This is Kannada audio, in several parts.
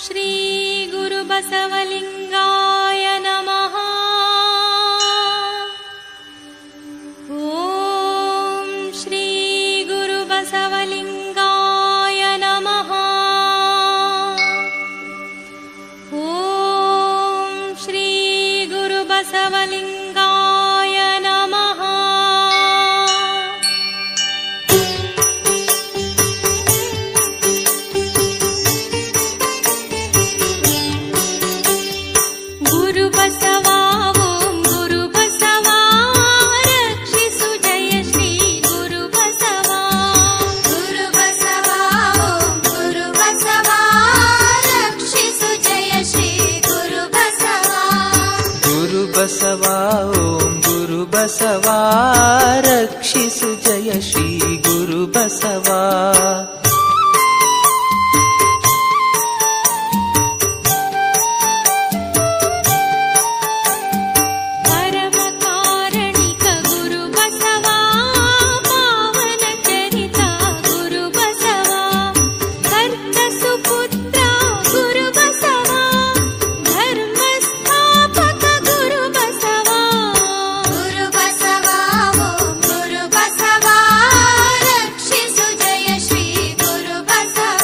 ಶ್ರೀ ಗುರು ಬಸವಲಿಂಗಾಯ ನಮಃ. ಓಂ ಶ್ರೀ ಗುರು ಬಸವಲಿಂಗಾಯ ನಮಃ. ಓಂ ಶ್ರೀ ಗುರು ಬಸವಲಿಂಗಾಯ ನಮಃ. ಗುರು ಬಸವ ಓಂ ಗುರು ಬಸವ ರಕ್ಷಿಸು ಜಯ ಶ್ರೀ ಗುರು ಬಸವ. ಗುರು ಬಸವ ಓಂ ಗುರು ಬಸವ ರಕ್ಷಿಸು ಜಯ ಶ್ರೀ ಗುರು ಬಸವ. ಗುರು ಬಸವ ಓಂ ಗುರು ಬಸವ ರಕ್ಷಿಸು ಜಯ ಶ್ರೀ ಗುರು ಬಸವ. ಪರಮ ಕಾರಣಿಕ ಗುರು ಬಸವ ಪಾವನ ಚರಿತ ಗುರು ಬಸವ. ಕರ್ತ ಸುಪುತ್ರ ಗುರು ಬಸವ ಧರ್ಮ ಸ್ಥಾಪಕ ಗುರು ಬಸವ. ಗುರು ಬಸವ ಓಂ ಗುರು ಬಸವ ರಕ್ಷಿಸು ಜಯ ಶ್ರೀ ಗುರು ಬಸವ.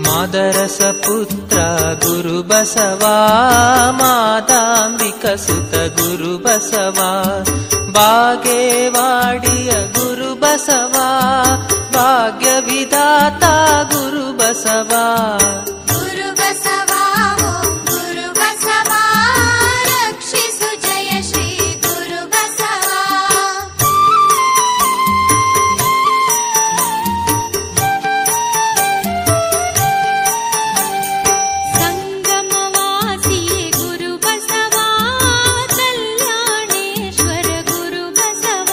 ಮಾದರಸ ಪುತ್ರ ಗುರು ಬಸವ ಮಾದಾಂಬಿಕ ಸುತ ಗುರು ಬಸವ. ಬಾಗೇವಾಡಿಯ ಗುರು ಬಸವ ಭಾಗ್ಯ ವಿಧಾತ ಗುರು ಬಸವ. ಗುರು ಬಸವ ಓಂ ಗುರು ಬಸವ ರಕ್ಷಿಸು ಜಯ ಶ್ರೀ ಗುರು ಬಸವ. ಸಂಗಮವಾಸಿ ಗುರು ಬಸವ ಕಲ್ಯಾಣೇಶ್ವರ ಗುರು ಬಸವ.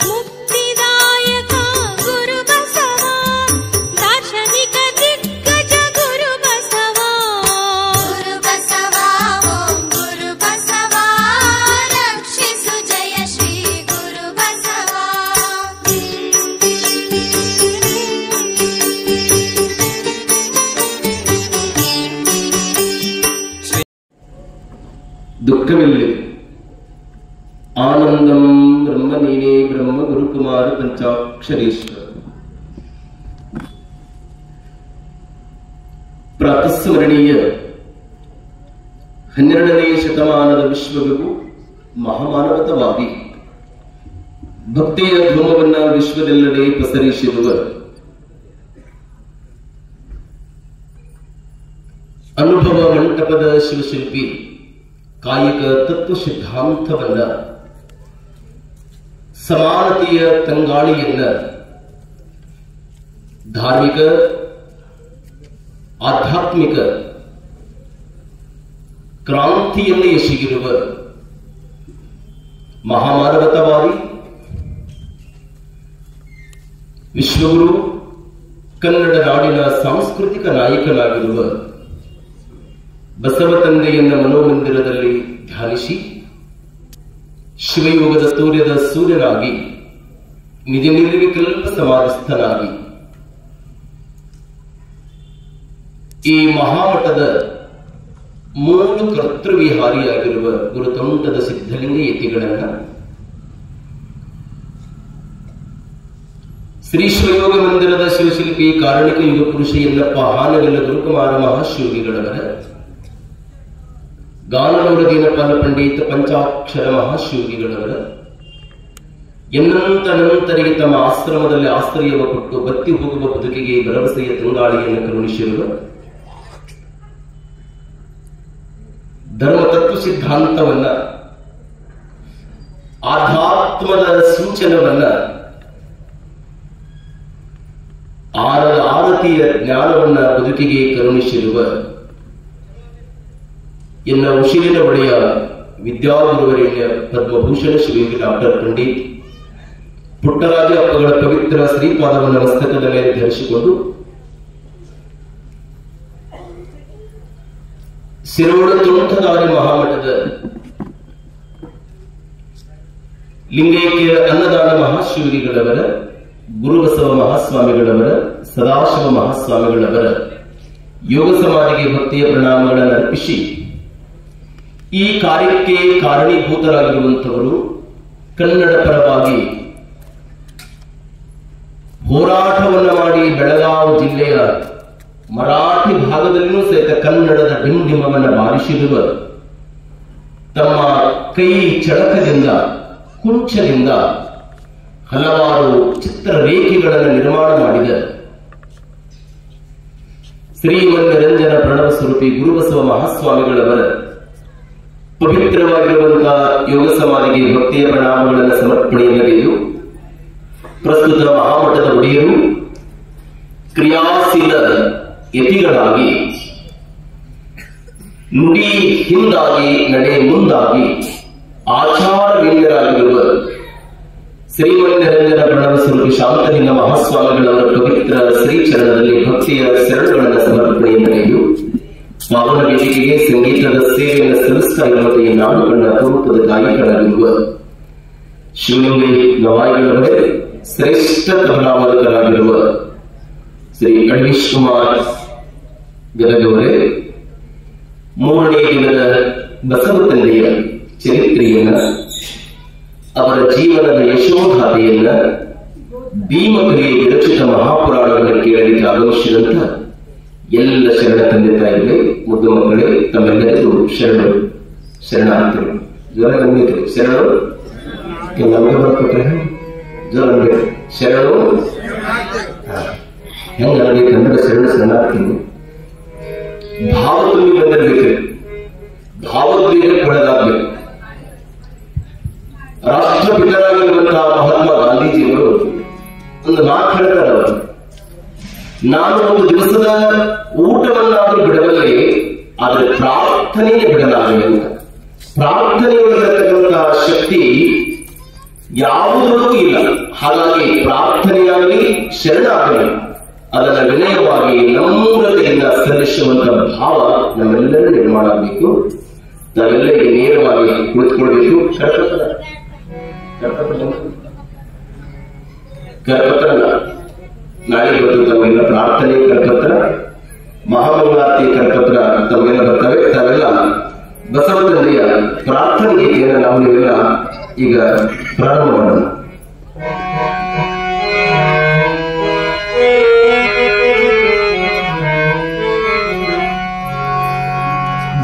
ಮುಕ್ತಿದಾಯಕ ಗುರು ಬಸವ ದಾರ್ಶನಿಕ ದಿಗ್ಗಜ ಗುರು ಬಸವ. ಗುರು ಬಸವ ಓಂ ಗುರು ಬಸವ ರಕ್ಷಿಸು ಜಯ ಶ್ರೀ ಗುರು ಬಸವ. ದುಃಖವಿಲ್ಲ ಆನಂದಂ ಬ್ರಹ್ಮ ನೀನೇ ಬ್ರಹ್ಮ ಗುರುಕುಮಾರ ಪಂಚಾಕ್ಷರೇಶ್ವರ. ಪ್ರಾತಸ್ಮರಣೀಯ 12ನೇ ಶತಮಾನದ ವಿಶ್ವಗುರು ಮಹಾಮಾನವತವಾದಿ ಭಕ್ತಿಯ ಧೂಮವನ್ನ ವಿಶ್ವದೆಲ್ಲೆಡೆ ಪಸರಿಸಿರುವ ಅನುಭವ ಮಂಟಪದ ಶಿವಶಿಲ್ಪಿ ಕಾಯಿಕ ತತ್ವ ಸಿದ್ಧಾಂತವನ್ನ ಸಮಾನತೆಯ ತಂಗಾಳಿಯನ್ನ ಧಾರ್ಮಿಕ ಆಧ್ಯಾತ್ಮಿಕ ಕ್ರಾಂತಿಯನ್ನೇ ಎಸಗಿರುವ ಮಹಾಮಾನವತವಾದಿ ವಿಶ್ವಗುರು ಕನ್ನಡ ನಾಡಿನ ಸಾಂಸ್ಕೃತಿಕ ನಾಯಕನಾಗಿರುವ ಬಸವ ತಂದೆಯನ್ನ ಮನೋಮಂದಿರದಲ್ಲಿ ಧ್ಯಾನಿಸಿ ಶಿವಯೋಗದ ಸೂರ್ಯದ ಸೂರ್ಯನಾಗಿ ನಿಜ ನಿರ್ವಿಕಲ್ಪ ಸಮಾಧಿಸ್ಥನಾಗಿ ಈ ಮಹಾಮಠದ ಮೂಲ ಕರ್ತೃವಿಹಾರಿಯಾಗಿರುವ ಗುರುತೊಂಟದ ಸಿದ್ಧಲಿಂಗ ಯತಿಗಳನ್ನ ಶ್ರೀ ಶಿವಯೋಗ ಮಂದಿರದ ಶಿವಶಿಲ್ಪಿ ಕಾರಣಿಕ ಯುಗ ಪುರುಷ ಎನ್ನಪ್ಪ ಹಾನಗಲ್ಲ ಗುರುಕುಮಾರ ಮಹಾಶಿವಗಿಗಳವರ ಗಾನನವರ ದೀನಪಾಲ ಪಂಡಿತ ಪಂಚಾಕ್ಷರ ಮಹಾಶಿವಗಿಗಳವರ ಎನ್ನಂತನಂತರಿಗೆ ತಮ್ಮ ಆಶ್ರಮದಲ್ಲಿ ಆಶ್ರಯವ ಕೊಟ್ಟು ಬತ್ತಿ ಹೋಗುವ ಬದುಕಿಗೆ ಭರವಸೆಯ ತಂಗಾಳಿಯನ್ನು ಕರುಣಿಸಿರುವ ಧರ್ಮ ತತ್ವ ಸಿದ್ಧಾಂತವನ್ನ ಆಧ್ಯಾತ್ಮದ ಸಿಂಚನವನ್ನ ಆರತಿಯ ಜ್ಞಾನವನ್ನ ಬದುಕಿಗೆ ಕರುಣಿಸಿರುವ ಎನ್ನ ಉಸಿರಿನ ಒಡೆಯ ವಿದ್ಯಾಗುರುವರೇಣ್ಯ ಪದ್ಮಭೂಷಣ ಶಿವಯೋಗಿ ಡಾಕ್ಟರ್ ಪಂಡಿತ್ ಪುಟ್ಟರಾಜ ಅಪ್ಪಗಳ ಪವಿತ್ರ ಶ್ರೀಪಾದವನ್ನು ಮಸ್ತಕದ ಮೇಲೆ ಧರಿಸಿಕೊಂಡು ಸಿರೋಡ ತೋಂಟದಾರಿ ಮಹಾಮಠದ ಲಿಂಗೈಕ್ಯ ಅನ್ನದಾನ ಮಹಾಶಿವರಿಗಳವರ, ಗುರುಬಸವ ಮಹಾಸ್ವಾಮಿಗಳವರ, ಸದಾಶಿವ ಮಹಾಸ್ವಾಮಿಗಳವರ ಯೋಗ ಸಮಾಧಿಗೆ ಭಕ್ತಿಯ ಪ್ರಣಾಮಗಳನ್ನು ಅರ್ಪಿಸಿ, ಈ ಕಾರ್ಯಕ್ಕೆ ಕಾರಣೀಭೂತರಾಗಿರುವಂಥವರು ಕನ್ನಡ ಪರವಾಗಿ ಹೋರಾಟವನ್ನು ಮಾಡಿ ಬೆಳಗಾವಿ ಜಿಲ್ಲೆಯ ಮರಾಠಿ ಭಾಗದಲ್ಲಿಯೂ ಸಹಿತ ಕನ್ನಡದ ಡಿಂಡಿಮವನ್ನು ಬಾರಿಸಿರುವ, ತಮ್ಮ ಕೈ ಚಳಕದಿಂದ ಕುಂಚದಿಂದ ಹಲವಾರು ಚಿತ್ರರೇಖೆಗಳನ್ನು ನಿರ್ಮಾಣ ಮಾಡಿದ ಶ್ರೀಮನ್ನಿರಂಜನ ಪ್ರಣವ ಸ್ವರೂಪಿ ಗುರುಬಸವ ಮಹಾಸ್ವಾಮಿಗಳವರ ಪವಿತ್ರವಾಗಿರುವಂತಹ ಯೋಗ ಸಮಾಧಿಗೆ ಭಕ್ತಿಯ ಪ್ರಣಾಮಗಳನ್ನು ಸಮರ್ಪಣೆಯಲ್ಲಬೇಕು. ಪ್ರಸ್ತುತ ಮಹಾಮಠದ ಒಡೆಯರು ಕ್ರಿಯಾಶೀಲ ಯತಿಗಳಾಗಿ ನುಡಿ ಹಿಂದಾಗಿ ನಡೆ ಮುಂದಾಗಿ ಆಚಾರವೀರ್ಯರಾಗಿರುವ ಶ್ರೀಮನ್ನಿರಂಜನ ಪ್ರಣವ ಸ್ವರೂಪಿ ಶಾಂತಲಿಂಗ ಮಹಾಸ್ವಾಮಿಗಳವರ ಪವಿತ್ರ ಶ್ರೀಚರಣದಲ್ಲಿ ಭಕ್ತಿಯ ಶರಣಗಳನ್ನು ಸಮರ್ಪಣೆಯಲ್ಲಬೇಕು. ಪಾವನ ವೇದಿಕೆಗೆ ಸಂಗೀತದ ಸೇವೆಯನ್ನು ಸಲ್ಲಿಸ್ತಾ ಇರುವಂತಹ ಈ ನಾಡು ಕಂಡ ಅಪರೂಪದ ಗಾಯಕರಾಗಿರುವ ಶಿವಲಿಂಗೈ ಗವಾಯಿಗಳವರೇ, ಶ್ರೇಷ್ಠ ತಬಲಾವಾದಕರಾಗಿರುವ ಶ್ರೀ ಅಡ್ವೀಶ್ ಕುಮಾರ್ ಗದಗವರೇ, ಮೂರನೇ ದಿನದ ಬಸವ ತಂದೆಯ ಚರಿತ್ರೆಯನ್ನ, ಅವರ ಜೀವನದ ಯಶೋಗಾಥೆಯನ್ನ, ಭೀಮಕರಿಯ ವಿರಚಿತ ಮಹಾಪುರಾಣವನ್ನು ಕೇಳಲಿಕ್ಕೆ ಆಗಮಿಸಿದಂತ ಎಲ್ಲ ಶರಣ ತಂದೆ ತಾಯಿಗಳೇ, ಮುದ್ದು ಮಕ್ಕಳೇ, ತಮ್ಮೆಲ್ಲರಿಗೂ ಶರಣರು, ಶರಣಾರ್ಥಿಗಳು. ಜ್ವರ ನಮಗೆ ಶರಣರು ನಮಗೆ ಬರ್ಕೊಟ್ರೆ ಜ್ವರ ನಮಗೆ ಶರಣರು ಹೆಂಗ ನನಗೆ ಕನ್ನಡ ಶರಣಾರ್ಥಿ ಭಾವ ತುಂಬಿ ಬಂದಿರ್ಬೇಕು, ಭಾವೋದ್ವೇಗಕ್ಕೆ ಒಳಗಾಗಬೇಕು. ರಾಷ್ಟ್ರಪಿತರಾಗಿರುವಂತಹ ಮಹಾತ್ಮ ಗಾಂಧೀಜಿಯವರು ಒಂದು ಮಾತು ಹೇಳ್ತಾರೆ, ಅವರು ನಾನು ಒಂದು ದಿವಸದ ಊಟವನ್ನಾದರೂ ಬಿಡಬಲ್ಲೆ, ಆದರೆ ಪ್ರಾರ್ಥನೆಯೇ ಬಿಡಲಾಗಲಿ ಅಂತ. ಪ್ರಾರ್ಥನೆಯೊಳಗಿರತಕ್ಕಂತಹ ಶಕ್ತಿ ಯಾವುದರಲ್ಲೂ ಇಲ್ಲ. ಹಾಗಾಗಿ ಪ್ರಾರ್ಥನೆಯಾಗಲಿ ಶರಣಾಗಲಿ ಅದರ ವಿನಯವಾಗಿ ನಮ್ರತೆಯಿಂದ ಸಲ್ಲಿಸುವಂತಹ ಭಾವ ನಮ್ಮೆಲ್ಲರೂ ನಿರ್ಮಾಣ ಆಗಬೇಕು. ನಾವೆಲ್ಲರಿಗೆ ನೇರವಾಗಿ ಕುಳಿತುಕೊಳ್ಬೇಕು. ಕರಪತ್ರ ನಾಳೆ ಬಂದು ತಮಗೆಲ್ಲ ಪ್ರಾರ್ಥನೆ ಕರಪತ್ರ, ಮಹಾಮಂಗಳಾರತಿ ಕರಪತ್ರ ತಮಗೆಲ್ಲ ಬರ್ತವೆ. ತಾವೆಲ್ಲ ಬಸವ ತಂದೆಯ ಪ್ರಾರ್ಥನೆ ಗೀತೆಯನ್ನು ನಾವು ನೀವೆಲ್ಲ ಈಗ ಪ್ರಾರಂಭ ಮಾಡೋಣ.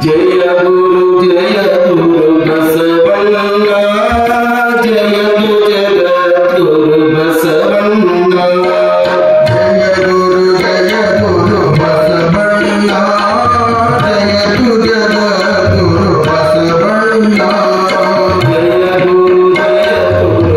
ಜಯ ಗುರು ಜಯ ಗುರು ಬಸವಣ್ಣ, ಜಯ ಗುರು ಜಗದ್ಗುರು ಬಸವಣ್ಣ, ಜಯ ಗುರು ಬಸವಣ್ಣ, ಜಯ ಗುರು ಜಗದ್ಗುರು ಬಸವಣ್ಣ, ಜಯ ಗುರು ಜಯ ಗುರು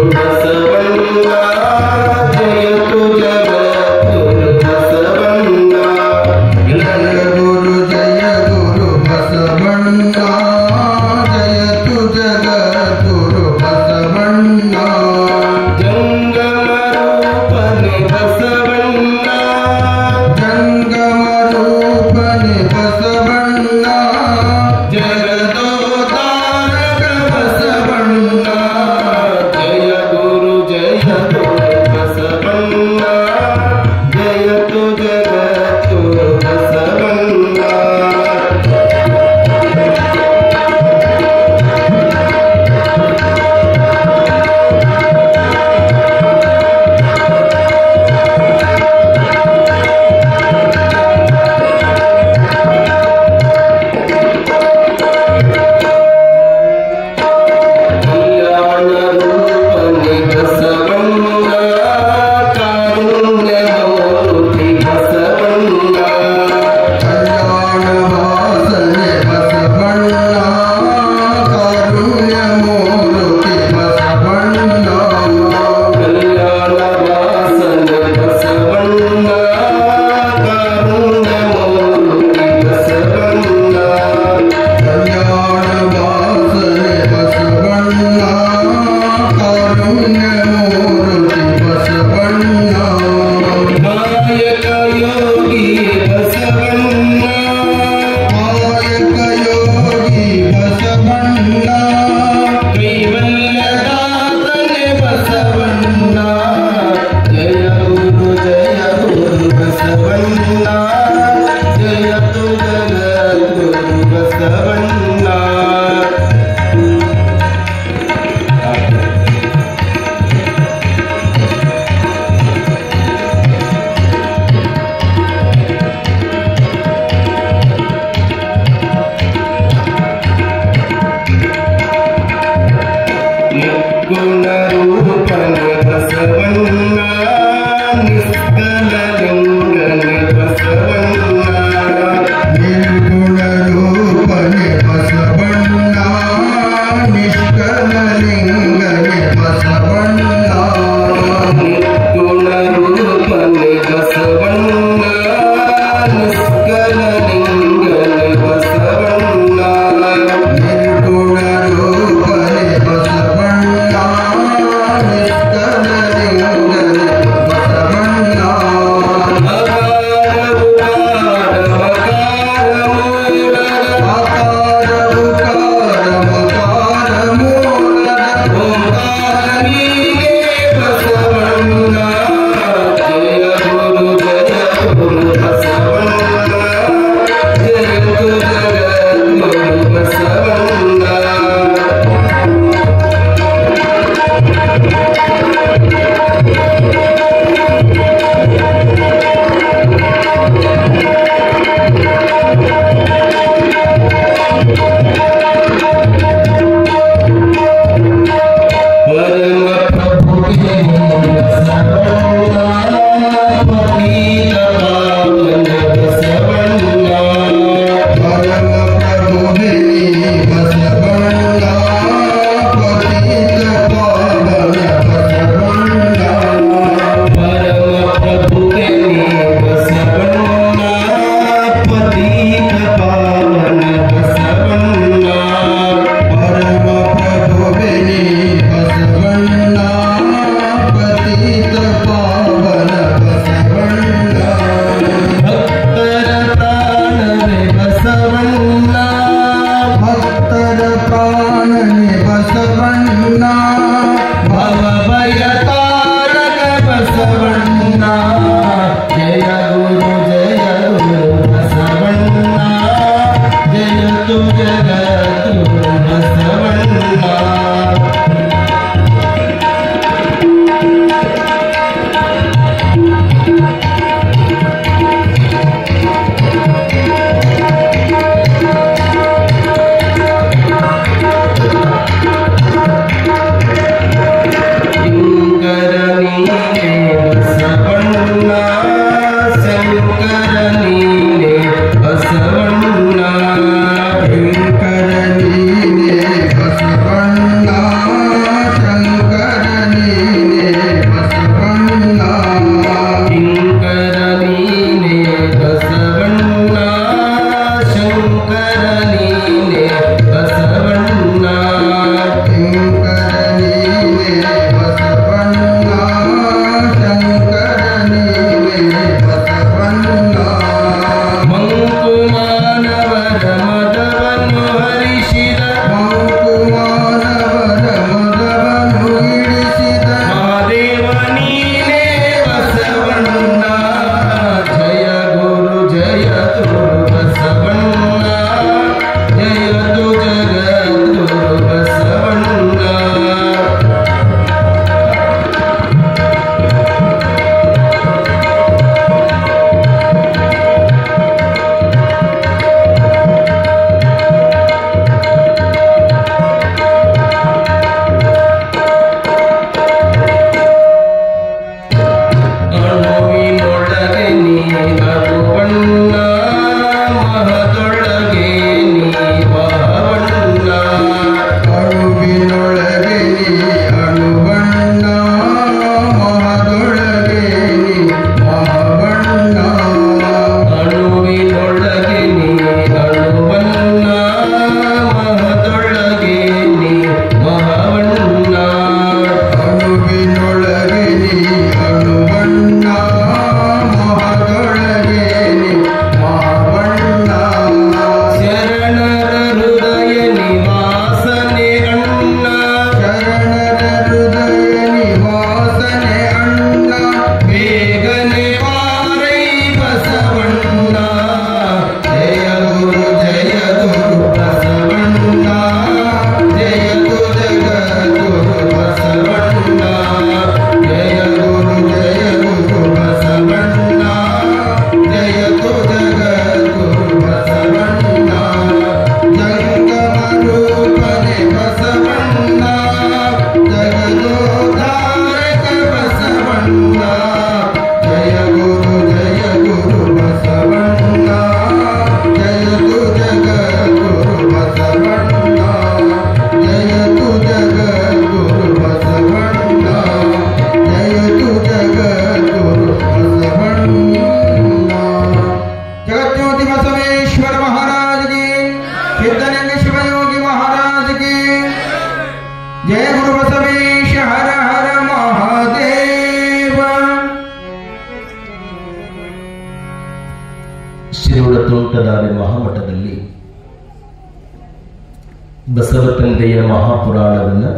ಬಸವ ತಂದೆಯ ಮಹಾಪುರಾಣವನ್ನು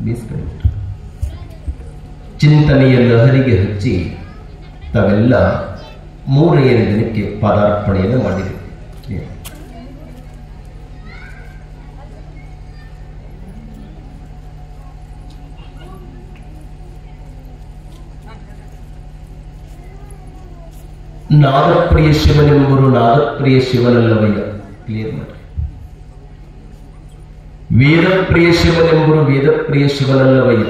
ಬೀಸ್ಕೊಂಡಿತ್ತು. ಚಿಂತನೆಯ ಲಹರಿಗೆ ಹಚ್ಚಿ ತಾವೆಲ್ಲ 3ನೇ ದಿನಕ್ಕೆ ಪಾದಾರ್ಪಣೆಯನ್ನು ಮಾಡಿದೆ. ನಾದಪ್ರಿಯ ಶಿವನೆಂಬರು ನಾದಪ್ರಿಯ ಶಿವನಲ್ಲವಯ್ಯ. ಕ್ಲಿಯರ್ ಮಾಡಿ. ವೇದಪ್ರಿಯ ಶಿವನೆಂಬರು ವೇದಪ್ರಿಯ ಶಿವನಲ್ಲವಯ್ಯ.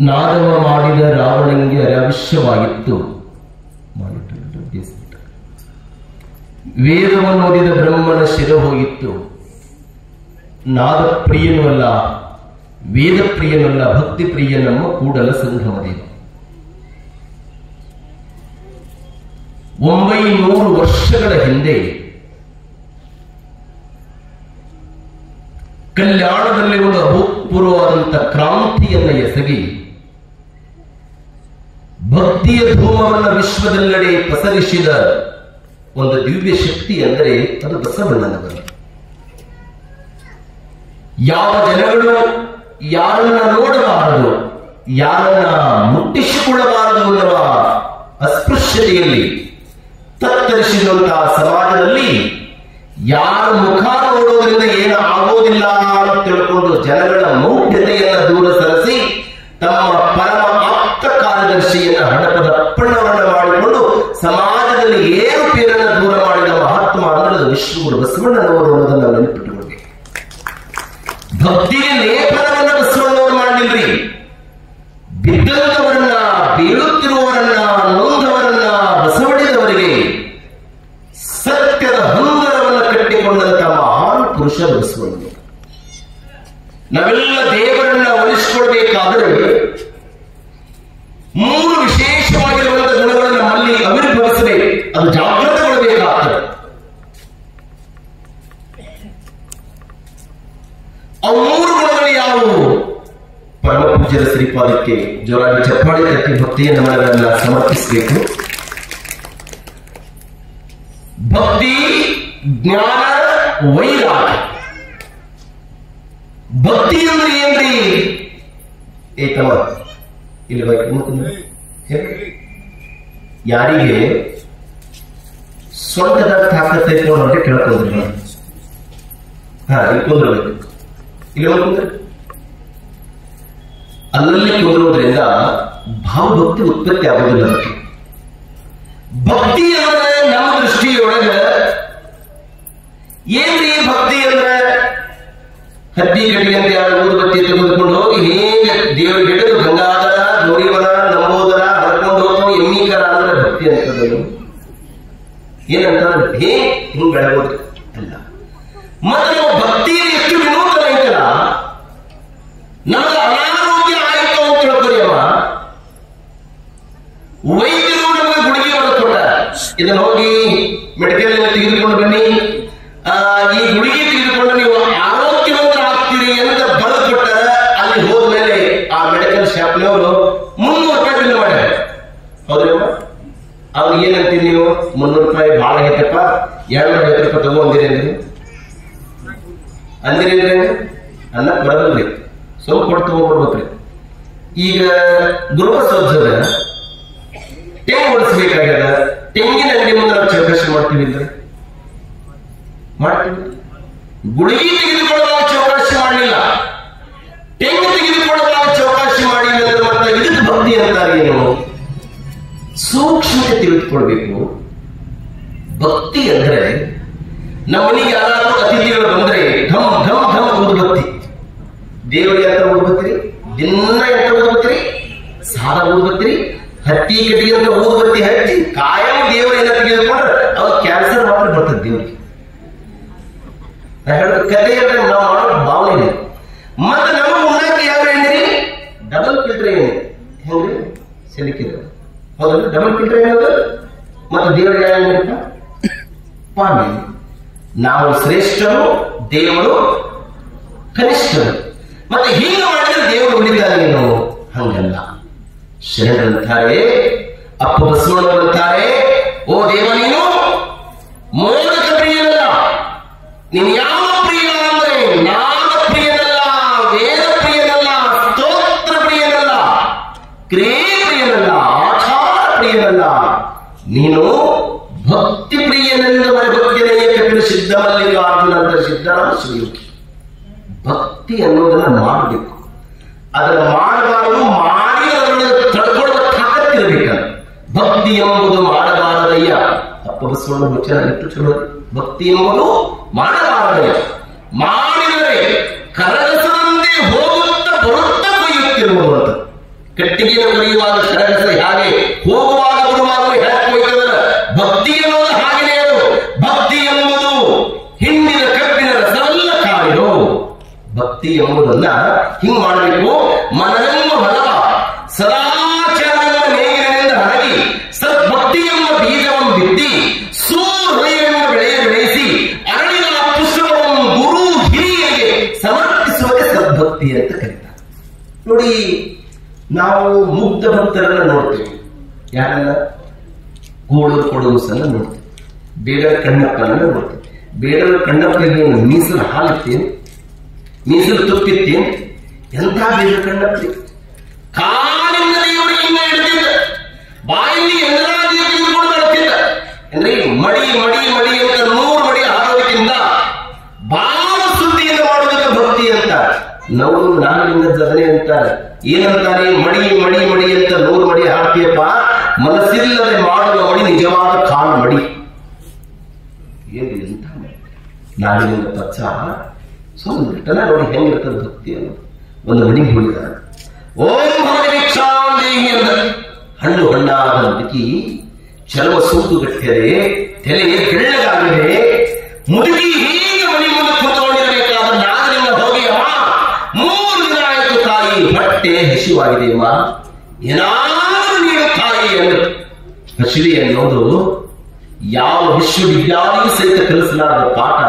ನಾದವ ಮಾಡಿದ ರಾವಣಂಗೆ ಅರವಶ್ಯವಾಗಿತ್ತು. ವೇದವನ್ನು ಓದಿದ ಬ್ರಹ್ಮನ ಶಿರ ಹೋಗಿತ್ತು. ನಾದಪ್ರಿಯನೂ ಅಲ್ಲ, ವೇದಪ್ರಿಯನಲ್ಲ, ಭಕ್ತಿ ಪ್ರಿಯ ನಮ್ಮ ಕೂಡಲ ಸಂಗಮದೇವ. 900 ವರ್ಷಗಳ ಹಿಂದೆ ಕಲ್ಯಾಣದಲ್ಲಿ ಒಂದು ಅಭೂತಪೂರ್ವವಾದಂಥ ಕ್ರಾಂತಿಯನ್ನ ಎಸಗಿ ಭಕ್ತಿಯ ಧೂಮವನ್ನು ವಿಶ್ವದೆಲ್ಲೆಡೆ ಪಸರಿಸಿದ ಒಂದು ದಿವ್ಯ ಶಕ್ತಿ ಎಂದರೆ ಅದು ಬಸವಣ್ಣನವರು. ಯಾವ ಜನಗಳು ಯಾರನ್ನ ನೋಡಬಾರದು, ಯಾರನ್ನ ಮುಟ್ಟಿಸಿಕೊಳ್ಳಬಾರದು ಎನ್ನುವ ಅಸ್ಪೃಶ್ಯತೆಯಲ್ಲಿ ತತ್ತರಿಸಿರುವಂತಹ ಸಮಾಜದಲ್ಲಿ ಯಾರ ಮುಖ ನೋಡೋದ್ರಿಂದ ಏನು ಆಗೋದಿಲ್ಲ ಅಂತ ತಿಳ್ಕೊಂಡು ಜನಗಳ ಮೌಢ್ಯತೆಯನ್ನು ದೂರ ಸರಿಸಿ ತಮ್ಮ ಪರಮ ಆಪ್ತ ಕಾರ್ಯದರ್ಶಿಯನ್ನ ಹಡಪದ ಅಪ್ಪಣ್ಣವನ್ನ ಮಾಡಿಕೊಂಡು ಸಮಾಜದಲ್ಲಿ ಏರುಪೇರನ್ನು ದೂರ ಮಾಡಿದ ಮಹಾತ್ಮ ಅಂದ್ರೆ ವಿಶ್ವಗುರು ಬಸವಣ್ಣನವರು ಅನ್ನೋದನ್ನು ನಾವು ನೆನಪಿಟ್ಟುಕೊಳ್ಬೇಕು. ಭಕ್ತಿಗೆ ಲೇಪನವನ್ನ ಬಸವಣ್ಣವರು ಮಾಡಲಿಲ್ರಿ. ಬಿದ್ದಂತವರನ್ನ, ಬೀಳುತ್ತಿರುವವರನ್ನ, ನೊಂದವರನ್ನ ಬಸವಡಿದವರಿಗೆ ಸತ್ಯದ ಹಂದರವನ್ನು ಕಟ್ಟಿಕೊಂಡಂತ ಮಹಾನ್ ಪುರುಷ ಬಸವಣ್ಣ. ನಾವೆಲ್ಲ ದೇವರನ್ನ ಒಲಿಸಿಕೊಳ್ಬೇಕಾದರೆ 3 ವಿಶೇಷವಾಗಿರುವಂತಹ ಗುಣಗಳನ್ನು ನಮ್ಮಲ್ಲಿ ಅವಿರ್ಭವಿಸಬೇಕು. ಅದು ಜಾಗೃತಗೊಳ್ಳಬೇಕಾಗ್ತದೆ. ಅವು 3 ಗುಣಗಳು ಯಾವುವು? ಪರಮ ಪೂಜ್ಯರ ಶ್ರೀಪಾದಕ್ಕೆ ಜೋರಾಗಿ ಚಪ್ಪಾಳೆ ತಟ್ಟಿ ಭಕ್ತಿಯ ನಮನಗಳನ್ನ ಸಮರ್ಪಿಸಬೇಕು. ಭಕ್ತಿ, ಜ್ಞಾನ, ವೈರಾಗ್ಯ. ಭಕ್ತಿ ಅಂದ್ರೆ ಏನ್ರಿ? ಏಕಮ ಇಲ್ಲಿ ಯಾರಿಗೆ ಸ್ವಂತದ ತಾಕತ್ತೈತೆ ನೋಡ್ರೆ ಕೇಳ್ಕೊಂಡ್ರಿ. ಇಲ್ಲಿ ಕುಂದ್ರಬೇಕು, ಇಲ್ಲಿ ಕುಂದ್ರೆ ಅಲ್ಲಲ್ಲಿ ಕುಂದ್ರೋದ್ರಿಂದ ಭಾವಭಕ್ತಿ ಉತ್ಪತ್ತಿ ಆಗೋದಿಲ್ಲ. ಅದಕ್ಕೆ ಭಕ್ತಿ ಅಂದ್ರೆ ನಮ್ಮ ದೃಷ್ಟಿಯೊಳಗ ಏನ್ರಿ ಭಕ್ತಿ ಅಂದ್ರೆ ಹದ್ದಿ ಕಟ್ಟಿಗಂತೆ ಯಾರು ಊದುಬತ್ತಿ ತೆಗೆದುಕೊಂಡು ಹೋಗಿ ಹೇಗೆ ದೇವರಿಗೆ ಹಿಡಿದು ಗಂಗಾಧರ, ಗೌರಿವರ, ನಂಬೋದರ ಹರ್ಕೊಂಡು ಹೋಗ್ತಾವ ಎಮ್ಮೀಕರ ಅಂದ್ರೆ ಭಕ್ತಿ ಅಂತದ್ದು. ಏನಂತ ಹಿಂಗ್ ಬೆಳಗೋದು ಅಲ್ಲ. ಮತ್ತೆ ನಾವು ಭಕ್ತಿಯಲ್ಲಿ ಎಷ್ಟು ವಿನೂತನ ಐತಲ್ಲ, ನಮಗೆ ಅನಾರೋಗ್ಯ ಆಯಿತು ಅಂತ ತಿಳ್ಕೊರಿ ಅವ ವೈದ್ಯರು ನಮಗೆ ಗುಳಿಗೆ ಕೊಟ್ಟ, ಇದನ್ನ ಹೋಗಿ ಮೆಡಿಕಲ್ ತೆಗೆದುಕೊಂಡು ಬನ್ನಿ, ಈ ಗುಳಿಗೆ ತೆಗೆದುಕೊಂಡು ನೀವು ಆರೋಗ್ಯವಂತರಾಗ್ತೀರಿ ಅಂತ ಬರೆದು ಕೊಟ್ಟ. ಅಲ್ಲಿ ಹೋದ್ಮೇಲೆ ಆ ಮೆಡಿಕಲ್ ಶಾಪ್ನವರು 300 ರೂಪಾಯಿ ಬಿಲ್ ಮಾಡ್ಯಾರ. ಹೌದ್ರಮ್ಮ? ಅವ್ರು ಏನಂತೀರಿ ನೀವು? 300 ರೂಪಾಯಿ ಭಾಳ ಐತಪ್ಪ, 250 ರೂಪಾಯಿ ತಗೊಂಡಿರಿ ಅಂದಿರೇನ್ರಿ? ಅನ್ನ ಬರಲ್ರಿ, ಸೋಪ್ ಕೊಟ್ಟು ತಗೊಂಡ್ಬಿಡ್ಬೇಕ್ರಿ. ಈಗ ಗೃಹಸೌಜದ ತೆಂಗು ಓಡಿಸ್ಬೇಕಾಗ್ಯದ. ತೆಂಗಿನ ಅಂಗಡಿ ಮುಂದೆ ನಾವು ಚೌಕಾಶಿ ಮಾಡ್ತೀವಿ ಅಂದ್ರೆ ಮಾಡ್ತೀವಿ. ಗುಳಿಗೆ ತೆಗೆದುಕೊಳ್ಳುವಾಗ ಚೌಕಾಶಿ ಮಾಡಲಿಲ್ಲ, ತೆಂಗು ತೆಗೆದುಕೊಳ್ಳುವಾಗ ಚೌಕಾಶಿ ಮಾಡಿಲ್ಲ ಅಂದ್ರೆ ಮತ್ತೆ ಇದಕ್ಕೆ ಭಕ್ತಿ ಅಂತಾರೆ. ಏನು ಸೂಕ್ಷ್ಮತೆ ತಿಳಿದುಕೊಳ್ಬೇಕು. ಭಕ್ತಿ ಅಂದ್ರೆ ನಮ್ಮನಿಗೆ ಯಾರಾದ್ರೂ ಅತಿಥಿಗಳು ಬಂದ್ರೆ ಢಮ್ ಢಮ್ ಢಮ್ ಊದುಬತ್ತಿ. ದೇವರಿಗೆ ಅಂತ ಊದುಬತ್ತಿ, ದಿನ ಎಂತ ಊದುಬತ್ತಿ, ಸಾಲ ಊದುಬತ್ತಿ, ಹತ್ತಿ ಕಟ್ಟಿಗೆ ಅಂತ ಊದುಬತ್ತಿ ಹಚ್ಚಿ ಕಾಯಂ ದೇವರೆಲ್ಲ ತೆಗೆದುಕೊಂಡ್ರೆ ಅವಾಗ ಕ್ಯಾನ್ಸರ್ ಮಾತ್ರ ಬರ್ತದೆ ದೇವರಿಗೆ. ಕಥೆ ಅಂದ್ರೆ ನಾವು ಮಾಡೋ ಭಾವನೆ ಇದೆ. ಮತ್ತೆ ನಮ್ಮ ಉಣ್ಣಾಕೆ ಯಾವ ಎಣ್ಣೆ? ಡಬಲ್ ಫಿಲ್ಟರ್ ಎಣ್ಣೆ. ಹೆಂಗ್ರಿ? ಸಿಲಿಕಿದ. ಹೌದಲ್ಲ? ಡಬಲ್ ಫಿಲ್ಟರ್ ಎಣ್ಣೆ. ಮತ್ತೆ ದೇವರಿಗೆ ಯಾವ ಎಣ್ಣೆ? ಪಾನಿ. ನಾವು ಶ್ರೇಷ್ಠರು, ದೇವರು ಕನಿಷ್ಠರು. ಮತ್ತೆ ಹೀಗೆ ಮಾಡಿದ್ರೆ ದೇವರು ಉಳಿತಾರೆ. ನೀನು ಹಂಗಲ್ಲ. ಶರಣರಂತಾರೆ, ಅಪ್ಪ ಬಸವಣ್ಣವರಂತಾರೆ, ಓ ದೇವ ನೀನು ಮೋದಕ ಪ್ರಿಯನಲ್ಲ, ನೀನು ಯಾವ ನೀನು ಭಕ್ತಿ ಪ್ರಿಯನೆಂದು ಭಕ್ತಿನೆಯ ಕಪಿಲ ಸಿದ್ಧ ಮಲ್ಲಿಕಾರ್ಜುನ ಅಂತ ಸಿದ್ಧರಾಮ ಶಿವಯೋಗಿ. ಭಕ್ತಿ ಅನ್ನೋದನ್ನ ಮಾಡಬೇಕು, ಅದನ್ನ ಮಾಡಬಾರದು, ಮಾಡಿ ಅದನ್ನು ತಡ್ಕೊಳ್ಳುವ ತಾಕತ್ತಿರಬೇಕಲ್ಲ. ಭಕ್ತಿ ಎಂಬುದು ಮಾಡಬಾರದಯ್ಯ. ಅಪ್ಪ ಬಸವಣ್ಣ ವಿಚಾರ ಎಷ್ಟು ಚಲೋ. ಭಕ್ತಿ ಎಂಬುದು ಮಾಡಬಾರದಯ್ಯ, ಮಾಡಿದರೆ ಕರಗಸದಂತೆ ಹೋಗುತ್ತಾ ಬರುತ್ತಾ ಕೊಯ್ಯುತ್ತಿರುವಂತ. ಕಟ್ಟಿಗೆಯನ್ನು ಕೊಯ್ಯುವಾಗ ಕರಗಸ ಹಾಗೆ ಹೋಗುವಾಗ ಬರುವಾಗ ಹೇಗೆ ಕೊಯ್ತದಲ್ಲ, ಭಕ್ತಿ ಎನ್ನುವುದು ಹಾಗೆಯೇ. ಅದು ಭಕ್ತಿ ಎಂಬುದು ಹಿಂದಿನ ಕಬ್ಬಿನ ರಸವಲ್ಲ ಕಾಯಿರೋ. ಭಕ್ತಿ ಎಂಬುದನ್ನ ಹಿಂಗ್ ಮಾಡಬೇಕು. ಮನವೆಂಬ ಹೊಲವ ಸದಾಚಾರವೆಂಬ ನೇಗಿಲಿನಿಂದ ಹರಗಿ ಸದ್ಭಕ್ತಿ ಎಂಬ ಬೀಜವನ್ನು ಬಿತ್ತಿ ಸೂರ್ಯವೆಂಬ ಬೆಳೆಯ ಬೆಳೆಸಿ ಅರಳಿದ ಪುಷ್ಪವನ್ನು ಗುರು ಹಿರಿಯರಿಗೆ ಸಮರ್ಪಿಸುವುದೇ ಸದ್ಭಕ್ತಿ ಅಂತ ಕರೀತಾರೆ. ನೋಡಿ, ನಾವು ಮುಗ್ಧ ಭಕ್ತರನ್ನ ನೋಡ್ತೇವೆ. ಯಾರನ್ನ? ಗೋಳೂರು ಕೊಡಗುಸನ್ನ ನೋಡ್ತೇವೆ, ಬೇಡರ ಕಣ್ಣಪ್ಪನನ್ನ ನೋಡ್ತೇವೆ. ಬೇಡರ ಕಣ್ಣಪ್ಪನಿಗೆ ಮೀಸಲು ಹಾಲಿತ್ತೇನೆ, ಮೀಸಲು ತುಪ್ಪಿತ್ತೇನೆ. ಎಂಥ ಬೇಡರ ಕಣ್ಣಪ್ಪಿ ಕಾಲಿಂದಲೇ ಇವರಿಗೆ ಹಿಂಗ ಹಿಡ್ತಿದ್ದ, ಬಾಯಲ್ಲಿ ಎಲ್ಲರಾಗಿ ತೆಗೆದುಕೊಂಡು ಬರ್ತಿದ್ದ. ಅಂದ್ರೆ ಮಡಿ ಮಡಿ ಮಡಿ ಅಂತ 100 ಮಡಿ ಹಾರೋದಕ್ಕಿಂತ ಬಾಳ ಸುದ್ದಿಯನ್ನು ಮಾಡೋದಕ್ಕೆ ಭಕ್ತಿ ಅಂತ. ನಾವು ನಾಗಲಿಂಗ ಜಗನೆ ಅಂತಾರೆ. ಏನಂತಾರೆ? ಮಡಿ ಮಡಿ ಮಡಿ ಅಂತ 100 ಮಡಿ ಹಾಡ್ತೀಯಪ್ಪ, ಮನಸ್ಸಿಲ್ಲದೆ ಮಾಡುವ ಮಡಿ ನಿಜವಾದ ಕಾಲು ಮಡಿ. ಏನು ಎಂತ ನಾಗಲಿಂಗ ಪಚ್ಚ ಸುಮ್ಮನೆ ನೋಡಿ ಹೆಂಗಿರ್ತದೆ ಭಕ್ತಿ ಅನ್ನೋದು. ಒಂದು ಮಣಿಗೆ ಹುಡುಗಿದ್ದಾರೆ, ಓಂ ಭಗವಿಕ್ಷಾಂದೇಹಿ ಅಂತ. ಹಣ್ಣು ಹಣ್ಣಾದ ಮುದುಕಿ ಚಲವ ಸೂತುಗಟ್ಟಿದೆ, ತಲೆ ಬೆಳ್ಳಗಾಗಿದೆ. ಮುದುಕಿ ಹೀಗೆ ಮಣಿ ಮುಂದೆ ಕುತ್ಕೊಂಡಿರಬೇಕಾದ ನಾಗಲಿಂಗ ಹೋಗಿ, ಅಮ್ಮ 3 ದಿನ ಆಯ್ತು ತಾಯಿ, ಹೊಟ್ಟೆ ಹಸಿವಾಗಿದೆ ಅಮ್ಮ, ಏನಾದರೂ ನೀಡು ತಾಯಿ ಎಂದು. ಹಸಿವೆ ಅನ್ನೋದು ಯಾವ ವಿಶ್ವವಿದ್ಯಾಲಯ ಸಹಿತ ಕಲಿಸಲಾರದ ಪಾಠ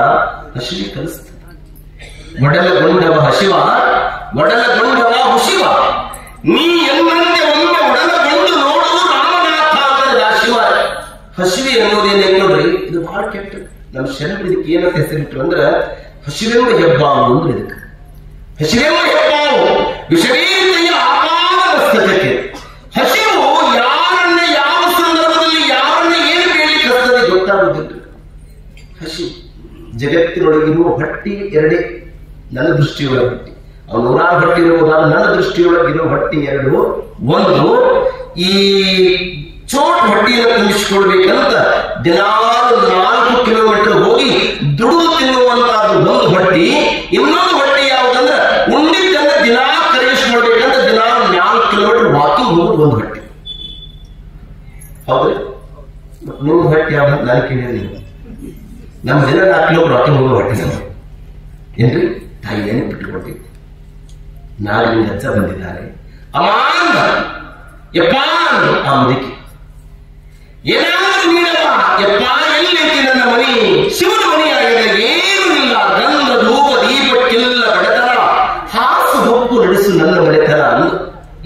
ಹಸಿವೆ ಕಲಿಸ್ತದೆ. ಒಡಲಗೊಂಡವ ಹಸಿವ, ಒಡಲಗೊಂಡವ ಹುಸಿವ, ನೀ ಎಂಬಂತೆ ಒಮ್ಮೆ ಒಡಲಗೊಂಡು ನೋಡುವುದು ರಾಮನಾಥ ಅಂತ ಶಿವ. ಹಸಿವೆ ಅನ್ನೋದೇನೆ ನೋಡ್ರಿ, ಇದು ಬಹಳ ಕೆಟ್ಟ. ನಮ್ಮ ಶರಣರು ಇದಕ್ಕೆ ಏನಂತ ಹೆಸರಿಟ್ರು ಅಂದ್ರೆ ಹಸಿವೆಂಬ ಹೆಬ್ಬಾವು ಅಂದ್ರೆ ಇದಕ್ಕೆ. ಹಸಿವೆಂಬ ಹೆಬ್ಬಾವು ವಿಷವೀತೆಯ ಆಪಾದ ಮಸ್ತಕಕ್ಕೆ. ಹಸಿವು ಯಾರನ್ನ ಯಾವ ಸಂದರ್ಭದಲ್ಲಿ ಯಾರನ್ನ ಏನು ಬೇಡಲಿಕ್ಕೆ ಹಸ್ತದೆ ಗೊತ್ತಾಗುತ್ತಿತ್ತು. ಹಸಿವು ಜಗತ್ತಿನೊಳಗಿರುವ ಭಟ್ಟಿ ಎರಡೇ, ನನ್ನ ದೃಷ್ಟಿಯೊಳಗೆ ಭಟ್ಟಿ. ಅವ್ನು 100 ಭಟ್ಟಿ ಇರುವುದಾದ ನನ್ನ ದೃಷ್ಟಿಯೊಳಗಿರೋ ಭಟ್ಟಿ ಎರಡು. ಒಂದು, ಈ ಚೋಟ್ ಹೊಟ್ಟಿಯನ್ನು ತುಂಬಿಸಿಕೊಳ್ಬೇಕಂತ ದಿನಾಲು 4 ಕಿಲೋಮೀಟರ್ ಹೋಗಿ ದುಡಿದು ತಿನ್ನುವಂತಹದ್ದು ಒಂದು ಭಟ್ಟಿ. ಇನ್ನೊಂದು ಭಟ್ಟಿ ಯಾವುದಂದ್ರೆ ಉಂಡಿದ್ದನ್ನ ದಿನಾ ಕರಗಿಸ್ಕೊಳ್ಬೇಕಂತ ದಿನಾಲು 4 ಕಿಲೋಮೀಟರ್ ವಾಕಿಂಗ್ ಹೋಗೋದು ಒಂದು ಭಟ್ಟಿ. ಹೌದ್ರಿ? ನಿಮ್ಮ ಭಟ್ಟಿ ಯಾವ್ದು? ನಾನು ಕೇಳಿದ್ರೆ ನಮ್ಮ ದಿನ 4 ಕಿಲೋಮೀಟರ್ ವಾಕಿಂಗ್ ಹೋಗೋ ಭಟ್ಟಿ ನಮ್ಮ ಏನ್ರಿ? ತಾಯಿಯನ್ನು ಬಿಟ್ಟುಕೊಡ್ಬೇಕು. ನಾಗಲಿಂಗ ಅಜ್ಜ ಬಂದಿದ್ದಾರೆ. ಅಮ್ಮ ಯಪ್ಪ ಆ ಮುದುಕಿ, ಏನಾದರೂ ನೀಡಪ್ಪ ಯಪ್ಪ, ಎಲ್ಲೈತಿ ನನ್ನ ಮನಿ? ಶಿವನ ಮನಿ ಆಗಿದೆ, ಏನೂ ಇಲ್ಲ, ಗಂಧ ಧೂಪ ದೀಪಕ್ಕೆಲ್ಲ ಬಡತನ, ಹಾಸು ಹೊಪ್ಪು ನಡೆಸು ನನ್ನ ಮನೆತನ ಅಂದು.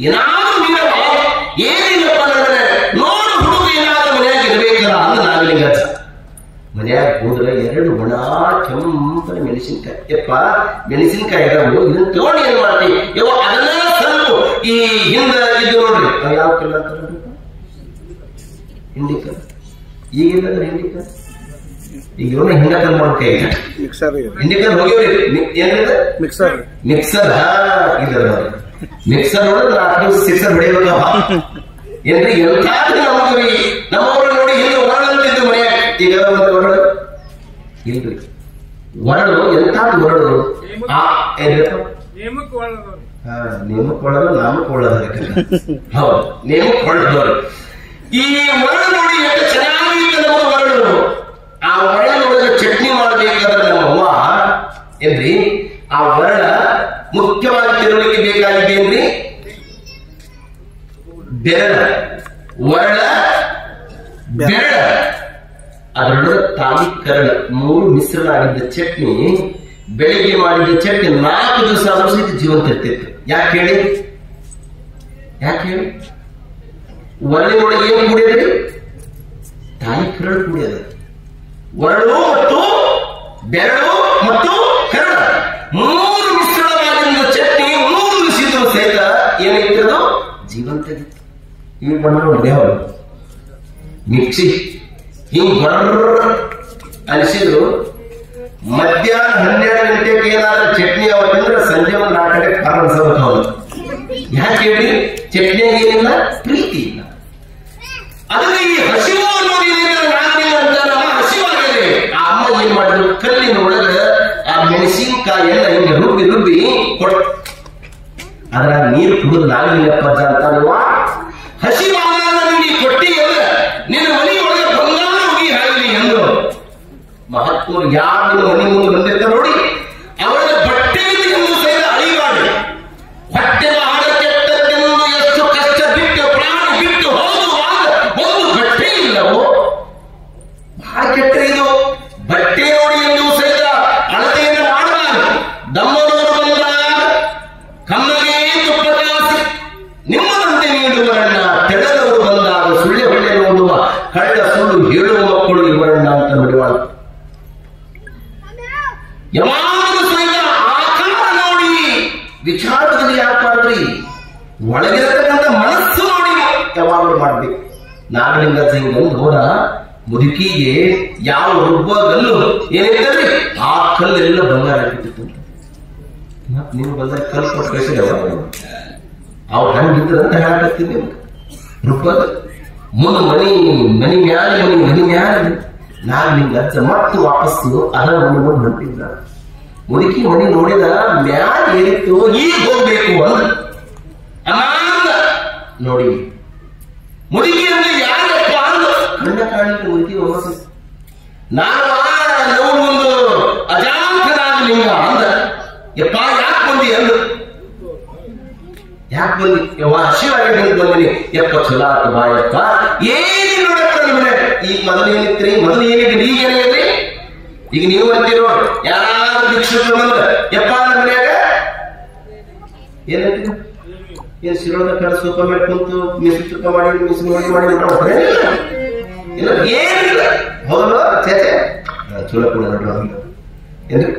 ಏನಾದರೂ ನೀಡಪ್ಪ, ಏನಿಲ್ಲಪ್ಪ ನನ್ನ ನೋಡು ಹುಡುಗ, ಏನಾದರೂ ಮನೆಯಾಗಿ ಇರಬೇಕಲ್ಲ ಅಂದ ನಾಗಲಿಂಗ ಅಜ್ಜ. ಮನೆಯಾಗ ಹೋದ್ರೆ 2 ಒಣ ಕೆಂಪನ ಮೆಣಸಿನ್ಕಾಯಿ. ಯಪ್ಪ ಮೆಣಸಿನ್ಕಾಯಿ ಇದಾವು, ಇದನ್ನ ತಗೊಂಡು ಏನ್ ಮಾಡ್ತೀವಿ? ಯವ್ವ ಅದನ್ನ ಸ್ವಲ್ಪ ಈ ಹಿಂದ ಇದು ನೋಡ್ರಿ, ಯಾವ ಕಲ್ಲ ಅಂತ ನೋಡ್ರಿ, ಹಿಂಡಿಕ. ಈಗಿಲ್ಲ ಹಿಂಡಿಕ, ಈಗ ಇವನ್ನ ಹಿಂಡಕಲ್ ಮಾಡ್ಕೈ ಹಿಂಡಿಕಲ್ ಹೋಗಿವ್ರಿ. ಏನಿದೆ? ಮಿಕ್ಸರ್. ಮಿಕ್ಸರ್ ಇದ್ರ ಮಿಕ್ಸರ್ ನೋಡಿದ್ರೆ 4 ದಿವಸ ಸಿಕ್ಸರ್ ಹೊಡೆಯಬೇಕಪ್ಪ. ಏನ್ರಿ ಎಂತಾದ್ರೂ ನಮಗ್ರಿ ನಮ್ಮವ್ರು ನೋಡಿ ಹಿಂದೆ ಹೊರಡಂತಿದ್ದು ಮನೆಯಾಗ. ಈಗ ಒಂದು ಹೊರಡು ಇಲ್ರಿ, ಹೊರಡು ಎಂತಾದ್ರು ಹೊರಡು ನೇಮಕ್ಕೆ ಒಳದು ನಾಮಕ್ಕೆ ಒಳ್ಳದ. ಹೌದು, ನೇಮಕ್ಕೆ ಒಳ್ಳದವ್ರು. ಈ ಹೊರಡು ನೋಡಿ ಎಷ್ಟು ಚೆನ್ನಾಗಿತ್ತು ನಮ್ಮ ಹೊರಡು. ಆ ಹೊರಡೊಳಗೆ ಚಟ್ನಿ ಮಾಡಬೇಕಾದ್ರೆ ನಮ್ಮವ್ವ ಏನ್ರಿ, ಆ ಹೊರಡ ಮುಖ್ಯವಾಗಿ ತಿರುವಳಿಕೆ ಬೇಕಾಗಿದೆ ಏನ್ರಿ? ಬೆರಳ, ಒರಳ, ಬೆರಳ, ಅದರೊಳಗೆ ತಾಳಿ ಕರಳ 3 ಮಿಶ್ರಣ ಆಗಿದ್ದ ಚಟ್ನಿ, ಬೆಳಿಗ್ಗೆ ಮಾಡಿದ ಚಟ್ನಿ 4 ದಿವಸ ಆದ್ರೂ ಸಹಿತ ಜೀವಂತ ಇರ್ತಿತ್ತು. ಯಾಕೆ ಹೇಳಿ? ಯಾಕೆ ಹೇಳಿ? ಒರಳಿನೊಳಗೆ ಏನು ಕುಡಿಯೋದ್ರಿ? ತಾಳಿ ಕರಳು ಕುಡಿಯೋದು. ಒರಳು ಮತ್ತು ಬೆರಳು ಮತ್ತು ಕರಳ 3 ಮಿಶ್ರಣವಾಗಿದ್ದ ಚಟ್ನಿ 3 ದಿವಸ ಸಹಿತ ಏನಿತ್ತು? ಜೀವಂತ ಇತ್ತು. ಈಗ ಬಂದ್ರು ದೇವರು ಮಿಕ್ಸಿ ಹಿಂಗ್ ಬರ್ರ ಅನಿಸಿದ್ರು ಮಧ್ಯಾಹ್ನ 12 ಗಂಟೆಗೆ ಏನಾದ್ರೂ ಚಟ್ನಿ ಅವತ್ತಂದ್ರೆ ಸಂಜೆ ಒಂದು 4 ಗಂಟೆಗೆ ಕಾರ್ ಅನ್ಸಬೇಕು ಅವನು. ಯಾಕೆ ಹೇಳಿ? ಚಟ್ನಿಯಾಗ ಏನಿಲ್ಲ, ಪ್ರೀತಿ ಇಲ್ಲ. ಅದಕ್ಕೆ ಈ ಹಸಿವು ಅನ್ನೋದು ನಾನಿಲ್ಲ ಅಂತ ನಮ್ಮ ಹಸಿವಾಗಿದೆ. ಆ ಅಮ್ಮ ಏನ್ ಮಾಡಿದ್ರು, ಕಲ್ಲಿನ ಒಳಗ ಆ ಮೆಣಸಿನಕಾಯಿ ಎಲ್ಲ ಹಿಂಗೆ ರುಬ್ಬಿ ರುಬ್ಬಿ ಕೊಟ್ಟು ಅದರ ನೀರು ಕುಡಿದು ನಾಗಲಿಂಗಪ್ಪ ಅಂತ ನೀವು ಹಸಿವಾದ ನಿಮಗೆ ಕೊಟ್ಟಿ ಅಲ್ಲ ನಿನ್ನ ಮನೆ ಒಳಗೆ ಬಂಗಾರ ಹೋಗಿ ಹಾಗಲಿ ಎಂದು ಮಹಾತ್ಮರು ಯಾರು ನಿಮ್ಮ ಮನೆ ಮುಂದೆ ಬಂದಿರ್ತಾರೆ ನೋಡಿ, ಅವರ ಬಟ್ಟೆ ಎಂದು ಸಹಿತ ಅಳಿಬಾಡಿ. ಹೊಟ್ಟೆ ಬಹಳ ಕೆಟ್ಟದ್ದೆಂದು ಎಷ್ಟು ಕಷ್ಟ ಬಿಟ್ಟು ಪ್ರಾಣ ಬಿಟ್ಟು ಹೋಗುವಾಗ ಒಂದು ಬಟ್ಟೆ ಇಲ್ಲವೋ, ಬಹಳ ಕೆಟ್ಟ ಇದು. ಬಟ್ಟೆ ನೋಡಿ ಎಂದು ಸಹಿತ ಅಳತೆಯನ್ನು ಮಾಡಬಾರದು. ದಮ್ಮನವರು ಬಂದಾಗ ಕಮ್ಮಗೆ ತುಪ್ಪ ಕಾಸಿ ನಿಮ್ಮದಂತೆ ನೀಡುವರನ್ನ, ತೆಡದವರು ಬಂದಾಗ ಸುಳ್ಳೆ ಹೊಳ್ಳೆ ನೋಡುವ ಕಳ್ಳ ಸುಳ್ಳು ಹೇಳುವ ಮಕ್ಕಳು ಇವರನ್ನ ಅಂತ ನೋಡುವ. ಯಾವಾಗಲೂ ಸಹಿತ ಆಕಾರ ನೋಡಿ ವಿಚಾರದಲ್ಲಿ ಯಾಕೆ ಮಾಡ್ರಿ, ಒಳಗಿರತಕ್ಕಂಥ ಮನಸ್ಸು ನೋಡಿ ಯಾವಾಗಲೂ ಮಾಡ್ಬೇಕು. ನಾಗಲಿಂಗ ಸಿಂಗ್ ಬಂದು ಹೋದ ಮುದುಕಿಗೆ ಯಾವ ರುಬ್ಬಗಲ್ಲು ಏನಿರ್ತದ್ರಿ ಆ ಕಲ್ಲೆಲ್ಲ ಬಂಗಾರ ಆಗಿತ್ತು. ನೀವು ಬಂದಾಗ ಕಲ್ಲು ಕೊಟ್ಟು ಕಳಿಸಿದವ ಅವ್ರು ಹಂಗಿದ್ರಂತ ಹೇಳಕತ್ತೀನಿ. ರುಬ್ಬದ ಮುಂದೆ ಮನಿ ಮ್ಯಾಲ ನಾಗಲಿಂಗ ಅಜ್ಜ ಮತ್ತು ವಾಪಸ್ಸು ಅದರ ಮನೆ ಮುಂದೆ ಹೊಂಟಿದ್ದ. ಮುದುಕಿ ಮನೆ ನೋಡಿದ ಮ್ಯಾಲ ಏರಿತ್ತು, ಈಗ ಹೋಗ್ಬೇಕು ಅಂದ ನೋಡಿ. ಮುದುಕಿ ಅಂದ್ರೆ ಯಾರಪ್ಪ ಅಂದ ಕಣ್ಣ ಕಾಣಿಕೆ ಮುದುಕಿ ವಾಪಸ್ ನಾನು ಒಂದು ಅಜಾಂತನಾಗಲಿಂಗ ಅಂದ. ಯಪ್ಪ ಯಾಕೆ ಬಂದಿ ಅಂದ. ಯಾಕೆ ಬಂದಿ? ಯವ್ವ ಹಸಿವಾಗಿ ಬಂದಿನಿ. ಯಪ್ಪ ಚಲೋ ಆತ ಬಾಯಪ್ಪ. ಏನು ನೋಡಪ್ಪ ನಿಮ್ಮನೆ ಈಗ ಮೊದಲು ಏನಿತ್ರಿ, ಮೊದಲು ಏನಿದ್ರಿ, ಈಗ ಏನಿದ್ರಿ. ಈಗ ನೀವು ಅಂತೀರೋ ಯಾರಾದ್ರೂ ಭಿಕ್ಷುಕರು ಬಂದ್ರ ಯಪ್ಪ ನಮ್ಮ ಮನ್ಯಾಗ ಏನಂತೀರಿ, ಏನ್ ಶಿರೋದ ಕಡೆ ಸೂಪ ಮೇಲೆ ಕುಂತು ಮಿಸ್ ಚುಕ್ಕ ಮಾಡಿ ಮಿಸ್ ಮಾಡಿ ಇಲ್ಲ ಏನಿಲ್ಲ. ಹೌದು ಚೇಚೆ ಚಲೋ ಕೂಡ ಏನ್ರಿ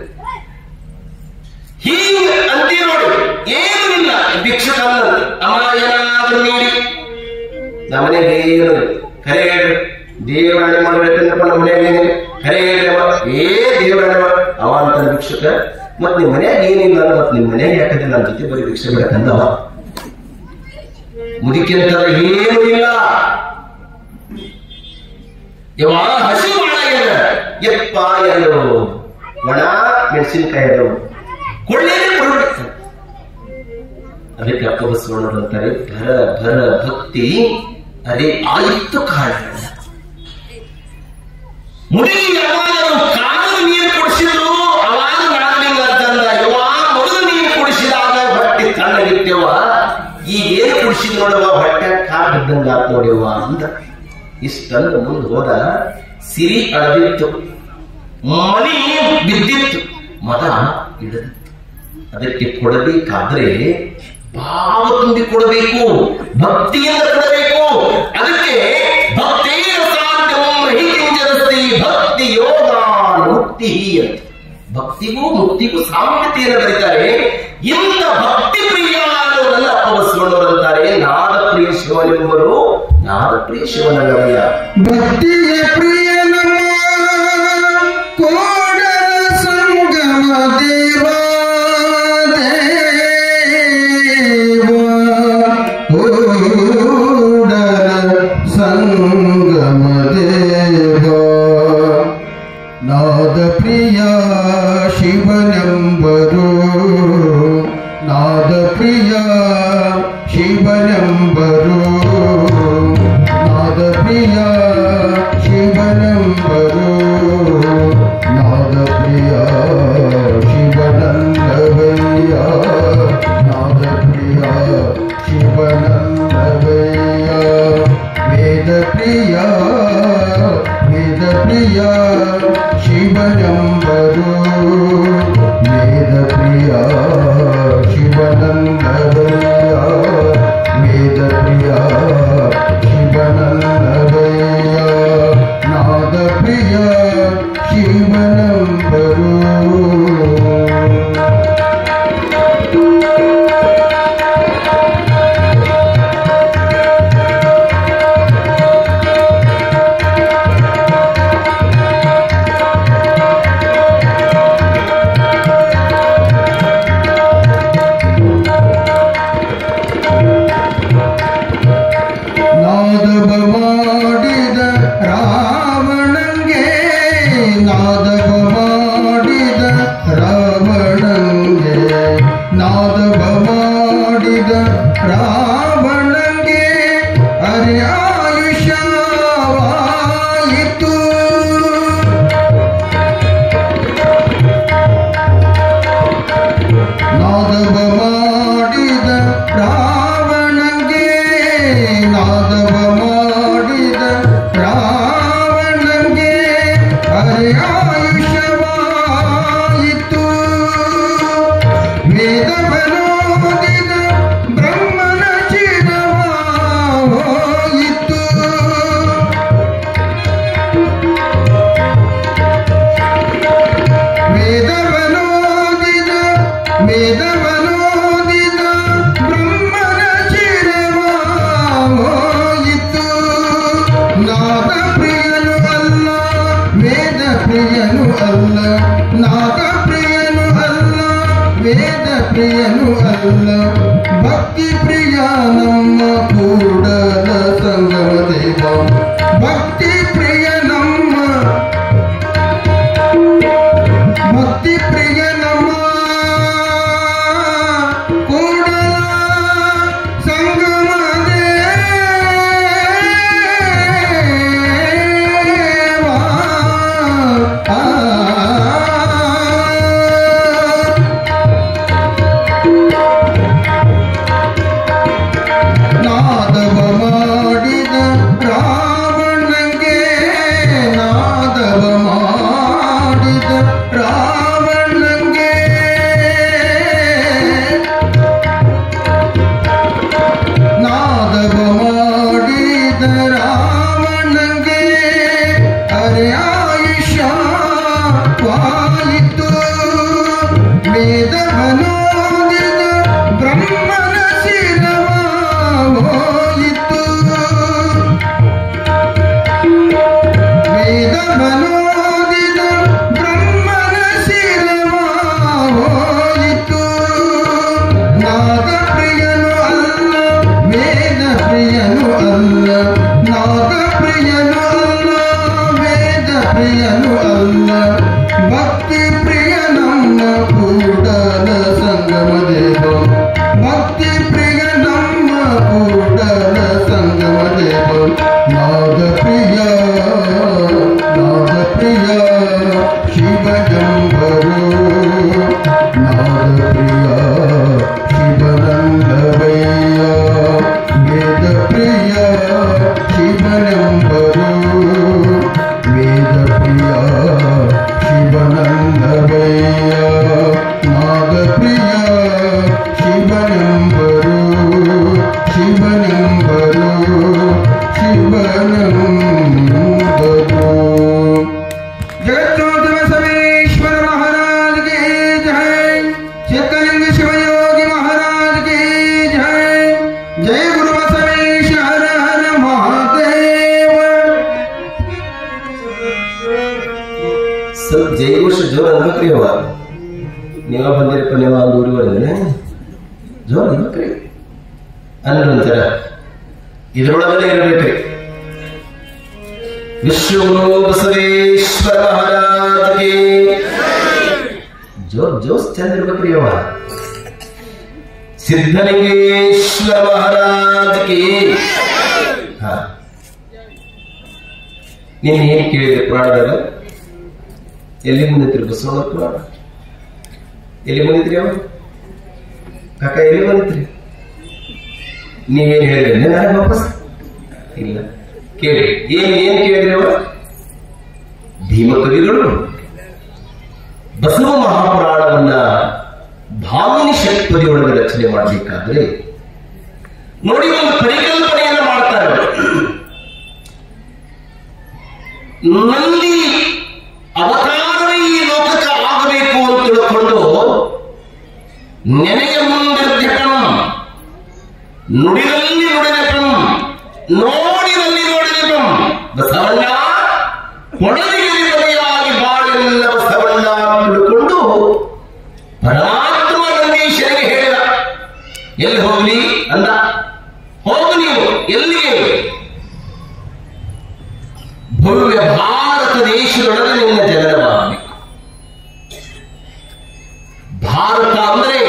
ಹೀಗ ಅಂತೀ ನೋಡಿ. ಏನೂ ಇಲ್ಲ. ಭಿಕ್ಷುಕ ಅಮ್ಮ ಏನಾದ್ರೂ ನೀಡಿ ನಮ್ಮ ಮನೆಗೆ ಏನು ಕರೆ ಹೇಳ್ರಿ, ದೇವರಾಣಿ ಮಾಡ್ಬೇಕಂದ್ರಪ್ಪ ನಮ್ಮ ಮನೆಯಾಗ ಕರೆ ಹೇಳ್ರಿ ಅವ ದೇವರಾಣಿ ಅವ ಅಂತ ಭಿಕ್ಷುಕ. ಮತ್ ನಿಮ್ ಮನ್ಯಾಗ ಏನಿಲ್ಲ, ಮತ್ ನಿಮ್ ಮನ್ಯಾಗ ಯಾಕಂದ್ರೆ ನನ್ನ ಜೊತೆ ಬರೀ ಭಿಕ್ಷೆ ಬೇಕಂದವ. ಮುದುಕಿ ಅಂತ ಏನೂ ಇಲ್ಲ. ಯವ ಹಸಿ ಮಾಡಾಗ್ಯದ ಯಪ್ಪ ಎರಡು ಒಣ ಮೆಣಸಿನಕಾಯಿ ಅದಾವ ಕೊಳ್ಳೇನೆ ಕೊಡ್ಬೇಕು. ಅದಕ್ಕೆ ಅಪ್ಪ ಬಸವಣ್ಣರು ಅಂತಾರೆ, ಭರ ಭರ ಭಕ್ತಿ ಅದೇ ಆಯಿತು ಕಾರಣ. ಮುಡಿ ಯಾವಾಗ ಕಾಲದ ನೀರು ಕುಡಿಸಿದ್ರು ಅವಾಗ ನಾಗಲಿಂಗ ಅಂತಂದ, ಯವಾ ಮೊದಲು ನೀರು ಕುಡಿಸಿದಾಗ ಹೊಟ್ಟೆ ತಣ್ಣಗಿತ್ತೇವ, ಈಗ ಏನು ಕುಡಿಸಿದ್ ನೋಡವ ಹೊಟ್ಟೆ ಕಾರ್ ಬಿದ್ದಂಗ ಆತ್ ನೋಡ್ಯವ ಅಂದ. ಇಷ್ಟಂದು ಮುಂದೆ ಹೋದ. ಸಿರಿ ಅಳದಿತ್ತು, ಮನಿ ಬಿದ್ದಿತ್ತು, ಮದ ಇಡದಿತ್ತು. ಅದಕ್ಕೆ ಕೊಡಬೇಕಾದ್ರೆ ಭಾವ ತುಂಬಿ ಕೊಡಬೇಕು, ಭಕ್ತಿಯಿಂದ ಕೊಡಬೇಕು. ಅದಕ್ಕೆ ಭಕ್ತಿಯ ಭಕ್ತಿ ಯೋಗ ಮುಕ್ತಿ ಅಂತ ಭಕ್ತಿಗೂ ಮುಕ್ತಿಗೂ ಸಾಮ್ಯತೆಯನ್ನು ಬರೀತಾರೆ. ಇಂಥ ಭಕ್ತಿ ಪ್ರಿಯ ಅನ್ನೋದನ್ನ ಅಪ್ಪ ಬಸವಣ್ಣವರು ಅಂತಾರೆ. ನಾದಪ್ರಿಯ ಶಿವನೆಂಬರು ನಾದಪ್ರಿಯ ಶಿವನಲ್ಲ. ಭಕ್ತಿಯ ಪ್ರಿಯ ನಮ್ಮ ಕೋಡ ಸಂಗಮ ದೇವ ಕೋಡ ಸಂಗಮ ದೇವ ನಾದ ಪ್ರಿಯ ಶಿವನೆಂಬರು ನಾದ ಪ್ರಿಯ ಶಿವನೆಂಬರು ನಾದ ಪ್ರಿಯ ಶಿವನ ನಾದವ ಮಾಡಿದ ರಾವಣಂಗೆ ಅರೆ ಆಯುಷ್ಯವಾಯಿತು. ನಾದವ ಮಾಡಿದ ರಾವಣಂಗೆ ನಾದವ ಮಾಡಿದ ರಾವಣಂಗೆ ಅರೆ ಆಯುಷ್ಯವಾಯಿತು. ವೇದವನೋದಿದ ಬ್ರಹ್ಮನ ಚಿರವಾಯಿತು. ವೇದವನೋದಿದ ಬ್ರಹ್ಮನ ಚಿರವಾಯಿತು. ನಾದ ಪ್ರಿಯನು ಅಲ್ಲ ವೇದ ಪ್ರಿಯನು ಅಲ್ಲ ನಾದ ಪ್ರಿಯನು ಅಲ್ಲ ವೇದ ಪ್ರಿಯನು ಅಲ್ಲ ಭಕ್ತಿ ಪ್ರಿಯ ನಮ್ಮ ಕೂಡಲ ಸಂಗಮ ದೇವ. ಭಕ್ತಿ ಪ್ರಿಯ ನಮ್ಮ ಭಕ್ತಿ ಪ್ರಿಯ ನಮ್ಮ ಕೂಡಲ ಸಂಗಮ ದೇವ. ನಾದವ ಮಾಡಿದ ರಾವಣಂಗೆ ನಾದವ ಮಾಡಿದ ರಾವಣಂಗೆ ನಾದವ ಮಾಡಿದ ರಾವಣಂಗೆ ಅರೆ ಆಯುಷ್ಯವಾಯಿತು. ವೇದವನೋದಿದ ಬ್ರಹ್ಮನ ಶಿರವಾಯಿತು. ವೇದವನೋದಿದ ಬ್ರಹ್ಮನ ಶಿರವಾಯಿತು. ನಾದ ಪ್ರಿಯನು ಅಲ್ಲ ವೇದ ಪ್ರಿಯನು ಅಲ್ಲ ನಾದ ಪ್ರಿಯನು ಅಲ್ಲ ವೇದ ಪ್ರಿಯನು ಅಲ್ಲ ಭಕ್ತಿ ಪ್ರಿಯ ನಮ್ಮ ಕೂಡಲ ಸಂಗಮ ದೇವ. ಭಕ್ತಿ ಪ್ರಿಯ ನಮ್ಮ ಕೂಡಲ ಸಂಗಮ ದೇವ. ನಾದ ಪ್ರಿಯ ಶಿವಜಂಬರು ನಾದ ಪ್ರಿಯ ಶಿವನಂದವಯ್ಯ. ವೇದ ಪ್ರಿಯ ಶಿವನಂಬರು ವೇದ ಪ್ರಿಯ ಶಿವನಂದವಯ್ಯ. ನಾದ ಪ್ರಿಯ ಶಿವನಂಬರು ಶಿವನಂಬರು ಶಿವನಂಬರು. जगज्योति बसवेश्वर महाराज की जय. चेतलिंग शिवयोगी महाराज की जय. जय गुरु बसवेश हर हर महादेव. ಸ್ವಲ್ಪ ಜೈಘೋಷ ಜೋರ ಅನ್ಬೇಕ್ರಿ ಅವ. ನೀವ ಬಂದಿರಪ್ಪ ನೀವ ಒಂದು ಊರಿವರೆಗೆ ಜೋರ ಅನ್ಬೇಕ್ರಿ ಅನ್ನೋದು ಒಂಥರ ಇದ್ರೊಳಗಡೆ ಇರಬೇಕ್ರಿ. ವಿಶ್ವಗುರು ಬಸವೇಶ್ವರ ಮಹಾರಾಜ ಕಿ ಜೋಸ್ ಚಂದ ಇರ್ಬೇಕ್ರಿ ಅವ. ಸಿದ್ಧಲಿಂಗೇಶ್ವರ ಮಹಾರಾಜ ಕಿ. ನೀನ್ ಏನ್ ಕೇಳಿದೆ ಪುರಾಣದಾಗ? ಎಲ್ಲಿ ಬಂದಿತ್ರಿ ಬಸವಣ್ಣ ಪುರಾಣ? ಎಲ್ಲಿ ಬಂದಿದ್ರಿ ಅವ ಕಾಕ? ಎಲ್ಲಿ ಬಂದಿತ್ರಿ? ನೀವೇನ್ ಹೇಳಿದ್ರಿ ನನಗೆ ವಾಪಸ್? ಇಲ್ಲ ಕೇಳಿ. ಏನ್ ಕೇಳಿದ್ರಿ ಅವ? ಭೀಮಕವಿಗಳು ಬಸವ ಮಹಾಪುರಾಣವನ್ನ ಭಾವನೆ ಷಟ್ಪದಿಯೊಳಗೆ ರಚನೆ ಮಾಡಬೇಕಾದ್ರೆ ನೋಡಿ ಒಂದು ಪರಿಕಲ್ಪನೆಯನ್ನು ಮಾಡ್ತಾರೆ. ನಂದಿ ಅವತಾರವೇ ಈ ಲೋಕಕ್ಕೆ ಆಗಬೇಕು ಅಂತ ತಿಳ್ಕೊಂಡು ನೆನೆಯ ಮುಂದಿರ್ದೆಪಂ ನುಡಿದಲ್ಲಿ ನುಡಿದೆಪಂ ನೋಡಿದಲ್ಲಿ ನೋಡಿದೆಪಂ ಬಸವಣ್ಣ ಕೊಡಲಿಗೆ ಬಗೆಯಾಗಿ ಬಾಳೆಲ್ಲ ಬಸವಣ್ಣ ತಿಳ್ಕೊಂಡು ಪರಮಾತ್ಮ ನಂದೀಶನಿಗೆ ಹೇಳಿದ. ಎಲ್ಲಿ ಹೋಗ್ಲಿ ಅಂದ. ಹೋಗು ನೀವು ಎಲ್ಲಿಗೆ? ಭವ್ಯ ಭಾರತ ದೇಶದೊಳಗೆ ನಿನ್ನ ಜನನವಾಗಬೇಕು. ಭಾರತ ಅಂದ್ರೆ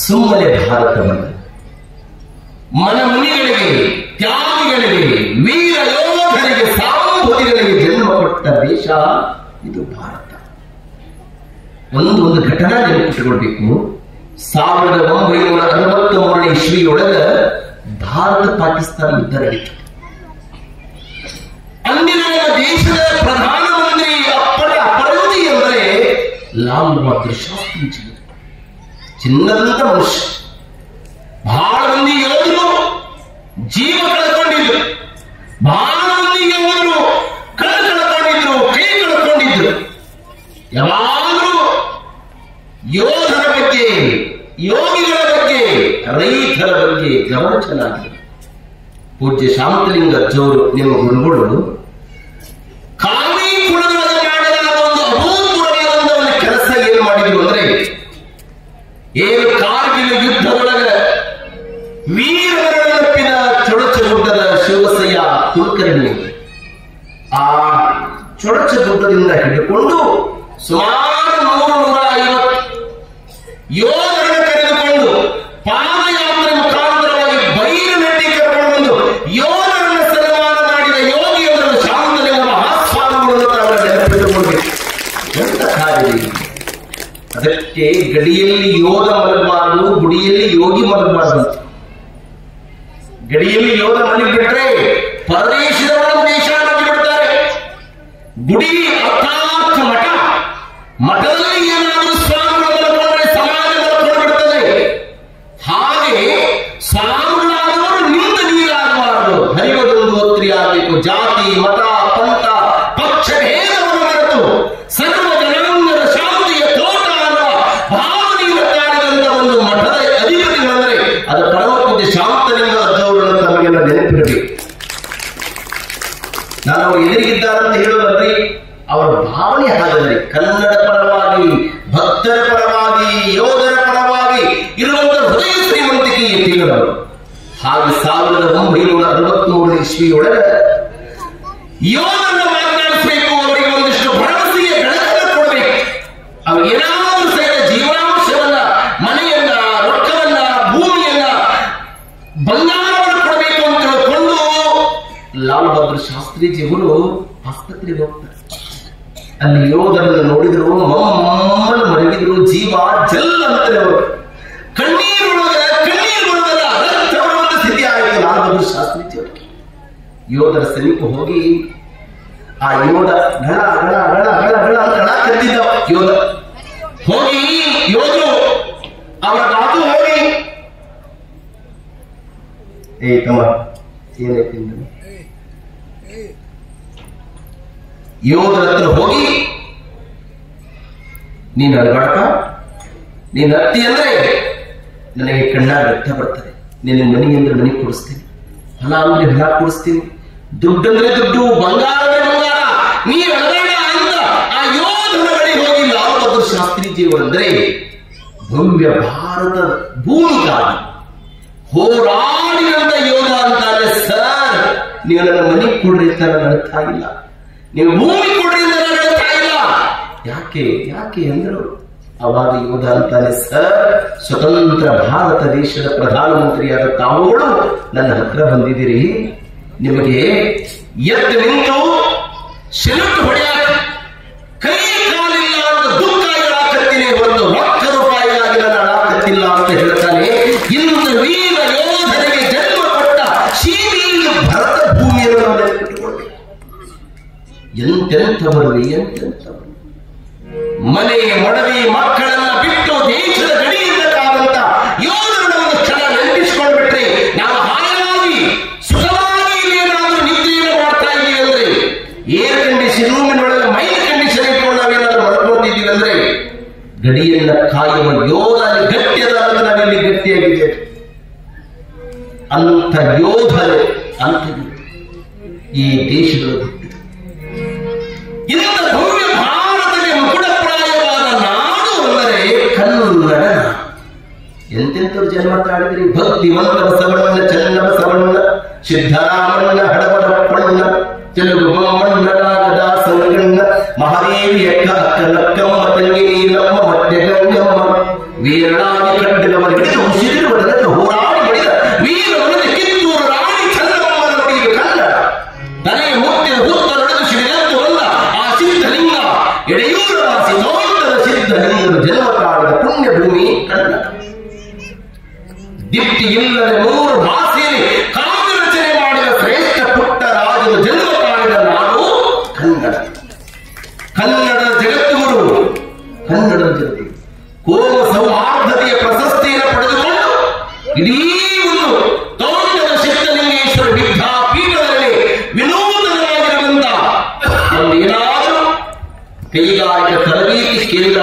ಸುಮ್ಮನೆ ಭಾರತವನ್ನು ಮನಮುನಿಗಳಿಗೆ, ತ್ಯಾಗಿಗಳಿಗೆ, ವೀರ ಯೋಧರಿಗೆ, ಸಾಂಬುದಿಗಳಿಗೆ ಜನ್ಮ ಕೊಟ್ಟ ದೇಶ ಇದು ಭಾರತ. ಒಂದು ಘಟನಾ ನೆನಪಿಟ್ಟುಕೊಳ್ಬೇಕು. 1963 ಇಸ್ವಿಯೊಳಗ ಭಾರತ ಪಾಕಿಸ್ತಾನ ಯುದ್ಧ ನಡೀತು. ಅಂದಿನ ದೇಶದ ಪ್ರಧಾನಮಂತ್ರಿ ಅಪರಂಜಿ ಎಂದರೆ ಲಾಲ್ ಬಹದ್ದೂರ್ ಶಾಸ್ತ್ರಿ. ಚಿನ್ನದಂತ ಮನುಷ್ಯ. ಬಹಳ ಮಂದಿ ಯೋಧರು ಜೀವ ಕಳ್ಕೊಂಡಿದ್ರು, ಬಹಳ ಮಂದಿ ಯೋಧರು ಕಳ್ಕೊಂಡಿದ್ರು, ಕೈ ಕಳ್ಕೊಂಡಿದ್ರು. ಯಾವಾಗಲೂ ಯೋಧರ ಬಗ್ಗೆ, ಯೋಗಿಗಳ ಬಗ್ಗೆ, ರೈತರ ಬಗ್ಗೆ ಗಮನ ಚೆನ್ನಾಗಿದೆ. ಪೂಜ್ಯ ಶಾಂತಲಿಂಗ ಅಜ್ಜವರು ನಿಮ್ಮ ಗುರುಗಳು ಕಾವಿ ಕುಳದೊಳಗೆ ಮಾಡಲಾದ ಒಂದು ಅಭೂತಪೂರ್ವವಾದ ಒಂದು ಕೆಲಸ ಏನು ಮಾಡಿದ್ರು ಅಂದ್ರೆ, ಏನು ಕಾರ್ಗಿಲ್ ಯುದ್ಧದೊಳಗೆ ವೀರರ ನೆನಪಿನ ಚೊಡಚಗುಡ್ಡದ ಶಿವಸಯ್ಯ ಕುಲಕರ್ಣಿ ಆ ಚೊಡಚಗುಡ್ಡದಿಂದ ಹಿಡಿದುಕೊಂಡು ಸುಮಾರು 150 ಯೋಧರನ್ನು ಕರೆದುಕೊಂಡು ಪಾದಯಾತ್ರೆ ಮುಖಾಂತರವಾಗಿ ಬೈರನಟ್ಟಿ ಕರ್ಕೊಂಡು ಬಂದು ಯೋಧರನ್ನು ಸನ್ಮಾನ ಮಾಡಿದ ಯೋಗಿಯವರು ಶಾಂತಲಿಂಗ ಮಹಾಸ್ವಾಮಿಗಳನ್ನು ತಾವು ನೆನಪಿಟ್ಟುಕೊಳ್ಬೇಕು. ಎಂತ ಕಾರ್ಯ! ಅದಕ್ಕೆ ಗಡಿಯಲ್ಲಿ ಯೋಧ ಮಲಗಬಾರದು, ಗುಡಿಯಲ್ಲಿ ಯೋಗಿ ಮಲಗಬಾರದು. ಗಡಿಯಲ್ಲಿ ಯೋಧ ಮಲಗಿಬಿಟ್ರೆ ಪರದೇಶದವರು ದೇಶ ಬಿಡ್ತಾರೆ. ಗುಡಿ ಅರ್ಥಾತ್ ಮಠ, ಮಠದಲ್ಲಿ ಏನಾದರೂ ಸ್ವಾಮಿಗಳು ಮಲಕೊಂಡ್ರೆ ಸಮಾಜ ಮಲಕೊಂಡ್ಬಿಡ್ತದೆ. ಹಾಗೆ ಸ್ವಾಮಿಗಳಾದವರು ನಿಂತ ನೀರಾಗಬಾರದು, ಹರಿವದೊಂದು ಒತ್ರಿ ಆಗಬೇಕು. ಜಾತಿ, ಮತ, ಪಂಥ, ಪಕ್ಷ ಭೇದವನ್ನು ಮರೆತು ಸರ್ವ ಜನಾಂಗದ ಶಾಂತಿಯ ತೋಟ ಅನ್ನುವ ಭಾವನೆಯನ್ನು ತಾಳಿದಂತ ಒಂದು ಮಠದ ಅಧಿಪತಿಗಳಂದ್ರೆ ಅದು ಪರಮ ಪೂಜ್ಯ ಶಾಂತಲಿಂಗ ಅಜ್ಜವರನ್ನು ತಮಗೆಲ್ಲ ನೆನಪಿರಬೇಕು. ನಾನು ಅವರು ಎದುರಿಗಿದ್ದಾರಂತ ಹೇಳೋದಲ್ರಿ, ಅವರ ಭಾವನೆ ಹಾಗಾದರೆ ಕನ್ನಡ ಪರವಾಗಿ, ಭಕ್ತರ ಪರವಾಗಿ, ಯೋಧರ ಪರವಾಗಿ ಇರುವಂತಹ ಹೃದಯ ಶ್ರೀಮಂತಿಕೆಯ ತಿಳಿದವರು. ಹಾಗೆ 1963 ಇಸ್ವಿಯೊಳಗೆ ಯೋಧರನ್ನು ಮಾತನಾಡಿಸಬೇಕು, ಅವರಿಗೆ ಒಂದಿಷ್ಟು ಭರವಸೆಯ ಬೆಳಕನ್ನು ಕೊಡಬೇಕು. ಅವ್ರು ಏನಾದರೂ ಸಹಿತ ಜೀವನಾಂಶವನ್ನ, ಮನೆಯನ್ನ, ರೊಕ್ಕವನ್ನ, ಭೂಮಿಯನ್ನ, ಬಂಗಾರವನ್ನು ಕೊಡಬೇಕು ಅಂತ ಹೇಳಿಕೊಂಡು ಲಾಲ್ ಬಹದ್ದೂರ್ ಶಾಸ್ತ್ರೀಜಿಯವರು ಆಸ್ಪತ್ರೆಗೆ ಹೋಗ್ತಾರೆ. ಅಲ್ಲಿ ಯೋಧರನ್ನು ನೋಡಿದ್ರು, ಮಮ್ಮನ್ನು ಮರಗಿದ್ರು, ಜೀವ ಜಲ್ಲ ಅಂತಾರೆ ಅವರು. ಕಣ್ಣೀರು ಬರುವುದಲ್ಲ, ರಕ್ತ ಬರುವಂತ ಸ್ಥಿತಿ ಆಯಿತು ಲಾಲ್ ಬಹದ್ದೂರ್ ಶಾಸ್ತ್ರೀಜಿಯವರಿಗೆ. ಯೋಧರ ಸಮೀಪ ಹೋಗಿ ಆ ಯೋಧ ಘಳ ಘಳ ಘಳ ಘಳ ಘಳ ಅಂತ ಘಳ ಕತ್ತಿದ್ದ ಯೋಧ ಹೋಗಿ ಯೋಧರು ಅವರ ಮಾತು ಹೋಗಿ, ಏ ತಮ್ಮ ಏನೈತಿ ಯೋಧರ ಹತ್ರ ಹೋಗಿ, ನೀನು ಅಳಗಾಡ್ಕ, ನೀನು ಅತ್ತಿ ಅಂದ್ರೆ ನನಗೆ ಕಣ್ಣಾಗ ರಕ್ತ ಬರ್ತದೆ. ನಿನ್ನ ಮನಿ ಅಂದ್ರೆ ಮನಿ ಕೊಡಿಸ್ತೀನಿ, ಹೊಲ ಅಂದ್ರೆ ಹೊಲ ಕೊಡಿಸ್ತೀನಿ, ದುಡ್ಡಂದ್ರೆ ದುಡ್ಡು, ಬಂಗಾರ ಅಂದ್ರೆ ಬಂಗಾರ, ನೀ ಅಳಗಾಡ ಅಂತ ಆ ಯೋಧನ ಬಳಿ ಹೋಗಿ ಲಾಲ್ ಬಹದ್ದೂರ್ ಶಾಸ್ತ್ರೀಜಿಯವರಂದ್ರೆ ಭವ್ಯ ಭಾರತ ಭೂಮಿಗಾಗಿ ಹೋರಾಡಿದಂತ ಯೋಧ ಅಂತಾನೆ. ಸರ್, ನೀವು ನನ್ನ ಮನಿ ಕೊಡ್ರಿ ಅಂತ ನನ್ನ ಅರ್ಥ ಆಗಿಲ್ಲ, ನೀವು ಭೂಮಿ ಕೊಡ್ರಿ ಅಂತ ನನ್ನ ಅರ್ಥ ಆಗಿಲ್ಲ. ಯಾಕೆ ಅಂದ್ರು ಅವಾಗ ಯೋಧ ಅಂತಾನೆ, ಸರ್, ಸ್ವತಂತ್ರ ಭಾರತ ದೇಶದ ಪ್ರಧಾನಮಂತ್ರಿಯಾದ ತಾವುಗಳು ನನ್ನ ಹತ್ರ ಬಂದಿದ್ದೀರಿ, ನಿಮಗೆ ಎದ್ದು ನಿಂತು ಶೆಲುಟು ಹೊಡೆಯಾಕ ಕೈ ಕಾಲಿಲ್ಲ ಅಂತ ದುಃಖ ಹೇಳಾಕತ್ತೀನಿ, ಒಂದು ಲಕ್ಷ ರೂಪಾಯಿಗಾಗಿ ನನ್ನ ಅಳಾಕತ್ತಿಲ್ಲ ಅಂತ ಹೇಳ್ತಾನೆ. ಇಂದು ವೀರ ಯೋಧರಿಗೆ ಜನ್ಮ ಕೊಟ್ಟ ಶ್ರೀ ಭರತ ಭೂಮಿಯನ್ನು ನಾವು ನೆನಪಿಟ್ಟುಕೊಳ್ಳಬೇಕು. ಎಂತೆಂಥವರು ಮನೆ ಮೊಡವಿ ಮಕ್ಕಳನ್ನ ಬಿಟ್ಟು ದೇಶದ ಗಡಿಯಿಂದ ಕಾದಂತ ಯೋಧರನ್ನ ಒಂದು ಕ್ಷಣ ನೆನಪಿಸಿಕೊಂಡ್ಬಿಟ್ರೆ ನಾವು ಹಾಯಾಗಿ ಸುಖವಾಗಿ ಏನಾದರೂ ನಿದ್ರೆಯನ್ನು ಮಾಡ್ತಾ ಇದ್ದೀವಿ ಅಂದ್ರೆ, ಏರ್ ಕಂಡೀಷನ್ ರೂಮಿನೊಳಗೆ ಮೈಲ್ ಕಂಡೀಷನ್ ಇಟ್ಕೊಂಡು ನಾವೇನಾದ್ರೂ ಮಾಡ್ಕೊತಿದ್ದೀವಿ ಅಂದ್ರೆ, ಗಡಿಯನ್ನ ಕಾಯುವ ಯೋಧ ಗಟ್ಟಿಯದ ನಾವೆಲ್ಲಿ ಗಟ್ಟಿಯಾಗಿದೆ. ಅಂತ ಯೋಧರು ಅಂತ ಈ ದೇಶದಲ್ಲಿ ಹುಟ್ಟಿದೆ. ಇಂಥ ಭವ್ಯ ಭಾರತಕ್ಕೆ ಮುಕುಟಪ್ರಾಯವಾದ ನಾಡು ಅಂದರೆ ಕನ್ನಡ. ಎಂತೆಂಥವ್ರು ಜನ್ಮ ತಾಳಿದ್ರಿ, ಭಕ್ತಿವಂತ ಬಸವಣ್ಣ, ಚನ್ನ ಬಸವಣ್ಣ, ಸಿದ್ದರಾಮಣ್ಣ, ಹಡಬಡಪ್ಪಣ್ಣ, ತೆಲುಗು ಬೊಮ್ಮಣ್ಣ, ನಾಗದಾಸನಗಣ್ಣ, ಮಹಾದೇವಿ ಅಕ್ಕ, ಅಕ್ಕ ಲಕ್ಕಮ್ಮ, ತಂಗಿ ನೀಲಮ್ಮ, ಮತ್ತೆ ಗಂಗಮ್ಮ, ವೀರನಾಗಿ ಕಂಡಿಲ್ಲವರ ಹಿಡಿದು ಉಸಿರಿರುವುದನ್ನು ಹೋರಾಡಿ ಮಾಡಿದ ವೀರವನನ್ನು ಕಿತ್ತೂರು ರಾಣಿ ಚಂದ್ರಮ್ಮನ ನುಡಿಗೆ ಕನ್ನಡ ತಲೆ ಮುತ್ತಿನ ಹುತ್ತ ನಡೆದು ಶಿವನಂತು ಬಂದ ಆ ಸಿದ್ಧಲಿಂಗ ಎಡೆಯೂರ ವಾಸಿ ತೋಂಟದ ಸಿದ್ಧಲಿಂಗದ ಜನ್ಮ ಕಾಡಿದ ಪುಣ್ಯ ಭೂಮಿ ಕನ್ನಡ. ದಿಟ್ಟಿ ಇಲ್ಲದೆ 3 ಭಾಷೆಯಲ್ಲಿ ಕಾವ್ಯ ರಚನೆ ಮಾಡಿದ ಶ್ರೇಷ್ಠ ಪುಟ್ಟ ರಾಜನ ಜನ್ಮ ಕಾಡಿದ ನಾಡು ಕನ್ನಡ. ಕನ್ನಡದ ಜಗದ್ಗುರು, ಕನ್ನಡದ ಜಗತ್ತು ಕೋಮ ಸೌಹಾರ್ದತೆಯ ಪ್ರಶಸ್ತಿಯನ್ನು ಪಡೆದುಕೊಂಡು ಇಡೀ ಒಂದು ತೋಂಟದ ಸಿದ್ಧಲಿಂಗೇಶ್ವರ ವಿದ್ಯಾಪೀಠದಲ್ಲಿ ವಿನೂತನವಾಗಿರುವಂತ ಒಂದು ಏನಾದರೂ ಕೈಗಾರಿಕಾ ತರಬೇತಿ ಕೇಂದ್ರ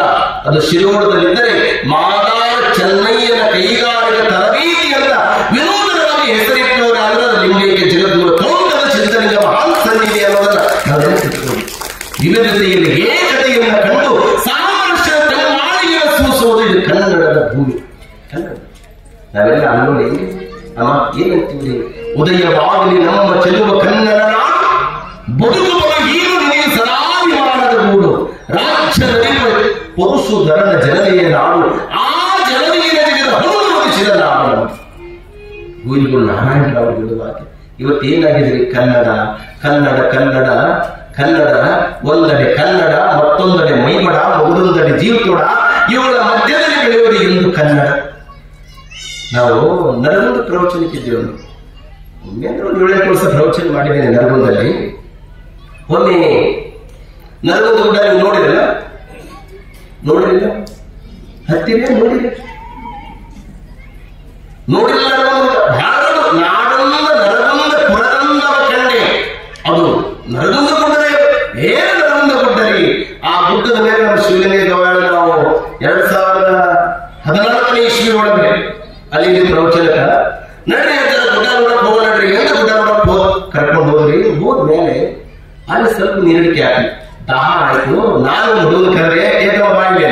ಅದು ಶಿರೋಡದಲ್ಲಿದ್ದರೆ ಮಾದಾರ ಚೆನ್ನಯ್ಯನ ಕೈಗಾರಿಕಾ ತರಬೇತಿ ಅಂತ ವಿನೂತನವಾಗಿ ಹೆಸರಿಟ್ಟವರಾದ್ರೆ ಅದು ಲಿಂಗೈಕ್ಯ ಜಗದ್ಗುರು ತೋಂಟದ ಸಿದ್ಧಲಿಂಗ ಮಹಾನ್ ಸನ್ನಿಧಿ ಅನ್ನೋದನ್ನ ನಾವು ನೆನಪಿಟ್ಟುಕೊಳ್ಳಿ. ವಿವಿಧತೆಯಲ್ಲಿ ಏಕತೆಯನ್ನು ಕಂಡು ಸಾಮರಸ್ಯ ತಲೆಮಾಳಿಗೆ ಸೂಸುವುದು ಇದು ಕನ್ನಡದ ಭೂಮಿ. ಕನ್ನಡ ನಾವೆಲ್ಲ ಅನ್ನೋಡಿ ಅಮ್ಮ ಏನಂತೀವಿ, ಉದಯವಾಗಲಿ ನಮ್ಮ ಚೆಲುವ ಕನ್ನಡ ನಾಡು, ಬದುಕುವ ಹೀರು ನಿನಗೆ ಸದಾಭಿಮಾನದ ಗೂಡು, ರಾಜ್ಯ ನರಿವ ಪುರುಷುಧರನ ಜನತೆಯ ನಾಡು, ಆ ಜನತೆಯ ಜಗದ ಹೊರಡಿಸಿದ ನಾಡು. ಗುರುಗಳು ನಾರಾಯಣರಾವ್ ಹೇಳುವಾಗ ಇವತ್ತೇನಾಗಿದೆ, ಕನ್ನಡ ಕನ್ನಡ ಕನ್ನಡ ಕನ್ನಡ ಒಂದೆಡೆ ಕನ್ನಡ, ಮತ್ತೊಂದೆಡೆ ಮೈಮಡ, ಮಗದೊಂದೆಡೆ ಜೀವತೋಡ, ಇವುಗಳ ಮಧ್ಯದಲ್ಲಿ ಬೆಳೆಯುವುದು ಎಂದು ಕನ್ನಡ. ನಾವು ನರಗುಂದ ಪ್ರವಚನಕ್ಕಿದ್ದೇವೆ. ಒಮ್ಮೆ ಒಂದು 7 ವರ್ಷ ಪ್ರವಚನ ಮಾಡಿದ್ದೇನೆ ನರಗುಂದಲ್ಲಿ. ಒಮ್ಮೆ ನರಗುಂದ ಕೂಡ ನೀವು ನೋಡಿರಲ್ಲ, ನೋಡಿರಲಿಲ್ಲ, ಹತ್ತಿರ ನೋಡಿರಿ, ನೋಡಿಲ್ಲ. ನಾಡೊಂದ ನರಗುಂದ ಪುರದಂದವ ಕಂಡೆ, ಅದು ನರಗುಂದ ಗುಡ್ಡರೇ, ಏನು ನರಗುಂದ ಗುಡ್ಡರಿ. ಆ ಗುಡ್ಡದ ಮೇಲೆ ನಮ್ಮ ಶಿವಲಿಂಗೇಗೌಡ ನಾವು 2014ನೇ ಇಸ್ವಿ ಒಳಗೆ ಅಲ್ಲಿ ಪ್ರವಚನಕ ನಡ್ರಿ ಅಂತ ಗುಡ್ಡ ನೋಡಕ್ ಹೋಗ ನಡ್ರಿ ಅಂತ ಗುಡ್ಡ ನೋಡಕ್ ಕರ್ಕೊಂಡು ಹೋದ್ರಿ. ಹೋದ್ಮೇಲೆ ಅಲ್ಲಿ ಸ್ವಲ್ಪ ನೀರಿಡಿಕೆ ಹಾಕಿ ದಾಹ ಆಯ್ತು. ನಾನು ಹುಡುಗನ ಕರೆದ್ರೆ ಏಕವ ಬಾಯಿಗೆ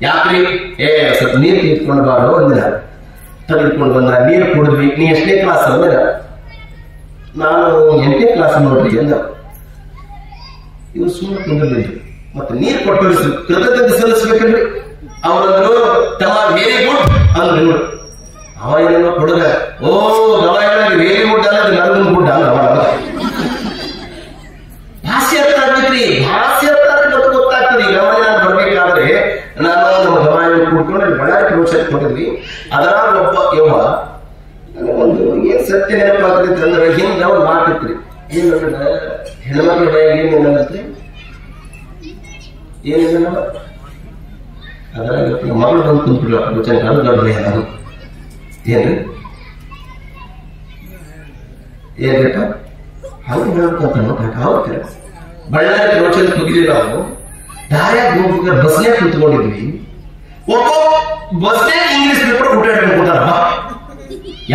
ಯಾಕ್ರಿ, ಸ್ವಲ್ಪ ನೀರು ತೆಗೆದುಕೊಂಡು ಬಾರೋ ಅಂದಿಲ್ಲ. ತೆಗೆದುಕೊಂಡು ಬಂದ, ನೀರು ಕುಡಿದ್ವಿ. ನೀ ಎಷ್ಟನೇ ಕ್ಲಾಸ್ ಅಂದ್ರೆ ನಾನು 8ನೇ ಕ್ಲಾಸ್ ನೋಡ್ರಿ ಅಂದ. ಇವ್ರು ಸುಮ್ಮನೆ ಕುಂದಿರ್ಲಿಲ್ಲ. ಮತ್ತೆ ನೀರು ಕೊಟ್ಟವ್ರಿ ಸ್ವಲ್ಪ ಕೃತಜ್ಞತೆ ಸಲ್ಲಿಸ್ಬೇಕಲ್ರಿ. ಅವರಂದ್ರು ತಮ್ಮ ವೆರಿ ಗುಡ್ ಅಂದ್ರು. ಅವ ಏನೋ ಹುಡುಗ, ಓ ಗವಾಯಿ ವೆರಿ ಗುಡ್ ಅನ್ನೋದು ನರಗುಂದ ಗುಡ್ಡ ಅಲ್ಲ. ಅವ ಭಾಷೆ ಅರ್ಥ ಆಗ್ಬೇಕ್ರಿ, ಭಾಷೆ ಅರ್ಥ ಆದ್ರೆ ಗೊತ್ತಾಗ್ತದೆ. ಈಗ ನಾನು ಬರ್ಬೇಕಾದ್ರೆ ನಾನು ನಮ್ಮ ಗವಾಯಿ ಕೂತ್ಕೊಂಡು ಬಳ್ಳಾರಿ ಪ್ರವಚನ ಕೊಟ್ಟಿದ್ವಿ. ಅದರ ಒಬ್ಬ ಯವ್ವ ನನಗೊಂದು ಏನ್ ಸತ್ಯ ನೆನಪಾಗ್ತೈತೆ ಅಂದ್ರೆ ಹಿಂದ ಒಂದು ಮಾತಿತ್ರಿ. ಏನಂದ್ರೆ ಹೆಣ್ಮಕ್ಳ ಬಾಯಿಗೆ ಏನೇನಂತೆ ಏನಿಲ್ಲ. ಅದ್ರಾಗ ಮಗಳು ಬಂದು ಕುಂತ್ಬಿಡ್ಲ ಪ್ರವಚನ ಕಾಲ ದೊಡ್ಡ ನಾನು ಏನ್ರಿ ಏನ್ರಿಪ್ಪ ಹಂಗೆ ಹೇಳ್ಬೇಕಂತ ಹೌದು. ಬಳ್ಳಾರಿ ಪ್ರವಚನ ಹೋಗಿದ್ವಿ ನಾವು. ದಾರ್ಯಾಗ ಹೋಗ್ಬೇಕಾದ್ರೆ ಬಸ್ನ್ಯಾಗ ಕುಂತ್ಕೊಂಡಿದ್ವಿ. ಒಬ್ಬ ಬಸ್ನ್ಯಾಗ ಇಂಗ್ಲಿಷ್ ಪೇಪರ್ ಊಟ ಹಿಡ್ಕೊಂಡ್ಬಿಟ್ಟಾರ.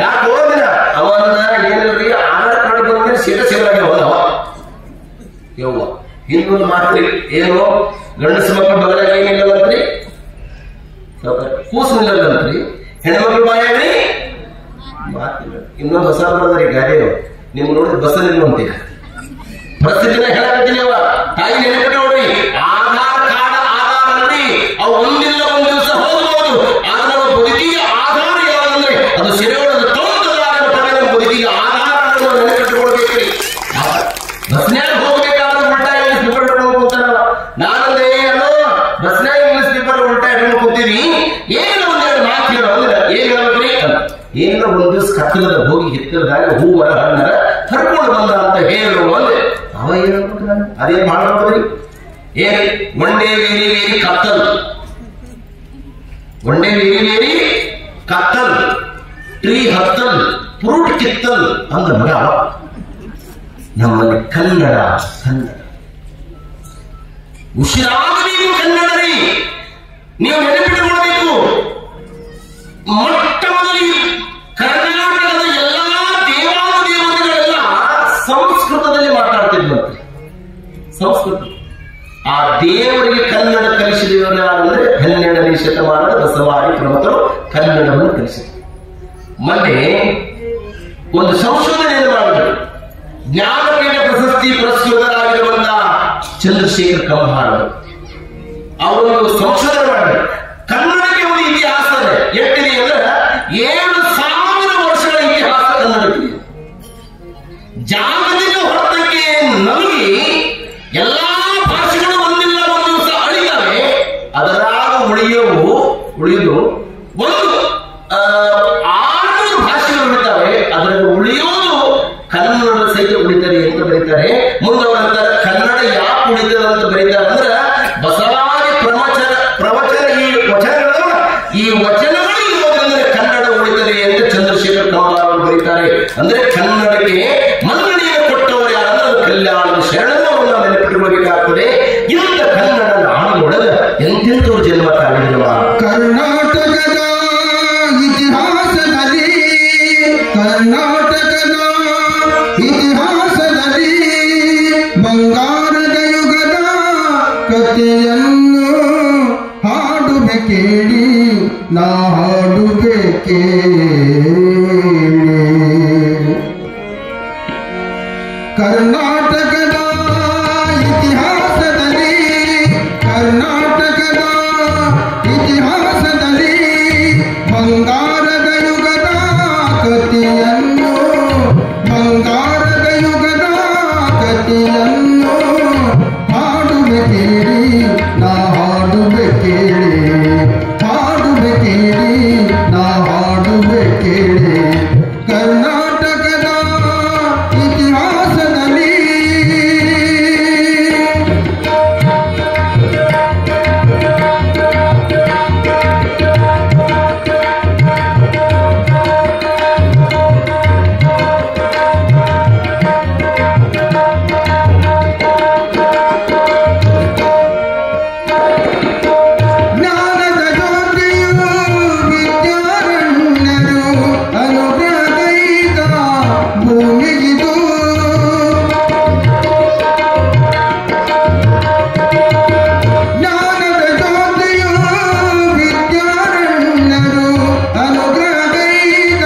ಯಾಕೆ ಹೋದಿನ ಅವನ್ನ ಏನಿಲ್ರಿ, ಆಧಾರ್ ಕಾರ್ಡ್ ಬಂದ್ರೆ ಸೇರಾಗಿ ಹೋದವ ಯವ್ವ. ಇನ್ನೊಂದು ಮಾತ್ರಿ, ಏನು ಗಂಡಸ ಮಕ್ಕಳ ಬಗಲಾಗ ಏನಿಲ್ಲಂತ್ರಿ, ಕೂಸು ನಿಲ್ಲಂತ್ರಿ, ಹೆಣ್ಮಕ್ಳು ಬಾಯಾಗ್ರಿ ಮಾತಿಲ್ಲ. ಇನ್ನೊಂದು ಹೊಸ ಬಂದ್ರಿ ಗಾಡಿ ನಿಮ್ಗೆ ನೋಡಿದ್ರೆ ಬಸ್ ನಿಲ್ಲುವಂತೀಗ ಪರಿಸ್ಥಿತಿನ ಹೇಳಕತ್ತೀನಿ. ಅವ ತಾಯಿ ನೆನಪಿಟ್ಟು ನೋಡ್ರಿ, ಆಧಾರ್ ಕಾರ್ಡ್ ಆಧಾರ ಅಲ್ರಿ, ಅವು ಒಂದಿಲ್ಲ ಒಂದ್ ದಿವಸ ಹೋಗ್ಬೋದು. ಆದ್ರೆ ನಮ್ಮ ಬದುಕಿಗೆ ಆಧಾರ ಯಾವಂದ್ರೆ ಅದು ಸೆರೆಯೋಳದ ತೋಂಟದ ಬದುಕಿಗೆ ಆಧಾರ ನೆನಪಿಟ್ಟುಕೊಳ್ಬೇಕ್ರಿ. ಬಸ್ನ್ಯಾಗ ಹೋಗ್ಬೇಕಾದ್ರೆ ಉಲ್ಟಾ ಇಂಗ್ಲಿಷ್ ಪೇಪರ್ ಹಿಡ್ಕೊಂಡು ಕೂತಾರ. ನಾನಂದ್ರೆ ಏನೋ ಬಸ್ನ್ಯಾಗ ಇಂಗ್ಲಿಷ್ ಪೇಪರ್ ಉಲ್ಟಾ ಹಿಡ್ಕೊಂಡು ಕೂತೀವಿ. ಏನೋ ಒಂದೆರಡು ಮಾತು ಹೇಳೋ ಅಂದ್ರೆ ಏನ್ ಹೇಳ್ಬೇಕ್ರಿ, ಏನೋ ಒಂದು ದಿವಸ ಕತ್ತಲದ ಹೋಗಿ ಹಿತ್ತಲದಾಗ ಹೂವರ ಹಣ್ಣರ ಕರ್ಕೊಂಡು ಬಂದ ಅಂತ ಹೇಳುವ ಅಂದ್ರೆ ಅವ ಏನ್ ಅದೇ ಮಾಡ್ರಿ. ಏನ್ ಒಂದೇ ವೇರಿ ವೇರಿ ಕತ್ತಲ್, ಒಂದೇ ವೇರಿ ವೇರಿ ಕತ್ತಲ್, ಟ್ರೀ ಹತ್ತಲ್, ಫ್ರೂಟ್ ಕಿತ್ತಲ್ ಅಂದ ಮಗ. ನಮ್ಮಲ್ಲಿ ಕನ್ನಡ ಕನ್ನಡ ಉಸಿರಾಗಬೇಕು. ಕನ್ನಡ ರೀ, ನೀವು ನೆನಪಿಟ್ಟುಕೊಳ್ಬೇಕು. ಮೊಟ್ಟ ಮೊದಲಿಗೆ ಕರ್ನಾಟಕದ ಎಲ್ಲಾ ದೇವಾನುದೇವತೆಗಳೆಲ್ಲ ಸಂಸ್ಕೃತದಲ್ಲಿ ಮಾತಾಡ್ತಿದ್ವಂತೆ. ಸಂಸ್ಕೃತ ಆ ದೇವರಿಗೆ ಕನ್ನಡ ಕಲಿಸಿದವರು ಯಾರಂದ್ರೆ 12ನೇ ಶತಮಾನದ ಬಸವಾದಿ ಪ್ರಮುಖರು ಕನ್ನಡವನ್ನು ಕಲಿಸಿದರು. ಮೊನ್ನೆ ಒಂದು ಸಂಶೋಧನೆಯನ್ನು ಮಾಡಿದರು. ಜ್ಞಾನಪೀಠ ಪ್ರಶಸ್ತಿ ಪುರಸ್ಕೃತರಾಗಿರುವಂತಹ ಚಂದ್ರಶೇಖರ್ ಕಂಬಾರ ಅವರೊಂದು ಸಂಶೋಧನೆ ಮಾಡಿದರು. ಕನ್ನಡಕ್ಕೆ ಒಂದು ಇತಿಹಾಸ 7,000 ವರ್ಷಗಳ ಇತಿಹಾಸ ಕನ್ನಡಕ್ಕೆ. ಜಾಗತಿಕ ಹೊರತಕ್ಕೆ ನಲುಗಿ ಎಲ್ಲಾ ಭಾಷೆಗಳು ಒಂದಿಲ್ಲ ಒಂದು ದಿವಸ ಅಳಿದಾವೆ. ಅದರಾಗ ಉಳಿಯುವುದು ಒಂದು 600 ಭಾಷೆಗಳು ಉಳಿತಾವೆ. ಅದರಲ್ಲಿ ಉಳಿಯೋದು ಕನ್ನಡ ಸಹಿತ ಉಳಿತಾರೆ ಅಂತ ಬರೀತಾರೆ. ಮುಂದವರಂತಾರೆ ಕನ್ನಡ ಯಾಕೆ ಉಳಿತದೆ ಅಂತ ಬರೀತಾರೆ ಅಂದ್ರೆ ಬಸವಾದಿ ಪ್ರವಚನ ಈ ವಚನಗಳು ಇರೋದ್ರಿಂದ ಕನ್ನಡ ಉಳಿತದೆ ಅಂತ ಚಂದ್ರಶೇಖರ್ ಕಂಬಾರ ಅವರು ಬರೀತಾರೆ. ಅಂದ್ರೆ ಕನ್ನಡಕ್ಕೆ ಮನ್ನಣೆಯನ್ನು ಕೊಟ್ಟವರು ಯಾರಂದ್ರೆ ಕಲ್ಯಾಣ ಶರಣರನ್ನು ನಾವು ನೆನಪಿಟ್ಟುಕೊಳ್ಳಬೇಕಾಗ್ತದೆ. ಇಂಥ ಕನ್ನಡ ನಾಡಿನೊಳಗ ಎಂತೆಂಥವ್ರು ಜನ್ಮ ತಾಳಿರುವ ಕರ್ನಾಟಕದ ಇತಿಹಾಸದಲ್ಲಿ ಬಂಗಾರದ ಯುಗದ ಕಥೆಯನ್ನು ಹಾಡುವೆ ಕೇಳಿ, ನಾ ಹಾಡುವೆ ಕೇಳಿ. ಕರ್ನಾಟಕದ ಇತಿಹಾಸದಲ್ಲಿ ಬಂಗಾರದ ಯುಗದ ಕಥೆಯನ್ನು ಹಾಡುವೆ ಕೇಳಿ, ನಾ ಹಾಡುವೆ ಕೇಳಿ, ಹಾಡುವೆ ಕೇಳಿ, ನಾ ಹಾಡುವೆ ಕೇಳಿ. ಕರ್ನಾಟಕದ ಇತಿಹಾಸದಲ್ಲಿ ಜ್ಞಾನದ ಜ್ಯೋತಿಯು ವಿದ್ಯಾರಣ್ಯರು ಅನುಗ್ರಹಗೈದ ಭೂಮಿಗಿದು. ಜ್ಞಾನದ ಜ್ಯೋತಿಯು ವಿದ್ಯಾರಣ್ಯರು ಅನುಗ್ರಹಗೈದ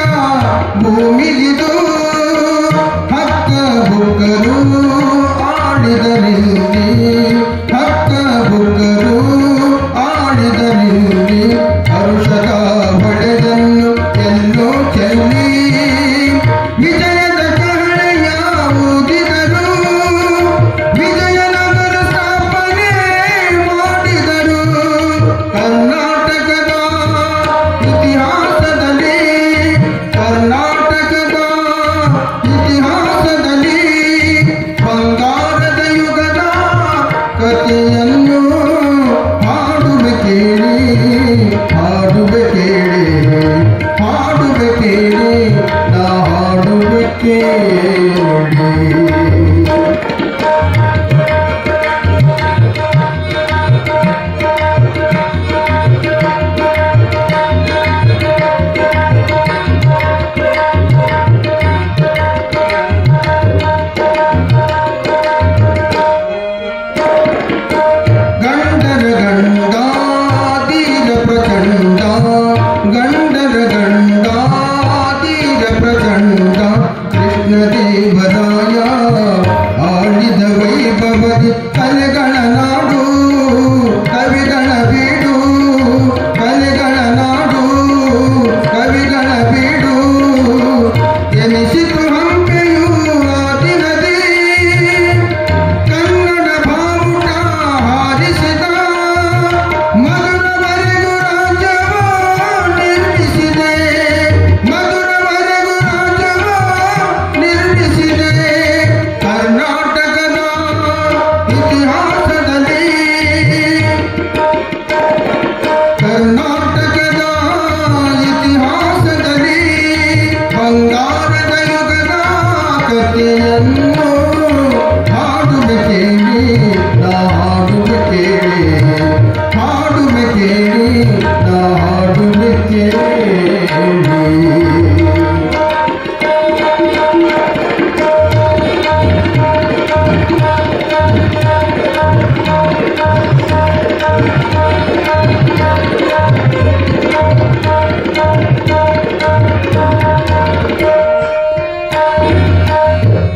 ಭೂಮಿಗಿದು. ಹಕ್ಕ ಬುಕ್ಕರು ಆಡಿದರಿಲ್ಲಿ, ಹಕ್ಕ ಬುಕ್ಕರು ಆಡಿದರಿಲ್ಲಿ, ಹರುಷದ ಹೊಡೆದನ್ನು ಎಲ್ಲೋ ಚೆಲ್ಲಿ, ವಿಜಯದ ಕಹಳೆಯ ಊದಿದರು, ವಿಜಯನಗರ ಸ್ಥಾಪನೆ ಮಾಡಿದರು. ಕರ್ನಾಟಕದ ಇತಿಹಾಸದಲ್ಲಿ ಬಂಗಾರದ ಯುಗದ ಕಥೆಯನ್ನು ಹಾಡುವೆ ಕೇಳಿ, ಹಾಡುವೆ ಕೇಳಿ, ಹಾಡುವೆ ಕೇಳಿ, ನಾ ಹಾಡುವೆ ಕೇಳಿ. ಗಂಡರ ಗಂಡ ತೀರ ಪ್ರಚಂಡ, ಗಂಡರ ಗಂಡ ತೀರ ಪ್ರಚಂಡ, ಕೃಷ್ಣದೇವರಾಯ ಆಳಿದ ವೈಭವದಿ ಕಲೆಗಳ ನಾಡು, ಕವಿಗಳ ಬೀಡು, ಕಲೆಗಳ ನಾಡು, ಕವಿಗಳ ಬೀಡು ಎನಿಸಿತು ಹಂಪೆಯು ಆ ದಿನದಿ. ಕನ್ನಡ ಬಾವುಟ ಹಾರಿಸಿದ ಮಧುರವರೆಗೂ ರಾಜ್ಯವ ನಿರ್ಮಿಸಿದೆ, ಮಧುರವರೆಗೂ ರಾಜ್ಯವ ನಿರ್ಮಿಸಿದೆ. ಕರ್ನಾಟಕದ ಇತಿಹಾಸದಲ್ಲಿ ಬಂಗಾರದ ಯುಗದ ಕಥೆಯನ್ನು ಹಾಡುವೆ ಕೇಳಿ, ನಾ ಹಾಡುವೆ ಕೇಳಿ, ಹಾಡುವೆ ಕೇಳಿ, ನಾ ಹಾಡುವೆ ಕೇಳಿ.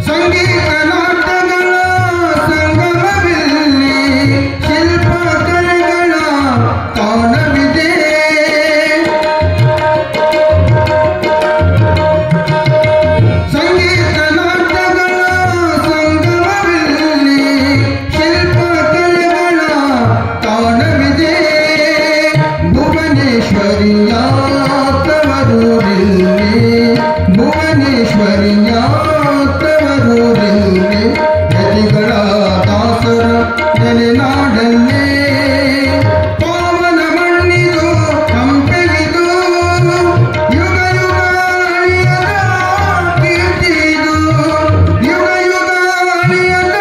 ಸಂಗೀತ ನಾಟಗಳ ಸಂಗಮವಿಲ್ಲಿ, ಶಿಲ್ಪ ಕಲೆಗಳ ತಾಣವಿದೆ. ಯತಿಗಳ ದಾಸರ ನೆಲೆನಾಡಲ್ಲೇ ಪಾವನ ಮಣ್ಣಿದು ಹಂಪೆಗಿದು ಯುಗ ಯುಗ ಅಳಿಯದ ಕೀರ್ತಿದು ಯುಗ ಯುಗ ಅಳಿಯದ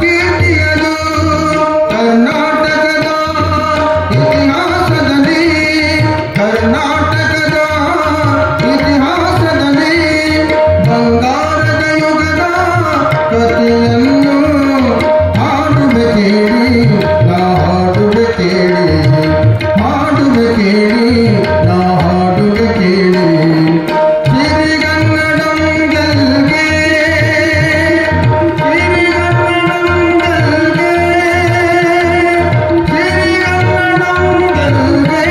ಕೀರ್ತಿಯದು ಕರ್ನಾಟಕದ ಇತಿಹಾಸದಲ್ಲಿ ಬಂಗಾರದ ಯುಗದ ಕಥೆಯನ್ನು ಹಾಡುವೆ ಕೇಳಿ ನಾ ಹಾಡುವೆ ಕೇಳಿ ಹಾಡುವೆ ಕೇಳಿ ನಾ ಹಾಡುವೆ ಕೇಳಿ ಸಿರಿಗನ್ನಡಂ ಗೆಲ್ಗೆ ಸಿರಿಗನ್ನಡಂ ಗೆಲ್ಗೆ ಸಿರಿಗನ್ನಡಂ ಗೆಲ್ಗೆ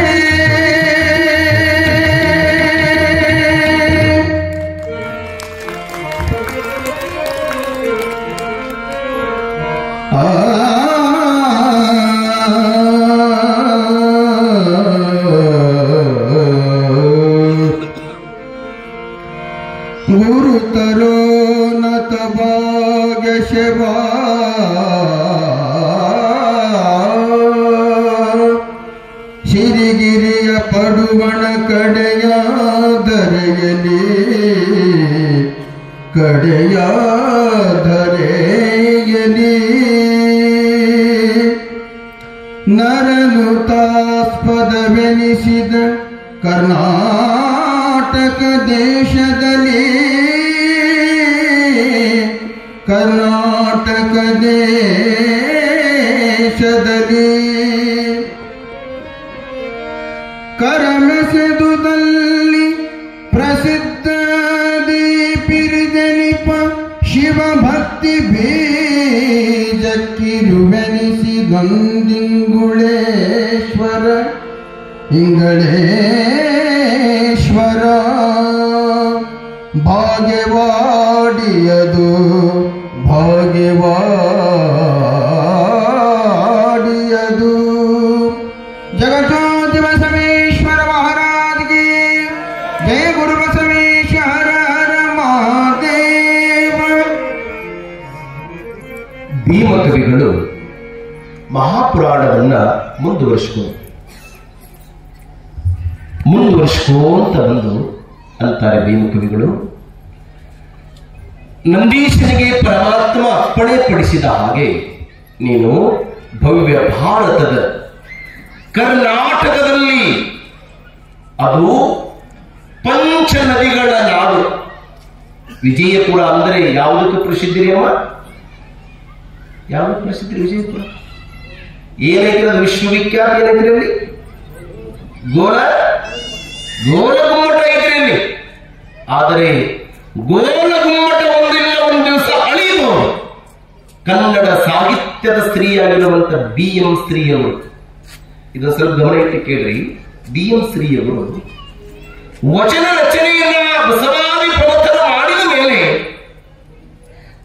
ಗುರುತರೋ ನತ ಭಾಗ್ಯ ಶಿವಾ ಸಿರಿಗಿರಿಯ ಪಡುವಣ ಕಡೆಯ ದರೆಯಲಿ ಕಡೆಯ ಧರೆಯಲಿ ನರನುತಾಸ್ಪದವೆನಿಸಿದ ಕರ್ನಾಟಕ ದೇಶದಲ್ಲಿ ಕರ್ನಾಟಕ ದೇಶದಲ್ಲಿ ಕರಮೆಸೆದುದಲ್ಲಿ ಪ್ರಸಿದ್ಧ ದೀಪಿರಿದನಿಪ ಶಿವಭಕ್ತಿ ಬೀಜಕ್ಕಿರುವೆನಿಸಿ ಗಂದಿಂಗುಳೇಶ್ವರ ಇಂಗಳೇಶ್ವರ ಭಾಗ್ಯವಾಡಿಯದು ಭಾಗ್ಯವಾಡಿಯದು ಜಗಜ್ಯೋತಿ ಬಸವೇಶ್ವರ ಮಹಾರಾಜ್ ಕಿ ಜಯ ಗುರು ಬಸವೇಶ ಹರ ಹರ ಮಹಾದೇವ. ಭೀಮಕವಿಗಳು ಮಹಾಪುರಾಣವನ್ನ ಮುಂದುವರಿಸ್ಕೋಂತ ಬಂದು ಅಂತಾರೆ ಭೀಮಕವಿಗಳು, ನಂದೀಶನಿಗೆ ಪರಮಾತ್ಮ ಅಪ್ಪಣೆ ಪಡಿಸಿದ ಹಾಗೆ ನೀನು ಭವ್ಯ ಭಾರತದ ಕರ್ನಾಟಕದಲ್ಲಿ, ಅದು ಪಂಚ ನದಿಗಳ ನಾಡು ವಿಜಯಪುರ ಅಂದರೆ ಯಾವುದಕ್ಕೆ ಪ್ರಸಿದ್ಧಿ ರೀ ಅಮ್ಮ? ಯಾವುದು ಪ್ರಸಿದ್ಧಿ ವಿಜಯಪುರ? ಏನೈತಿ ಅದು ವಿಶ್ವವಿಖ್ಯಾತ? ಏನೈತ್ರಿ ಅಲ್ಲಿ? ಗೋಲಗುಮ್ಮಟ ಐತ್ರಿ ಅಲ್ಲಿ. ಆದರೆ ಗೋಲಗುಮ್ಮಟ ಒಂದಿಲ್ಲ ಒಂದು ದಿವಸ ಅಳಿದು ಕನ್ನಡ ಸಾಹಿತ್ಯದ ಸ್ತ್ರೀಯಾಗಿರುವಂತ BM ಶ್ರೀಯವರು, ಇದನ್ನು ಸ್ವಲ್ಪ ಗಮನ ಇಟ್ಟು ಕೇಳ್ರಿ. BM ಶ್ರೀಯವರು ವಚನ ರಚನೆಯನ್ನ ಬಸವಾದಿ ಪ್ರವಚನ ಮಾಡಿದ ಮೇಲೆ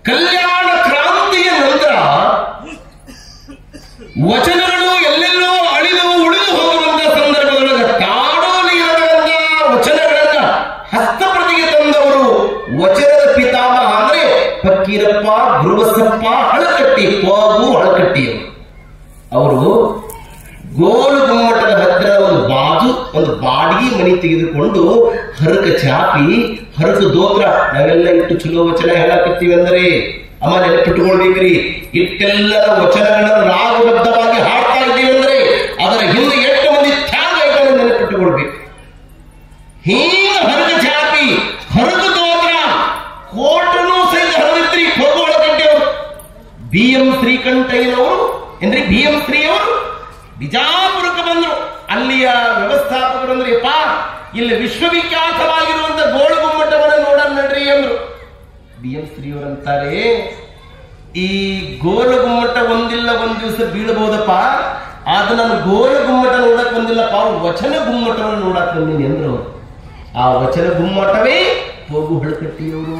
ಕಲ್ಯಾಣ ಕ್ರಾಂತಿಯ ನಂತರ ವಚನಗಳು ಎಲ್ಲೆಲ್ಲೋ ಅಳಿದು ಉಳಿದು ಹೋಗುವಂತಹ ಸಂದರ್ಭದೊಳಗೆ ತಾಡೋಲಿರದ ವಚನಗಳನ್ನ ಹಸ್ತಪ್ರತಿಗೆ ತಂದವರು ವಚನದ ಪಿತಾಮಹ ಅಂದ್ರೆ ಫಕ್ಕೀರಪ್ಪ ಗುರುಬಸಪ್ಪ ಹಳಕಟ್ಟಿ, ಕೋಗು ಹಳಕಟ್ಟಿಯವರು. ಅವರು ಗೋಲಗುಮ್ಮಟದ ಹತ್ರ ಒಂದು ಬಾಡಿಗೆ ಮನೆ ತೆಗೆದುಕೊಂಡು ಹರಕ ಚಾಪಿ ಹರಕ ದೋತ್ರ ನಾವೆಲ್ಲ ಇಟ್ಟು ಚಲೋ ವಚನ ಹೇಳಕತ್ತೀವಿ ಅಂದರೆ ಅಮ್ಮ ನೆನಪಿಟ್ಟುಕೊಳ್ಬೇಕ್ರಿ. ಇಟ್ಟೆಲ್ಲರ ವಚನಗಳನ್ನು ರಾಗಬದ್ಧವಾಗಿ ಹಾಡ್ತಾ ಇದ್ದೀವಿ ಅಂದ್ರೆ ಅದರ ಹಿಂದೆ ಎಷ್ಟು ಮಂದಿ ತ್ಯಾಗ ಐತೆ ನೆನಪಿಟ್ಟುಕೊಳ್ಬೇಕು. ಹೀಗ ಹರಕ ಚಾಪಿ ಹರಕ ದೋತ್ರ ಕೋಟನು ಸಹಿತ ಹರದಿತ್ರಿ ಹೋಗೋಳಕಟ್ಟಿಯವರು. BM ಶ್ರೀಕಂಠಯ್ಯನವರು ಏನ್ರಿ BM ಶ್ರೀಯವರು ಬಿಜಾಪುರಕ್ಕೆ ಬಂದ್ರು. ಅಲ್ಲಿಯ ವ್ಯವಸ್ಥಾಪಕರು ಅಂದ್ರೆ ಯಪ್ಪ ಇಲ್ಲಿ ವಿಶ್ವವಿಖ್ಯಾತವಾಗಿರುವಂತ ಗೋಳಗುಮ್ಮಟವನ್ನು ನೋಡೋಣ ನಡ್ರಿ ಅಂದ್ರು. BM ಶ್ರೀಯವರಂತಾರೆ, ಈ ಗೋಲಗುಮ್ಮಟ ಒಂದಿಲ್ಲ ಒಂದ್ ದಿವಸ ಬೀಳಬಹುದಪ್ಪ, ಆದ್ರೆ ನಾನು ಗೋಲಗುಮ್ಮಟ ನೋಡಕ್ ಬಂದಿಲ್ಲಪ್ಪ, ವಚನ ಗುಮ್ಮಟವನ್ನು ನೋಡಕ್ ಬಂದೀನಿ ಅಂದ್ರು ಅವರು. ಆ ವಚನ ಗುಮ್ಮಟವೇ ಹೋಗು ಹಳಕಟ್ಟಿಯವರು.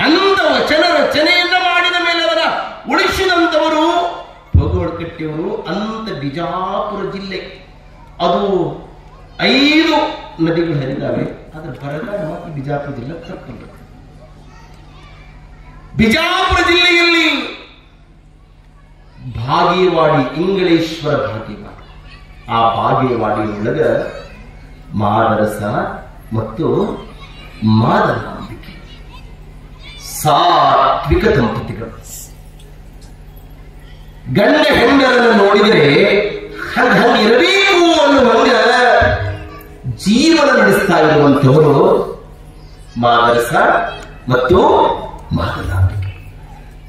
ಅಂತ ವಚನ ರಚನೆಯನ್ನ ಮಾಡಿದ ಮೇಲೆ ಅವರ ಉಳಿಸಿದಂತವರು ಹೋಗು ಹಳಕಟ್ಟಿಯವರು. ಅಂತ ಬಿಜಾಪುರ ಜಿಲ್ಲೆ ಅದು 5 ನದಿಗಳು ಹರಿದಾವೆ. ಅದರ ಬರಗಾಲ ಮತ್ತು ಬಿಜಾಪುರ ಜಿಲ್ಲೆ ತಪ್ಪಿಲ್ಲ. ಬಿಜಾಪುರ ಜಿಲ್ಲೆಯಲ್ಲಿ ಭಾಗೇವಾಡಿ, ಇಂಗಳೇಶ್ವರ ಭಾಗೇವಾಡಿ, ಆ ಭಾಗೇವಾಡಿಯೊಳಗ ಮಾದರಸ ಮತ್ತು ಮಾದನಾಂಬಿಕೆ ಸಾತ್ವಿಕ ದಂಪತಿಗಳು. ಗಂಡ ಹೆಂಡರನ್ನು ನೋಡಿದರೆ ಹಂಗಿರಬೇಕು ಅನ್ನುವಂಗ ಜೀವನ ನಡೆಸ್ತಾ ಇರುವಂತವರು ಮಾದರಸ ಮತ್ತು ಮಾದನಾಂಬಿಕೆ.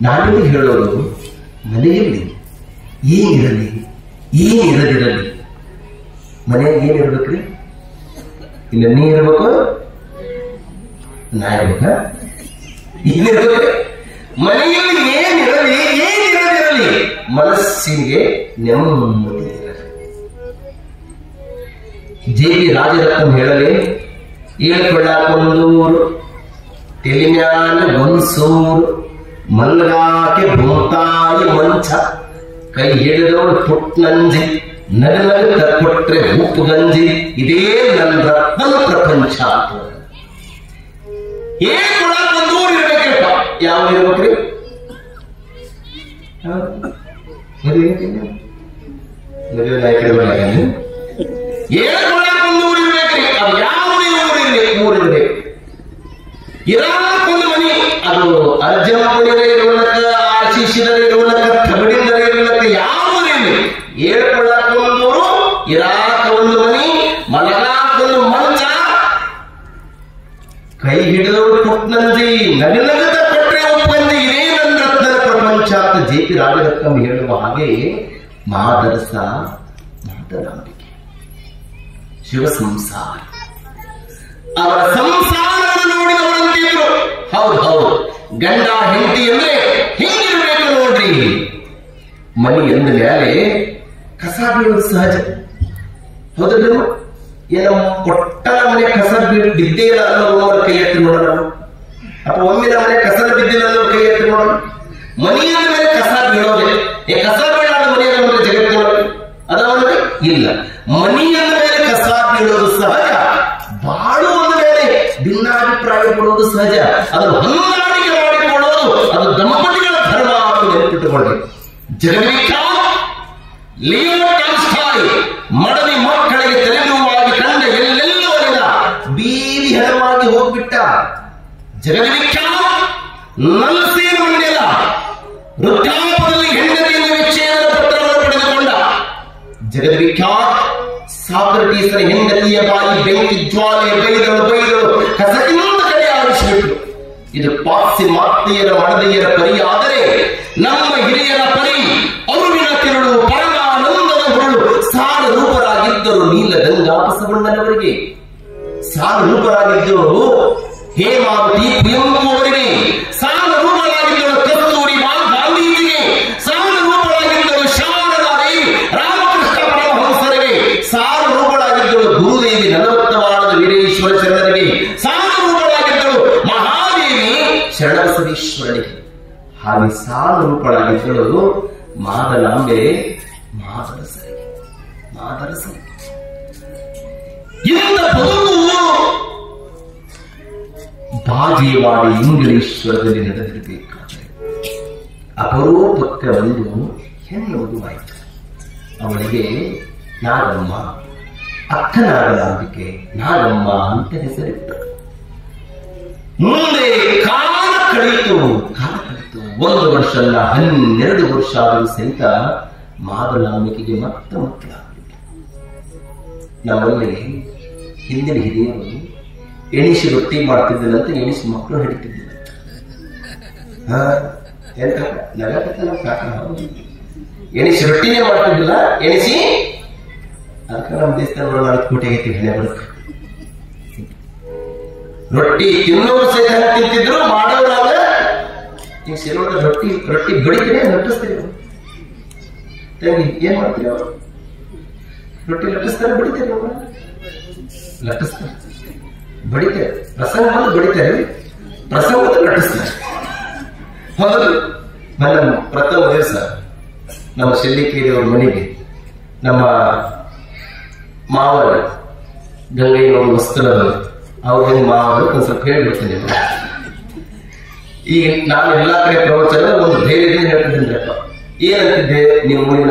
ನಾನಿಗೆ ಹೇಳೋದು, ಮನೆಯಲ್ಲಿ ಏನಿರಲಿ ಏನಿರದಿರಲಿ, ಮನೆಯಾಗ ಏನಿರ್ಬೇಕ್ರಿ? ಇಲ್ಲ ನೀ ಇರ್ಬೇಕು, ನಾ ಇರ್ಬೇಕ? ಏನಿರ್ಬೇಕ್ರಿ? ಮನೆಯಲ್ಲಿ ಏನಿರಲಿ ಏನಿರದಿರಲಿ, ಮನಸ್ಸಿಗೆ ನೆಮ್ಮದಿ ಇರಲಿ. ಜೆ.ವಿ. ರಾಜರತ್ನಂ ಹೇಳಲಿ, ಏಳ್ಕೊಳ್ಳಾಕೊಂದೂರು ತೆಲಿಮ್ಯಾಲ ಒಂದ್ಸೂರು, ಮಲ್ಗಾಕೆ ಬೋತಾಯಿ ಮಂಚ, ಕೈ ಹಿಡಿದವಳು ಪುಟ್ನಂಜಿ, ನಗನಗ ಕೊಟ್ರೆ ಉಪ್ಪು ಗಂಜಿ, ಇದೇ ನನ್ನ ರತ್ನ ಪ್ರಪಂಚ. ಏನ್ ಕೊಡಾಕೊಂದೂರು ಇರ್ಬೇಕಪ್ಪ. ಯಾವ ಇರ್ಬೇಕ್ರಿ? ಮದುವೆ ನಾಯಕರು ಏನ್ ಕೊಡಾಕೊಂದೂರು ಇರ್ಬೇಕ್ರಿ? ಅದು ಯಾವ ಊರಿರ್ಬೇಕು? ಇರಾಕೊಂದು ಮನಿ, ಅದು ಅರ್ಜಮಪುಣಿರ ಇರುವಲಕ್ಕ, ಆಶೀಷಿದರೆ ಇರುವಲಕ್ಕ, ತಗಡಿಂದರೆ ಇರುವಲಕ್ಕ, ಯಾವುದಿಲ್ಲ. ಏಳ್ಕೊಳ್ಳಾಕೊಂದೂರು, ಇರಾಕ ಒಂದು ಮನಿ, ಮಲಗಾಕೊಂದು ಮಂಚ, ಕೈ ಹಿಡಿದವರು ಪುಟ್ನಂಜಿ, ನಗನಗದ ಕೊಟ್ರೆ ಒಪ್ಪಂದಿ, ಇದೇ ನನ್ನ ರತ್ನ ಪ್ರಪಂಚ ಅಂತ ಜೆ.ಪಿ. ರಾಜರತ್ನಂ ಹೇಳುವ ಹಾಗೆ ಮಾದರಸ, ಮಾದನಾಂಬಿಕೆ, ಶಿವ ಸಂಸಾರ, ಅವರ ಸಂಸಾರವನ್ನು ನೋಡಿದವರಂತಿದ್ರು. ಹೌದು, ಗಂಡ ಹೆಂಡತಿ ಅಂದ್ರೆ ಹಿಂಗಿರ್ಬೇಕು ನೋಡ್ರಿ. ಮನಿ ಎಂದ ಮೇಲೆ ಕಸ ಬೀಳೋದು ಸಹಜ, ಹೌದಲ್ಲ? ಏನೋ ಕೊಟ್ಟನ ಮನೆ ಕಸ ಬಿದ್ದೇ ಇಲ್ಲ ಅನ್ನೋರ ಕೈ ಎತ್ತಿ ನೋಡೋಣ, ಅಥವಾ ಒಮ್ಮಿನ ಮನೆ ಕಸದ ಬಿದ್ದಿಲ್ಲ ಅನ್ನೋ ಕೈ ಎತ್ತಿ ನೋಡೋಣ. ಮನೆಯ ಮೇಲೆ ಕಸ ಬೀಳೋದೆ, ಕಸ ಬೀಳಾದ ಮನೆಯ ಮೇಲೆ ಜಗತ್ತಿನೊಳಗೆ ಅದಾವಂದ್ರೆ ಇಲ್ಲ. ಮನೆಯ ಮೇಲೆ ಕಸ ಬೀಳೋದು ಸಹಜ, ಬಾಳುವ ಮೇಲೆ ಭಿನ್ನಾಭಿಪ್ರಾಯ ಪಡುವುದು ಸಹಜ. ಅದನ್ನು ಹೊಂದಾಣಿಕೆ ಮಾಡಿಕೊಳ್ಳೋದು ಅದು ದಂಪತಿಗಳ ಧರ್ಮ ಅಂತ ನೆನಪಿಟ್ಟುಕೊಳ್ಳಿ. ಜಗವಿಖ್ಯಾತ ಲಿಯೋ ಟಾಲ್ಸ್ಟಾಯ್ ಮಡದಿ ಮಕ್ಕಳಿಗೆ ತೆರೆಯುವಾಗಿ ಕಂಡ ಎಲ್ಲೆಲ್ಲೋ ಬೀದಿ ಹೆಣವಾಗಿ ಹೋಗ್ಬಿಟ್ಟ. ಜಗವಿಖ್ಯಾತ ನಲ್ಸೇನ ಮಂಡೇಲ ವೃದ್ಧಾಪದಲ್ಲಿ ಹೆಂಡತಿಯಿಂದ ವಿಚ್ಛೇದನ ಪತ್ರವನ್ನು ಪಡೆದುಕೊಂಡ. ಜಗವಿಖ್ಯಾತ ಸಾಕ್ರಟೀಸರ ಹೆಂಡತಿಯ ಬಾಯಿ ಬೆಂಕಿ ಜ್ವಾಲೆ ಬೈದಳು ಕಸಕಿಂದ ಕಡೆ ಆರಿಸಿಬಿಟ್ರು. ಇದು ಪಾಶ್ಚಿಮಾತ್ಯರ ಮಡದಿಯರ ಪರಿ. ಆದರೆ ನಮ್ಮ ಹಿರಿಯರ ಪರಿ ಅರುವಿನ ತಿರುಳು, ಪರಮಾನಂದದ ಹುರುಳು, ಸಾಲ ರೂಪರಾಗಿದ್ದರು ನೀಲಗಂಗಾ ಬಸವಣ್ಣನವರಿಗೆ, ಸಾಲ ರೂಪರಾಗಿದ್ದರು ಹೇಮಾವತಿ ಕುವೆಂಪು ಅವರಿಗೆ, ಸಾಲ ರೂಪರಾಗಿದ್ದರು ಕಸ್ತೂರಿ ಬಾ ಗಾಂಧೀಜಿಗೆ, ಸಾಲ ರೂಪರಾಗಿದ್ದರು ಶಾರದಾಯಿ ರಾಮಕೃಷ್ಣ ಪರಮಹಂಸರಿಗೆ, ಸಾಲ ರೂಪರಾಗಿದ್ದರು ಗುರುದೇವಿ ನಲವತ್ತವಾರದ ವೀರೇಶ್ವರ ಶರಣರಿಗೆ, ಸಾಲ ರೂಪರಾಗಿದ್ದರು ಮಹಾದೇವಿ ಶರಣಬಸವೇಶ್ವರನಿಗೆ. ಹಾಗೆ ಸಾಲ ರೂಪರಾಗಿದ್ದರು ಮಾದನಾಂಬೆ ಮಾದರಸರಿಗೆ. ಇಂಥ ಬದುಕು ಭಾಗೇವಾಡಿ ಇಂಗಳೇಶ್ವರದಲ್ಲಿ ನಡೆದಿರಬೇಕಾದರೆ ಅಪರೂಪಕ್ಕೆ ಒಂದು ಹೆಣ್ಣು ಮಗುವಾಯಿತು. ಅವಳಿಗೆ ನಾಗಮ್ಮ, ಅಕ್ಕ ನಾಗನಾಂಬಿಕೆ, ನಾಗಮ್ಮ ಅಂತ ಹೆಸರಿಟ್ಟು ಮುಂದೆ ಕಾಲ ಕಳೆಯಿತು. 1 ವರ್ಷ ಅಲ್ಲ, 12 ವರ್ಷ ಆದರೂ ಸಹಿತ ಮಾದನಾಂಬಿಕೆಗೆ ಮತ್ತೆ ಮಕ್ಕಳಾಗಲಿಲ್ಲ. ನಮ್ಮಲ್ಲಿ ಹಿಂದಿನ ಹಿರಿಯರು ಎಣಿಸಿ ರೊಟ್ಟಿ ಮಾಡ್ತಿದ್ದಿಲ್ಲಂತ, ಎಣಿಸಿ ಮಕ್ಕಳು ಹಿಡಿತಿದ್ದಿಲ್ಲ. ಎಣಿಸಿ ರೊಟ್ಟಿನೇ ಮಾಡ್ತಿದ್ದಿಲ್ಲ, ಎಣಿಸಿ. ಅದಕ್ಕೆ ನಮ್ಮ ದೇಶದಲ್ಲಿ 4 ಕೋಟಿ ಐತಿ ಹೆಣೆ ಬರುತ್ತೆ. ರೊಟ್ಟಿ ತಿನ್ನೋರು ಸಹಿತ ತಿಂತಿದ್ರು, ಮಾಡೋರಾಗ ಈಗ ಸಿರೋದ ರೊಟ್ಟಿ ಬಡಿತೀರಿ, ಲಟ್ಟಿಸ್ತೀರಿ. ಏನ್ ಮಾಡ್ತೀರಿ? ಅವರು ರೊಟ್ಟಿ ಲಟ್ಟಿಸ್ತಾರೆ, ಬಡಿತೀರಿ. ಲಟ್ಟಿಸ್ತಾರೆ, ಬಡಿತಾರೆ. ಪ್ರಸಂಗ ಬಂದು ಬಡಿತಾರೆ, ಪ್ರಸಂಗ ಬಂದು ಲಟ್ಟಿಸ್ತಾರೆ. ಹೌದು. ನನ್ನ ಪ್ರಥಮ ದಿವಸ ನಮ್ಮ ಶೆಲ್ಲಿಕೇರಿ ಅವ್ರ ಮನೆಗೆ ನಮ್ಮ ಮಾವರ ಗಂಗೆಯ ವಸ್ತುಗಳು ಅವ್ರಿಗೆ ಮಾವರು ಒಂದು ಸ್ವಲ್ಪ ಹೇಳ್ಬಿಡ್ತೀನಿ. ಈಗ ನಾನು ಎಲ್ಲಾ ಕಡೆ ಪ್ರವಚನ ಒಂದು ಧೈರ್ಯದಿಂದ ಹೇಳ್ತಿದ್ದೀನಪ್ಪ. ಏನಂತಿದ್ದೆ, ನೀವು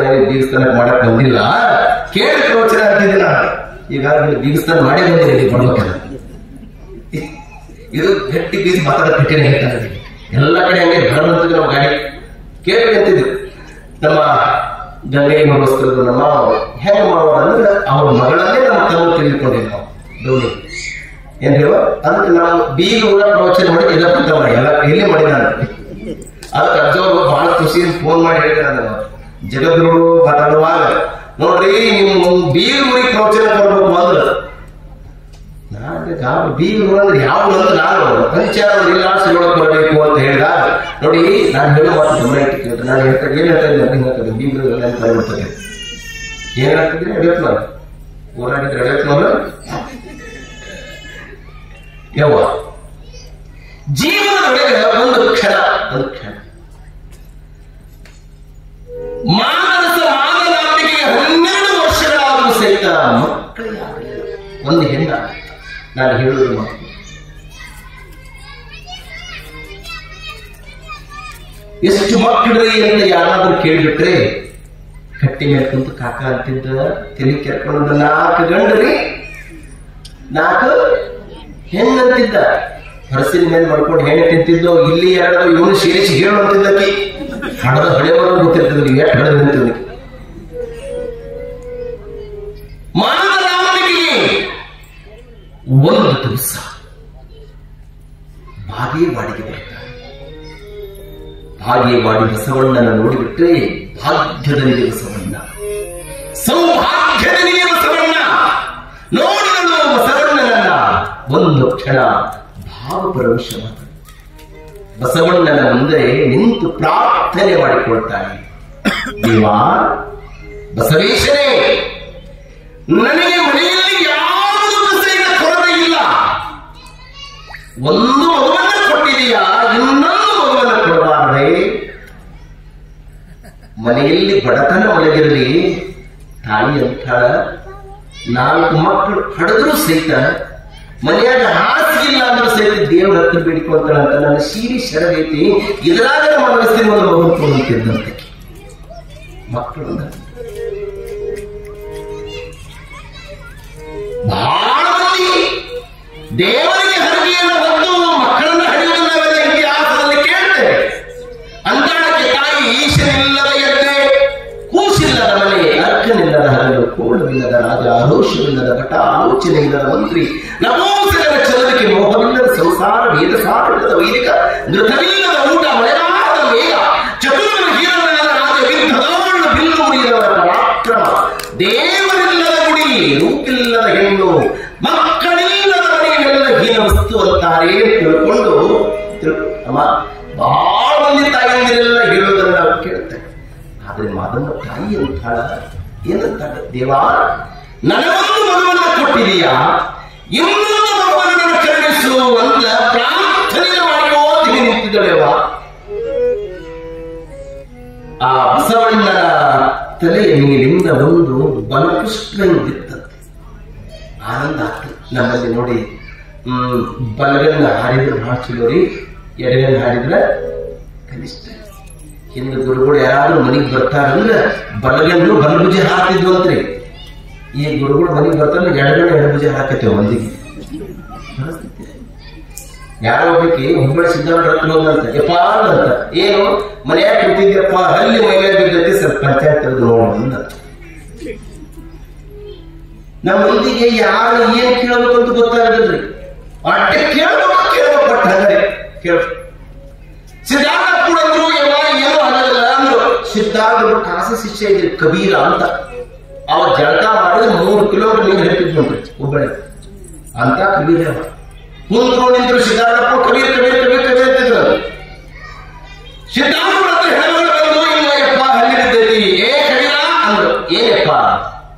ಬೀಗಸ್ತಾನ ಮಾಡಕ್ ಬಂದಿಲ್ಲ, ಕೇಳಿ ಪ್ರವಚನ ಅಂತಿದ್ದೆ ನಾನು. ಈಗ ಬೀಗಸ್ತಾನ ಮಾಡೇ ಬಂದಿದೆ ಬರ್ಬೇಕಾದ್ರೆ. ಇದು ಗಟ್ಟಿ ಬೀಸ್ ಮಾತಾಡೋ ಕಟ್ಟಿನ ಹೇಳ್ತಾರೆ. ಎಲ್ಲ ಕಡೆ ಹಂಗೆ ಬರೋದಂತದ್ದು ನಾವು ಗಾಡಿ ಕೇಳಿ ಅಂತಿದ್ವಿ. ನಮ್ಮ ಗಂಗೆಯ ವಸ್ತ್ರದ ನಮ್ಮ ಹೆಂಗ ಮಾಡೋದು ಅಂದ್ರೆ ಅವ್ರ ಮಗಳನ್ನೇ ನಮ್ಮ ತಮ್ಮ ತಿಳಿದುಕೊಂಡಿದ್ವಿ ನಾವು ದೌಡಿ ಏನ್ ಹೇಳುವ. ಅದಕ್ಕೆ ನಾವು ಬೀಗ ಪ್ರವಚನ ಮಾಡಿ ಎಲ್ಲ ಎಲ್ಲ ಎಲ್ಲಿ ಮಾಡಿದ ಅದಕ್ಕೆ ಅಜ್ಜವರು ಬಹಳ ಖುಷಿಯಿಂದ ಫೋನ್ ಮಾಡಿ ಹೇಳಿದ್ರೆ ಜಗದ್ಗುರು ಮಾತಾಡುವಾಗ, ನೋಡ್ರಿ ನೀವು ಬೀಗ ಊರಿಗೆ ಪ್ರವಚನ ಕೊಡ್ಬೇಕು ಅಂದ್ರೆ ಬೀಗ ಅಂದ್ರೆ ಯಾವ ಅಂದ್ರೆ ನಾನು ಪಂಚಾರ ಇಲ್ಲಾಡ್ಸಿಗೊಳಕ್ ಬರಬೇಕು ಅಂತ ಹೇಳಿದಾಗ, ನೋಡಿ ನಾನು ಹೇಳೋ ಮಾತು ಗಮನ ಇಟ್ಟು ನಾನು ಹೇಳ್ತಾ ಏನ್ ಹೇಳ್ತಾ ಇದ್ದೀನಿ ಅಂತ ಹೇಳ್ತದೆ. ಬೀಗರೆಲ್ಲ ಅಂತ ಹೇಳ್ಬಿಡ್ತದೆ. ಏನ್ ಹೇಳ್ತಿದ್ರಿ ಅಡಿಯತ್ನ ಓಡಾಡಿದ್ರೆ ಅಡಿಯತ್ನವ್ರ ಯವ್ವ ಜೀವನದೊಳಗೆ ಒಂದು ಕ್ಷಣ ಮಾನಸಿಗೆ 12 ವರ್ಷಗಳಾದರೂ ಸಹಿತ ಮಕ್ಕಳಿಗೆ ಆಗಲಿಲ್ಲ. ಒಂದು ಹೆಣ್ಣ ನಾನು ಹೇಳುವುದು ಮಾತು. ಎಷ್ಟು ಮಕ್ಕಳ್ರಿ ಅಂತ ಯಾರಾದ್ರೂ ಕೇಳಿಬಿಟ್ರೆ ಕಟ್ಟಿ ಮೇಲೆ ಕುಂತು ಕಾಕ ಅಂತಿದ್ದ ತಲೆ ಕೆರ್ಕೊಂಡು 4 ಗಂಡ್ರಿ 4 ಹೆಣ್ಣಂತಿದ್ದ. ಹರಸಿನ ಮೇಲೆ ಮಾಡ್ಕೊಂಡು ಹೆಣ್ಣು ತಿಂತಿದ್ದೋ ಇಲ್ಲಿ 2 ಇವನು ಸೇರಿಸಿ ಹೇಳು ಅಂತಿದ್ದಕ್ಕೆ ಹಡದ ಹಳೆಯವರು ಗೊತ್ತಿರ್ತದೆ. ಎಷ್ಟು ಹಡದ ನಿಂತಿದ್ದ ಮಾನವನಿಗೆ ಒಂದು ದಿವಸ ಬಾಗೇವಾಡಿಗೆ ಬರ್ತಾರೆ. ಬಾಗೇವಾಡಿ ಬಸವಣ್ಣನ ನೋಡಿಬಿಟ್ರೆ ಭಾಗ್ಯದಲ್ಲಿದೆ ಬಸವಣ್ಣ, ಸೌಭಾಗ್ಯದಲ್ಲಿದೆ ಬಸವಣ್ಣ. ನೋಡಿದಳು ಬಸವಣ್ಣನನ್ನ ಒಂದು ಕ್ಷಣ ಭಾವಪರವಶವಾದ ಬಸವಣ್ಣನ ಮುಂದೆ ನಿಂತು ಪ್ರಾರ್ಥನೆ ಮಾಡಿಕೊಳ್ತಾನೆ. ದೇವಾ ಬಸವೇಶನೇ, ನನಗೆ ಮನೆಯಲ್ಲಿ ಯಾವುದಕ್ಕೂ ಸಹಿತ ಕೊರತೆ ಇಲ್ಲ. ಒಂದು ಮಗುವನ್ನ ಕೊಟ್ಟಿದೆಯಾ, ಇನ್ನೊಂದು ಮಗುವನ್ನ ಕೊಡಬಾರದೆ. ಮನೆಯಲ್ಲಿ ಬಡತನ ಒಳಗಿರಲಿ, ತಾಯಿ ಅಂತಾಳ 4 ಮಕ್ಕಳು ಹಡಿದ್ರು ಸಹಿತ ಮನೆಯಾಗ ಹಾಸಿಗಿಲ್ಲ ಅಂದ್ರೂ ಸಹಿತ ದೇವ್ರ ಹತ್ರ ಬೇಡಿಕೊಂತಾಳ ಅಂತ ನನ್ನ ಸೀರಿ ಶರಗೈತಿ. ಇದರಾಗ ನಮ್ಮ ಮನಸ್ಸಿನ ಒಂದು ಮಗು ತೊಗೊಂತಿದ್ದಂತೆ ಮಕ್ಕಳು ಬಹಳ ಮಂದಿ ದೇವರಿಗೆ ಹರಗಿಯನ್ನು ಹೊತ್ತು ಮಕ್ಕಳನ್ನ ಹಡಿಯುವುದನ್ನ ನಾವೆಲ್ಲ ಇತಿಹಾಸದಲ್ಲಿ ಕೇಳ್ತೇವೆ. ಅಂತಾಳಕ್ಕೆ ತಾಯಿ ಈಶನಿಲ್ಲದ ಎದ್ದೆ, ಕೂಸಿಲ್ಲದ ಮನೆ, ಅರ್ಕನಿಲ್ಲದ ಹರಳು, ಕೋಳವಿಲ್ಲದ ರಾಜ, ಆರೋಷವಿಲ್ಲದ ಘಟ, ಆಲೋಚನೆ ಇಲ್ಲದ ಮಂತ್ರಿ, ನಮೋಸಗರ ಚಲನಕ್ಕೆ ಮೋಹವಿಲ್ಲದ ಸಂಸಾರ, ವೇದ ಸಾರವಿಲ್ಲದ ವೈದಿಕ, ನೃತವಿಲ್ಲದ ಊಟ, ಮಳೆಯಾದ ಮೇಘ, ಚತುರ್ಮನ ಹೀರವನಾದ ರಾಜ, ವಿರುದ್ಧದವಳು ಬಿಲ್ಲು ಮುರಿಯದವರ ಪರಾಕ್ರಮ, ದೇವರಿಲ್ಲದ ಗುಡಿ, ರೂಪಿಲ್ಲದ ಹೆಣ್ಣು, ಮಕ್ಕಳಿಲ್ಲದ ಮನೆಯನ್ನೆಲ್ಲ ಹೀನ ವಸ್ತು ಅಂತಾರೆ ತಿಳ್ಕೊಂಡು ಅಮ್ಮ ಬಹಳ ಮಂದಿ ತಾಯಿಯಂದಿರೆಲ್ಲ ಹೇಳೋದನ್ನ ನಾವು ಕೇಳ್ತೇವೆ. ಆದ್ರೆ ಮಾದಮ್ಮ ತಾಯಿ ಅಂತಾಳ, ಏನಂತಾಳ, ದೇವಾ ನನಗೊಂದು ಮಗುವನ್ನ ಕೊಟ್ಟಿದೀಯಾ, ಇನ್ನೊಂದು ಮಗುವನ್ನು ಕರುಣಿಸು ಅಂತ ಪ್ರಾರ್ಥನೆ ಮಾಡಿಯೋ ತಿಳಿ ನಿಂತಿದ್ದಳೆವ. ಆ ಬಸವಣ್ಣನ ತಲೆಯ ಮೇಲಿಂದ ಒಂದು ಬಲಪುಷ್ಪ ಬಿತ್ತಂತೆ. ಆನಂದ ಆಗ್ತದೆ ನಮ್ಮಲ್ಲಿ ನೋಡಿ. ಬಲಗನ್ನ ಹಾಡಿದ್ರೆ ಬಹಳ ಚಲೋ ರೀ, ಎಡಗನ್ನ ಹಾಡಿದ್ರೆ ಕನಿಷ್ಠ. ಹಿಂದೆ ಗುರುಗಳು ಯಾರಾದ್ರೂ ಮನೆಗೆ ಬರ್ತಾರಂದ್ರೆ ಬಲಗನ್ನು ಬಲಭುಜ ಹಾಕಿದ್ವು ಅಂತ್ರಿ. ಈ ಗುರುಗಳು ಮನೆಗೆ ಬರ್ತಾರೆ ಎಡಗಣ್ಣ ಎಡಭುಜ ಹಾಕತ್ತೇವೆ ಮಂದಿಗೆ. ಯಾರೋ ಒಬ್ಬಕ್ಕೆ ಹುಬ್ಬಳ್ಳಿ ಸಿದ್ಧಾಂತ ಹತ್ರ ಹೋದಂತ ಯಪ್ಪ ಅಂತ, ಏನು ಮನೆಯಾಗ ಕೂತಿದ್ಯಪ್ಪ, ಅಲ್ಲಿ ಮೈಮೇಲೆ ಬಿದ್ದೈತಿ, ಸ್ವಲ್ಪ ಪಂಚಾಯತ್ ತೆಗೆದು ನೋಡೋಣ. ನಮ್ಮ ಮಂದಿಗೆ ಯಾರು ಏನ್ ಕೇಳಬೇಕಂತ ಗೊತ್ತಾಗದ್ರಿ. ಅಟ್ಟೆ ಕೇಳ್ಬೇಕು ಬಟ್ ಹಂಗಾರೆ ಕೇಳ. ಸಿದ್ಧಾರ್ಥ ಕೂಡ ಅಂದ್ರು ಏನೋ ಆಗಲ್ಲ ಅಂದ್ರು. ಸಿದ್ಧಾರ್ಥ ಕಾಸಿ ಶಿಷ್ಯ ಇದ್ರಿ ಕಬೀರ ಅಂತ, ಅವ ಜಳಕ ಮಾಡಿದ್ರೆ 3 ಕಿಲೋಮೀಟರ್ ನೀರು ಹೇಳ್ತಿದ್ ನೋಡ್ರಿ ಹುಬ್ಬಳ್ಳಿ ಅಂತ ಕಬೀರ. ಮುಂದ್ರು ನಿಂತರು ಸಿದ್ಧಾರ್ಥಪ್ಪ ಕಬೀರ್ ಕಬೀರ್ ಕಬೀರ್ ಕಬೀರ್ ಅಂತಿದ್ರು. ಸಿದ್ಧಾರ್ಥ ಹತ್ರ ಹೆಣಗಳು ಬಂದು, ಇಲ್ಲ ಯಪ್ಪ ಹಲ್ಲಿ ಬಿದ್ದೈತಿ, ಏ ಕಬೀರ ಅಂದ್ರು. ಏನಪ್ಪ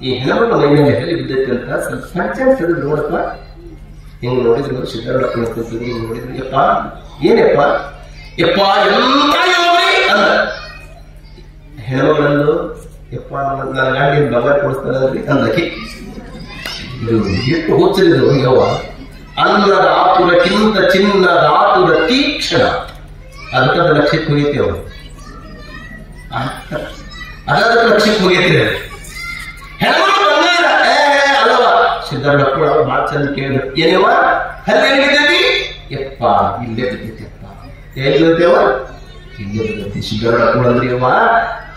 ಈ ಹೆಣಗಳು ಮೈ ಮೇಲೆ ಹಲ್ಲಿ ಬಿದ್ದೈತಿ ಅಂತ ಸ್ವಲ್ಪ ಪಂಚಾಯತ್ ತೆಗೆದು ನೋಡಪ್ಪ. ಹಿಂಗ್ ನೋಡಿದ್ರು ಸಿದ್ಧಾರ್ಥ ನೋಡಿದ್ರು, ಯಪ್ಪ ಏನಪ್ಪ, ಯಪ್ಪ ಎಂತ ಯೋಗಿ ಅಂದ. ಹೆಣಗಳಂದು, ಯಪ್ಪ ನನ್ನ ಗಾಡಿ ಬಂಗಾರ ಕೊಡಿಸ್ತಾನಲ್ರಿ ಅಂದಕ್ಕೆ. ಇದು ಎಷ್ಟು ಹುಚ್ಚರಿದು ಯವ್ವ. ಅನ್ನದ ಆತುರಕ್ಕಿಂತ ಚಿನ್ನದ ಆತುರ ತೀಕ್ಷಣ. ಅದಕ್ಕದ ಲಕ್ಷ್ಯಕ್ಕೆ ಹೋಗೈತೇವ, ಅದಕ್ಕೆ ಲಕ್ಷ್ಯಕ್ಕೆ ಹೋಗೈತೆ. ಹೆಣ್ಮಕ್ಳು ಬಂಗಾರ ಅಲ್ಲವ ಸಿದ್ದರಾಮಯ್ಯ ಬಹಳ ಚಂದ ಕೇಳಿದ್ರು, ಏನೇವ ಹಲ್ಲಿ ಎಲ್ಲಿದ್ದೀವಿ? ಯಪ್ಪ ಇಲ್ಲೇ ಬಿದ್ದೈತೆಪ್ಪ. ಹೇಗಿರ್ತೇವ? ಇಲ್ಲೇ ಬಿದ್ದೈತಿ. ಸಿದ್ದರಾಮಯ್ಯ ಅಂದ್ರೆ ಯವ್ವ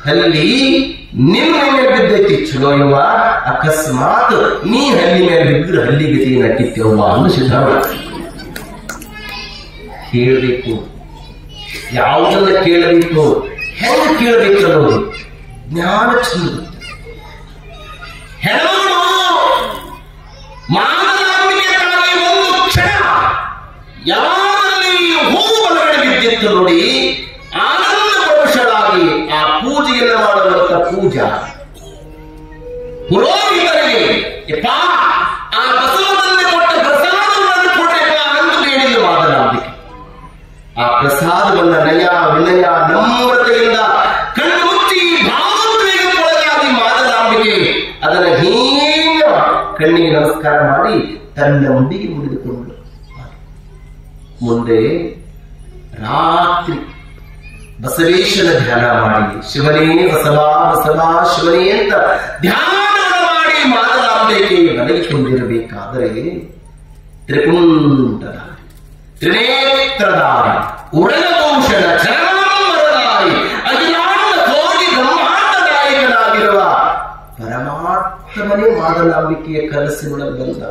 ಹಲ್ಲಿ ನಿಮ್ಮ ಮೇಲೆ ಬಿದ್ದೈತಿ, ಚಲೋ ಯವ್ವ. ಅಕಸ್ಮಾತ್ ನೀ ಹಲ್ಲಿ ಮೇಲೆ ಬಿದ್ದರೆ ಹಲ್ಲಿಗೆ ನಟ್ಟಿತ್ತೇವ್ವ ಅಂದು ಸಿದ್ದರಾಮಯ್ಯ. ಕೇಳಬೇಕು, ಯಾವುದನ್ನ ಕೇಳಬೇಕು, ಹೆಂಗ ಕೇಳಬೇಕು ಅನ್ನೋದು ಜ್ಞಾನ ಚಂದ. ಹೆಣ್ಣು ಮಾನವೀಯತಾಗಿ ಒಂದು ಕ್ಷಣ ಯಾರಲ್ಲಿ ಹೂವು ಒಳಗಡೆ ಬಿದ್ದಿತ್ತು ನೋಡಿ, ಆನಂದ ಪರುಷರಾಗಿ ಆ ಪೂಜೆಯನ್ನು ಮಾಡುವಂತ ಪೂಜಾ ಪುರೋಹಿತರಿಗೆ ಆ ಬಸವನಲ್ಲಿ ಕೊಟ್ಟ ಪ್ರಸಾದವನ್ನು ಕೊಟ್ಟೆಪ್ಪ ಎಂದು ಹೇಳಿದ್ದು ಮಾತನಾಡಲಿಕ್ಕೆ. ಆ ಪ್ರಸಾದವನ್ನ ನಯ ವಿನಯ ನಮ್ರತೆಯಿಂದ ಕಣ್ಣು ಮುಚ್ಚಿ ಭಾವೋದ್ವೇಗಕ್ಕೊಳಗಾಗಿ ಮಾತನಾಡಲಿಕ್ಕೆ ಅದನ್ನ ಹೀಗ ಕಣ್ಣಿಗೆ ನಮಸ್ಕಾರ ಮಾಡಿ ತನ್ನ ಮುಂಡಿಗೆ ಮುಡಿದುಕೊಂಡು ಮುಂದೆ ರಾತ್ರಿ ಬಸವೇಶ್ವರ ಧ್ಯಾನ ಮಾಡಿ ಶಿವನೇ ಬಸವ ಬಸವ ಶಿವನೇ ಅಂತ ಧ್ಯಾನ ಮಾಡಿ ಮಾತನಾಡಲಿಕ್ಕೆ ಮಲಗಿಕೊಂಡಿರಬೇಕಾದರೆ ತ್ರಿಪುಂಡದ ತ್ರಿನೇತ್ರಧಾರಿ ಉರಗಭೂಷಣ ಚರಣಾಂಬರಧಾರಿ ಅಖಿಲಾಂಡ ಕೋಟಿ ಬ್ರಹ್ಮಾಂಡ ನಾಯಕನಾಗಿರುವ ಪರಮಾತ್ಮನೇ ಮಾತನಾಡಲಿಕ್ಕೆ ಕನಸಿನೊಳಗೆ ಬಂದ.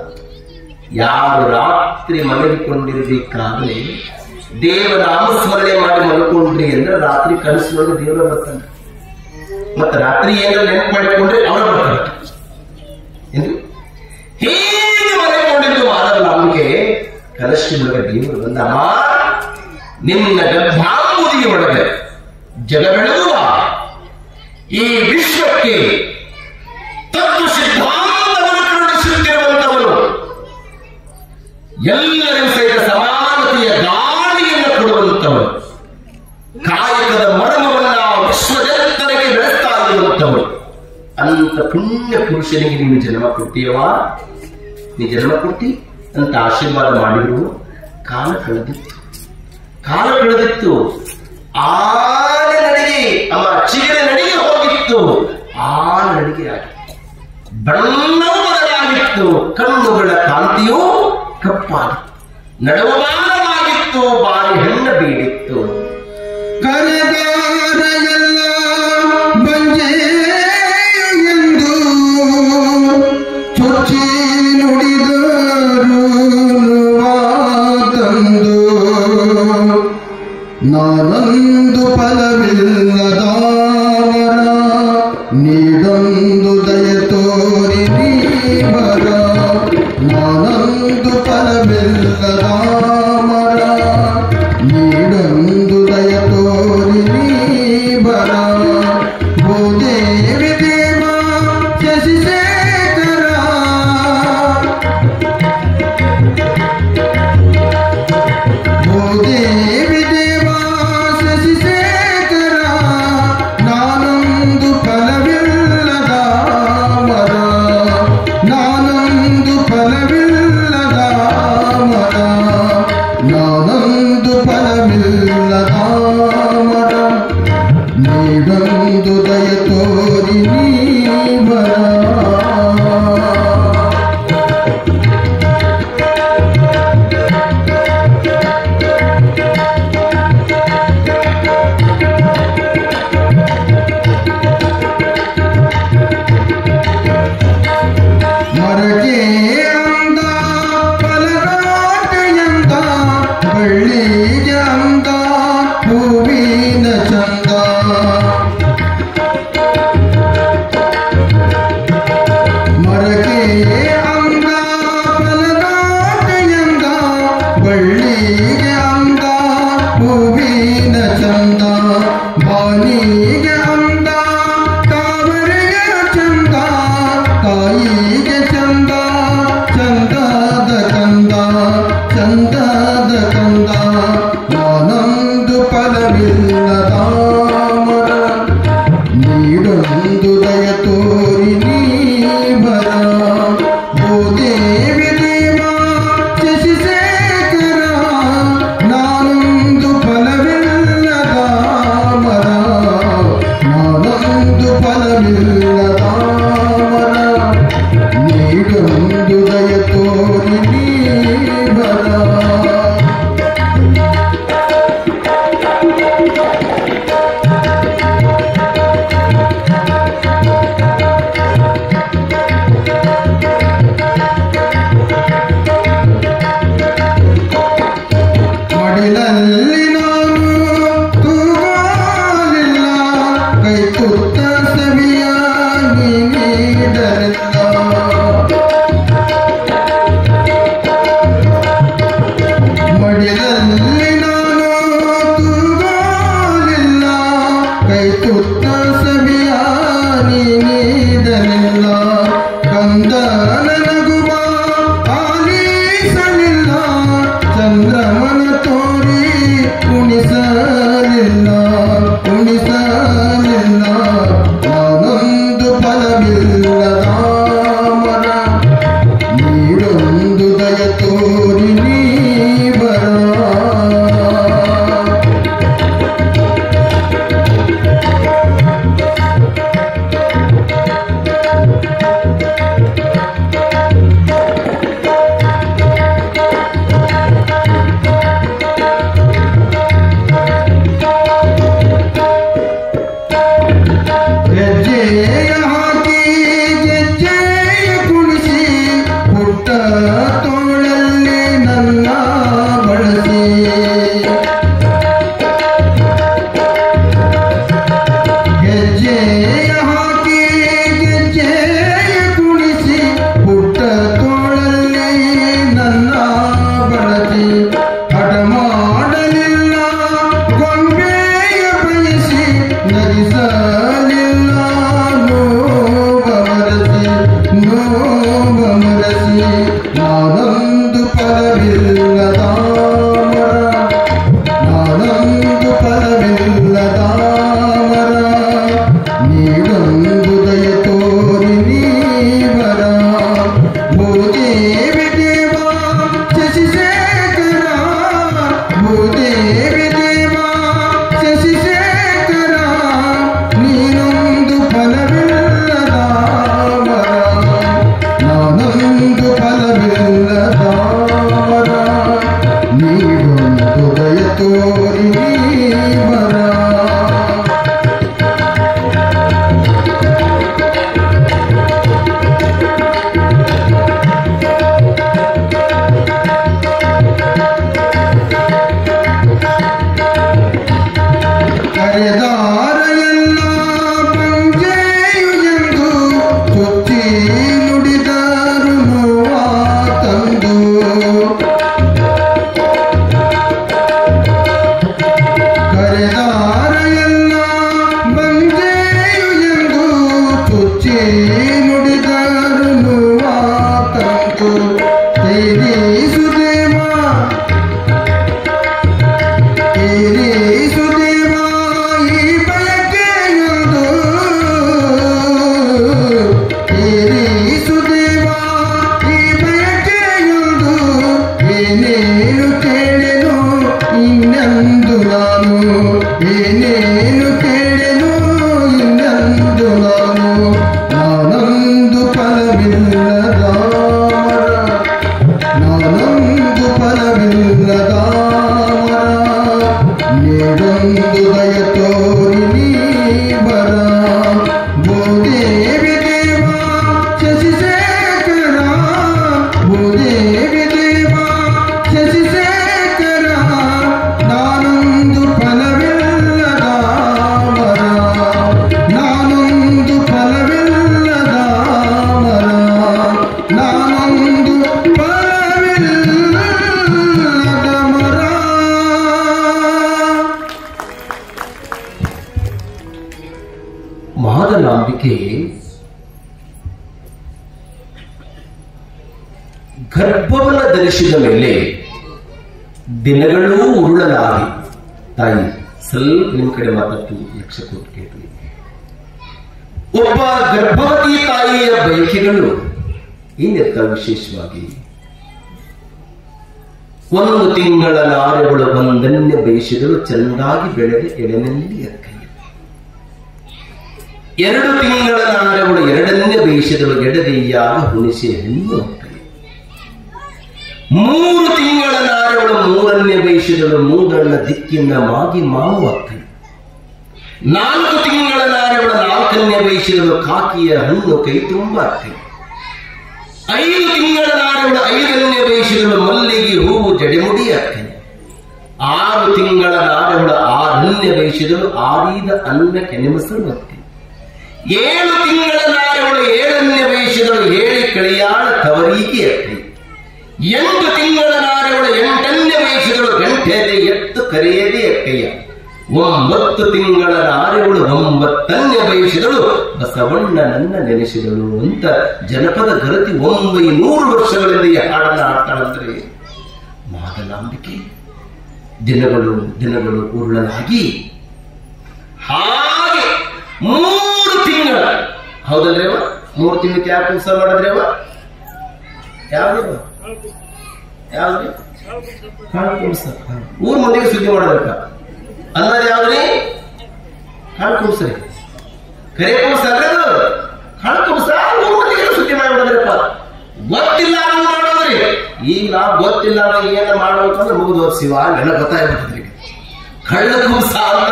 ಯಾರು ರಾತ್ರಿ ಮಲಗಿಕೊಂಡಿರಬೇಕಾದ್ರೆ ದೇವನಾಮಸ್ಮರಣೆ ಮಾಡಿ ಮಲ್ಕೊಂಡ್ರಿ ಅಂದ್ರೆ ರಾತ್ರಿ ಕನಸಿನೊಳಗೆ ದೇವರ ಬರ್ತಾನೆ. ಮತ್ತೆ ರಾತ್ರಿ ಏನಾದ್ರು ನೆನಪು ಮಾಡಿಕೊಂಡ್ರೆ ಅವರ ಬರ್ತಾರೆ ಎಂದು ಹೇಗೆ ಮಲಗಿಕೊಂಡಿದ್ದು ಮಾನವ ನಮಗೆ ಕನಸಿನೊಳಗೆ ದೇವರು ಬಂದ. ನಿನ್ನ ಗರ್ಭಾಂಬುದಿಗೆ ಒಳಗೆ ಜಗ ಬೆಳೆದುವ ಈ ವಿಶ್ವಕ್ಕೆ ತತ್ವ ಸಿದ್ಧಾಂತವನ್ನು ಕರುಣಿಸುತ್ತಿರುವಂತವರು, ಎಲ್ಲರಿಗೂ ಸಹಿತ ಸಮಾನತೆಯ ಗಾಳಿಯನ್ನು ಕೊಡುವಂತವರು, ಕಾಯಕದ ಮರ್ಮವನ್ನ ವಿಶ್ವಜಗತ್ತರಿಗೆ ಬೆಳೆಸ್ತಾ ಇರುವಂತವರು, ಅಂತ ಪುಣ್ಯ ಪುರುಷನಿಗೆ ನೀನು ಜನ್ಮ ಕೊಡ್ತೀಯವಾ, ನೀ ಜನ್ಮ ಕೊಡ್ತಿ ಅಂತ ಆಶೀರ್ವಾದ ಮಾಡಿದ್ರು. ಕಾಲ ಕಳೆದಿತ್ತು. ಆನೆ ನಡಿಗೆ ಅಮ್ಮ ಚಿಗರೆ ನಡಿಗೆ ಹೋಗಿತ್ತು. ಆ ನಡಿಗೆ ಆಗಿತ್ತು, ಬಣ್ಣವೂ ಬದಲಾಗಿತ್ತು, ಕಣ್ಣುಗಳ ಕಾಂತಿಯೂ ಕಪ್ಪಾಗಿತ್ತು, ನಡುವಮಾನವಾಗಿತ್ತು, ಬಾರಿ ಹೆಣ್ಣ ಬೀಡಿತ್ತು. ಕರೆದಾರೆಲ್ಲ ಬಂಜೆ ಎಂದು ಚೊಚ್ಚಿ ನುಡಿದರು ತಂದು ನಾನೊಂದು ಫಲವಿಲ್ಲದವರ ನೀಡೊಂದು ದಯ ತೋರಿ ನೀವರ, ನಾನೊಂದು ಫಲವಿಲ್ಲದವರ ನೀಡೊಂದು ದಯ ತೋರಿ ನೀವರ. ಓ ದೇವಿ ದೇವ ಶಶಿಶೇಖರ, ಓ ದೇವಿ ದೇವ ಶಶಿಶೇಖರ, ನಾನೊಂದು ಫಲವಿಲ್ಲದ ಮರ, ನಾನೊಂದು ಫಲವಿಲ್ಲದ ಮರ, ನಾನೊಂದು ಫಲವಿಲ್ಲದ ಮರ, ನೀಡೊಂದು ದಯ ತೋರಿ ನೀವರ. ಮರಕೆ ವಿದೇವ ಶಶಿಶೇಖರ ನಾನೊಂದು ಫಲವಿಲ್ಲದ ಮರ ನಾನೊಂದು ಫಲವಿಲ್ಲದ ಮರ ನೀಡೊಂದು ದಯ ತೋರಿ ನೀ ಬರ ಮಡಿಲಲ್ಲಿ ನಾನು ತೂಗಾಲಿಲ್ಲ ಕೈ ತುತ್ತ ಸವಿಯ ನೀಡಲಿಲ್ಲ ಮಡಿಲಲ್ಲಿ ನಾನು ತೂಗಾಲಿಲ್ಲ ಕೈ ತುತ್ತ ಸವಿಯ ನೀಡಲಿಲ್ಲ ಕಂದ ನನಗುವ ಆಲಿಸಲಿಲ್ಲ ಚಂದ್ರಮನ ತೋರಿ ಉಣಿಸಲಿಲ್ಲ ನಾನೊಂದು ಫಲವಿಲ್ಲದ ಮರ ನೀಡೊಂದು ದಯ ತೋರಿ ನೀ ಬರ ಹೆಜ್ಜೆಯ ಹಾಕಿ ಗೆಜ್ಜೆಯ ಕುಣಿಸಿ ಪುಟ್ಟ ತೋಳಲ್ಲಿ ನನ್ನ ಬಳಸಿ ಹೆಜ್ಜೆಯ ಹಾಕಿ ಗೆಜ್ಜೆಯ ಕುಣಿಸಿ ಪುಟ್ಟ ತೋಳಲ್ಲಿ ನನ್ನ ಬಳಸಿ ಹಠ ಮಾಡಲಿಲ್ಲ ಗೊಂಬೆಯ ಬಯಸಿ ನಗಿಸಲಿಲ್ಲ ನೋವ ಮರಸಿ ನಾನೊಂದು ಫಲವಿಲ್ಲದ ಮರ ನಾನೊಂದು ಫಲವಿಲ್ಲದ ಮರ ನೀಡೊಂದು ದಯ ತೋರಿ ನೀ ಬರ ಭೂದೇವಿ ದೇವ ಶಶಿಶೇಖರ ಭೂದೇವಿ ದೇವ ಶಶಿಶೇಖರ ನೀನೊಂದು ಫಲವಿಲ್ಲದ ಮರ ನಾನೊಂದು ಫಲವಿಲ್ಲದ ಮರ ನೀಡೊಂದು ದಯ ತೋರಿ ನೀ ಬರ ಕರೆದಾರ ಎಲ್ಲ ಪಂಜೆಯು ಎಂದು ಚುಚ್ಚಿ ನುಡಿದರು ನೋವ ತಂದು ಕರೆದಾರ ಎಲ್ಲ ಬಂಜೆಯು ಎಂದು ಚುಚ್ಚಿ ನುಡಿದರು ನೋವ ತಂದು ತೀರಿಸುದೇವ ಈ ಬಯಕೆಯೊಂದು ತೀರಿಸುದೇವ ಈ ಬಯಕೆಯೊಂದು ಏನೇನು ಕೇಳೆನು ಇನ್ನೆಂದು ನಾನು ಏನೇನು ಕೇಳೆನು ಇನ್ನೆಂದು ನಾನು ನಾನೊಂದು ಫಲವಿಲ್ಲದ ಮರ ನಾನೊಂದು ಫಲವಿಲ್ಲದ ಮರ ನೀಡೊಂದು ದಯ ತೋರಿ ನೀ ಬರ ಭೂದೇವಿ ದೇವ ಶಶಿಶೇಖರ ಭೂದೇವಿ ದೇವ ಶಶಿಶೇಖರ ನಾನೊಂದು ಫಲವಿಲ್ಲದ ಮರ ನಾನೊಂದು ಫಲವಿಲ್ಲದ ಮರ ನಾನೊಂದು ಫಲವಿಲ್ಲದ ಮರ. ಮಾದಲಾಂಬಿಕೆ ಗರ್ಭವನ್ನು ಧರಿಸಿದ ಮೇಲೆ ದಿನಗಳೂ ಉರುಳಲಾಗಿ ತಾಯಿ ಸ್ವಲ್ಪ ನಿಮ್ಮ ಕಡೆ ಮಾತಾಡ್ತು ಲಕ್ಷ ಕೊಟ್ಟು ಕೇಳ್ತೀನಿ. ಒಬ್ಬ ಗರ್ಭವತಿ ತಾಯಿಯ ಬಯಕೆಗಳು ಏನಿರ್ತಾವ ವಿಶೇಷವಾಗಿ? 1 ತಿಂಗಳ ನಾರೆಗಳು ಒಂದನ್ನೇ ಬೇಯಿಸಿದಳು ಚೆಂದಾಗಿ ಬೆಳೆದ ಎಳೆನಲ್ಲಿ ಎಕ್ಕೈ. 2 ತಿಂಗಳ ನಾರೆಗಳು ಎರಡನ್ನೇ ಬೇಯಿಸಿದಳು ಎಡದೆಯಾಗ ಹುಣಿಸೆ ಹೆಣ್ಣು ಅಕ್ಕೈ. 3 ತಿಂಗಳ ನಾರೆಗಳು ಮೂರನ್ನೇ ಬೇಯಿಸಿದಳು ಮೂಡಣ್ಣ ದಿಕ್ಕಿನ ಮಾಗಿ ಮಾವು ಅಕ್ಕೈ. 4 ತಿಂಗಳ ನಾರೆಗಳು 4ನೇ ಬೇಯಿಸಿದಳು ಕಾಕಿಯ ಹಣ್ಣು ಕೈ ತುಂಬ ಅಕ್ಕೈ. 5 ತಿಂಗಳ ನಾರೆಗಳು 5ನೇ ಬೇಯಿಸಿದಳು ಮಲ್ಲಿಗೆ ಹೂವು ಜಡೆಮುಡಿ ಅಕ್ಕೈ. 6 ತಿಂಗಳ ನಾರೆಗಳು 6ನೇ ಬೇಯಿಸಿದಳು ಆರಿದ ಅನ್ನ ಕೆನೆಮಸರು ಅಕ್ಕೈ. 7 ತಿಂಗಳ ನಾರೆಗಳು 7ನೇ ಬೇಯಿಸಿದಳು ಏಳಿ ಕಳಿಯಾಳ ತವರಿಗೆ ಅಕ್ಕೈ. 8 ತಿಂಗಳ ನಾರೆಗಳು 8ನೇ ಬೇಯಿಸಿದಳು ಗಂಟೆದೆ ಎತ್ತು ಕರೆಯದೆ ಅಕ್ಕಯ್ಯ. 9 ತಿಂಗಳ ನಾರೆಗಳು 9ನೇ ಬೇಯಿಸಿದಳು ಬಸವಣ್ಣ ನನ್ನ ನೆನೆಸಿದಳು ಅಂತ ಜನಪದ ಗರತಿ 900 ವರ್ಷಗಳಿಂದ ಈ ಹಾಡನ್ನ ಹಾಡ್ತಾಳಂದ್ರೆ ಮಾದಲಾಂಬಿಕೆ. ದಿನಗಳು ದಿನಗಳು ಉರುಳಲಾಗಿ ಹಾಗೆ 3 ತಿಂಗಳ, ಹೌದಲ್ರೇವ? 3 ತಿಂಗಳಕ್ಕೆ ಯಾಕೆ ಕೆಲಸ ಮಾಡಿದ್ರೇವ? ಯಾವ್ದು ಯಾವ್ದು ಊರ್ ಮಂದಿಗೆ ಸುದ್ದಿ ಮಾಡಬೇಕ ಅನ್ನೋದು ಯಾವ್ದ್ರಿ? ಹಾಳು ಕುಂಸರಿ ಕರೆ ಕುಂಸ ಹಾಳು ಕುಂಸ ಊರ್ ಮಂದಿಗೆ ಸುದ್ದಿ ಮಾಡಿಬಿಡದ್ರಪ್ಪ. ಗೊತ್ತಿಲ್ಲ ಮಾಡೋದ್ರಿ. ಈಗ ನಾವು ಗೊತ್ತಿಲ್ಲ ಏನ ಮಾಡ್ಬೇಕಂದ್ರೆ ಮುಗಿದು ಶಿವ ಎಲ್ಲ ಗೊತ್ತಾಗ್ಬಿಟ್ಟಿದ್ರಿ. ಕಳ್ಳ ಕುಂಸ ಅಂತ